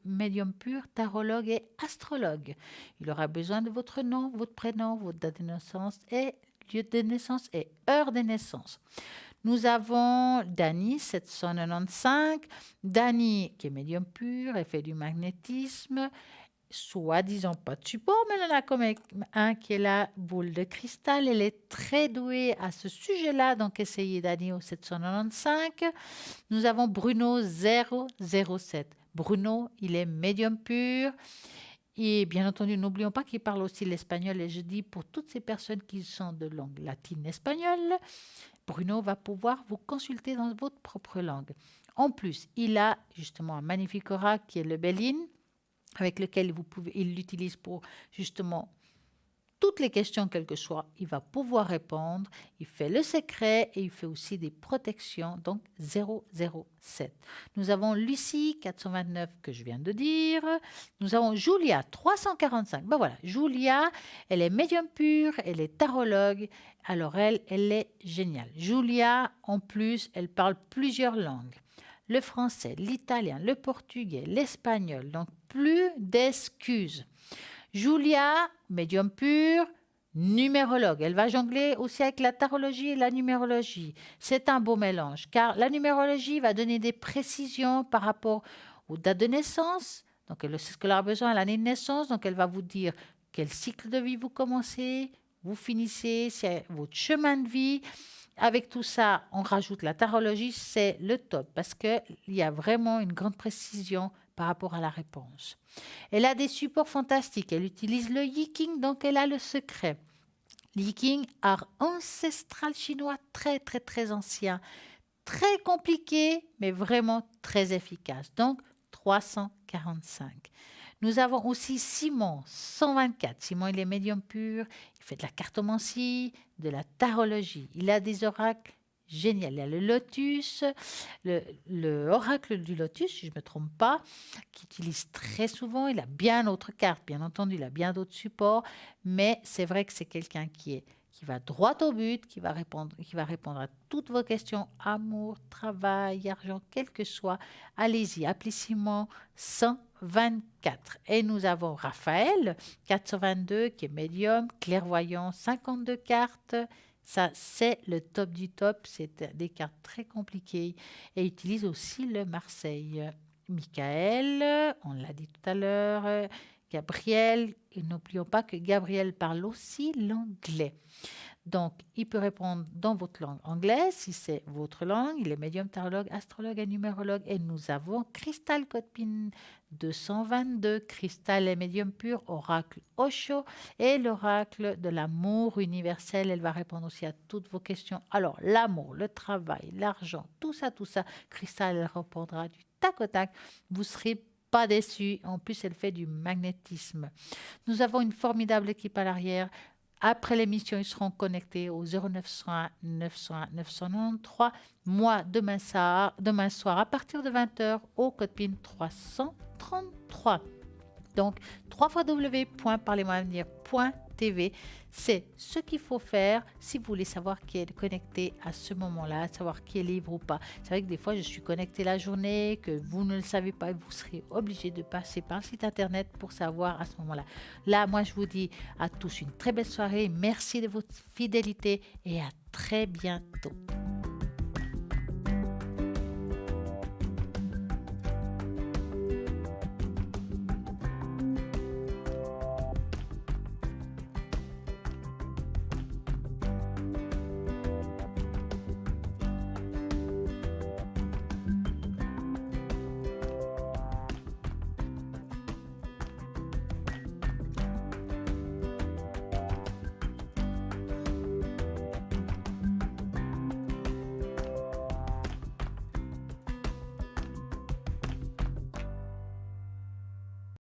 médium pur, tarologue et astrologue. Il aura besoin de votre nom, votre prénom, votre date de naissance et lieu de naissance et heure de naissance. Nous avons Dany 795, Dany qui est médium pur, elle fait du magnétisme, soi-disant pas de support, mais elle en a quand même un qui est la boule de cristal. Elle est très douée à ce sujet-là, donc essayez Dany au 795. Nous avons Bruno 007. Bruno, il est médium pur. Et bien entendu, n'oublions pas qu'il parle aussi l'espagnol. Et je dis pour toutes ces personnes qui sont de langue latine espagnole, Bruno va pouvoir vous consulter dans votre propre langue. En plus, il a justement un magnifique aura qui est le Béline, avec lequel il l'utilise pour justement toutes les questions, quelles que soient, il va pouvoir répondre. Il fait le secret et il fait aussi des protections, donc 007. Nous avons Lucie 429 que je viens de dire. Nous avons Julia 345. Ben voilà, Julia, elle est médium pur, elle est tarologue. Alors elle est géniale. Julia, en plus, elle parle plusieurs langues. Le français, l'italien, le portugais, l'espagnol. Donc, plus d'excuses. Julia, médium pur, numérologue. Elle va jongler aussi avec la tarologie et la numérologie. C'est un beau mélange, car la numérologie va donner des précisions par rapport aux dates de naissance. Donc, elle sait ce qu'elle a besoin à l'année de naissance. Donc, elle va vous dire quel cycle de vie vous commencez, vous finissez, c'est votre chemin de vie. Avec tout ça, on rajoute la tarologie, c'est le top parce qu'il y a vraiment une grande précision par rapport à la réponse. Elle a des supports fantastiques. Elle utilise le Yiking, donc elle a le secret. Le Yiking, art ancestral chinois très, très, très ancien, très compliqué, mais vraiment très efficace. Donc, 345. Nous avons aussi Simon, 124. Simon, il est médium pur. Il fait de la cartomancie, de la tarologie. Il a des oracles géniaux. Il y a le lotus, le oracle du lotus, si je ne me trompe pas, qu'il utilise très souvent. Il a bien d'autres cartes, bien entendu. Il a bien d'autres supports. Mais c'est vrai que c'est quelqu'un qui va droit au but, qui va répondre à toutes vos questions, amour, travail, argent, quel que soit. Allez-y, appelez Simon 124. Et nous avons Raphaël, 422, qui est médium, clairvoyant, 52 cartes. Ça, c'est le top du top. C'est des cartes très compliquées. Et utilise aussi le Marseille. Michael, on l'a dit tout à l'heure. Gabriel, et n'oublions pas que Gabriel parle aussi l'anglais. Donc, il peut répondre dans votre langue anglaise, si c'est votre langue. Il est médium, tarologue, astrologue et numérologue. Et nous avons Cristal Codepin 222. Cristal est médium pur, oracle Osho et l'oracle de l'amour universel. Elle va répondre aussi à toutes vos questions. Alors, l'amour, le travail, l'argent, tout ça. Cristal, elle répondra du tac au tac. Vous serez pas déçus. En plus, elle fait du magnétisme. Nous avons une formidable équipe à l'arrière. Après l'émission, ils seront connectés au 0900 900 993. Moi, demain soir, à partir de 20h, au code PIN 333. Donc, www.parlez-moi-avenir.tv, c'est ce qu'il faut faire si vous voulez savoir qui est connecté à ce moment-là, savoir qui est libre ou pas. C'est vrai que des fois, je suis connectée la journée, que vous ne le savez pas et vous serez obligé de passer par le site internet pour savoir à ce moment-là. Là, moi, je vous dis à tous une très belle soirée. Merci de votre fidélité et à très bientôt.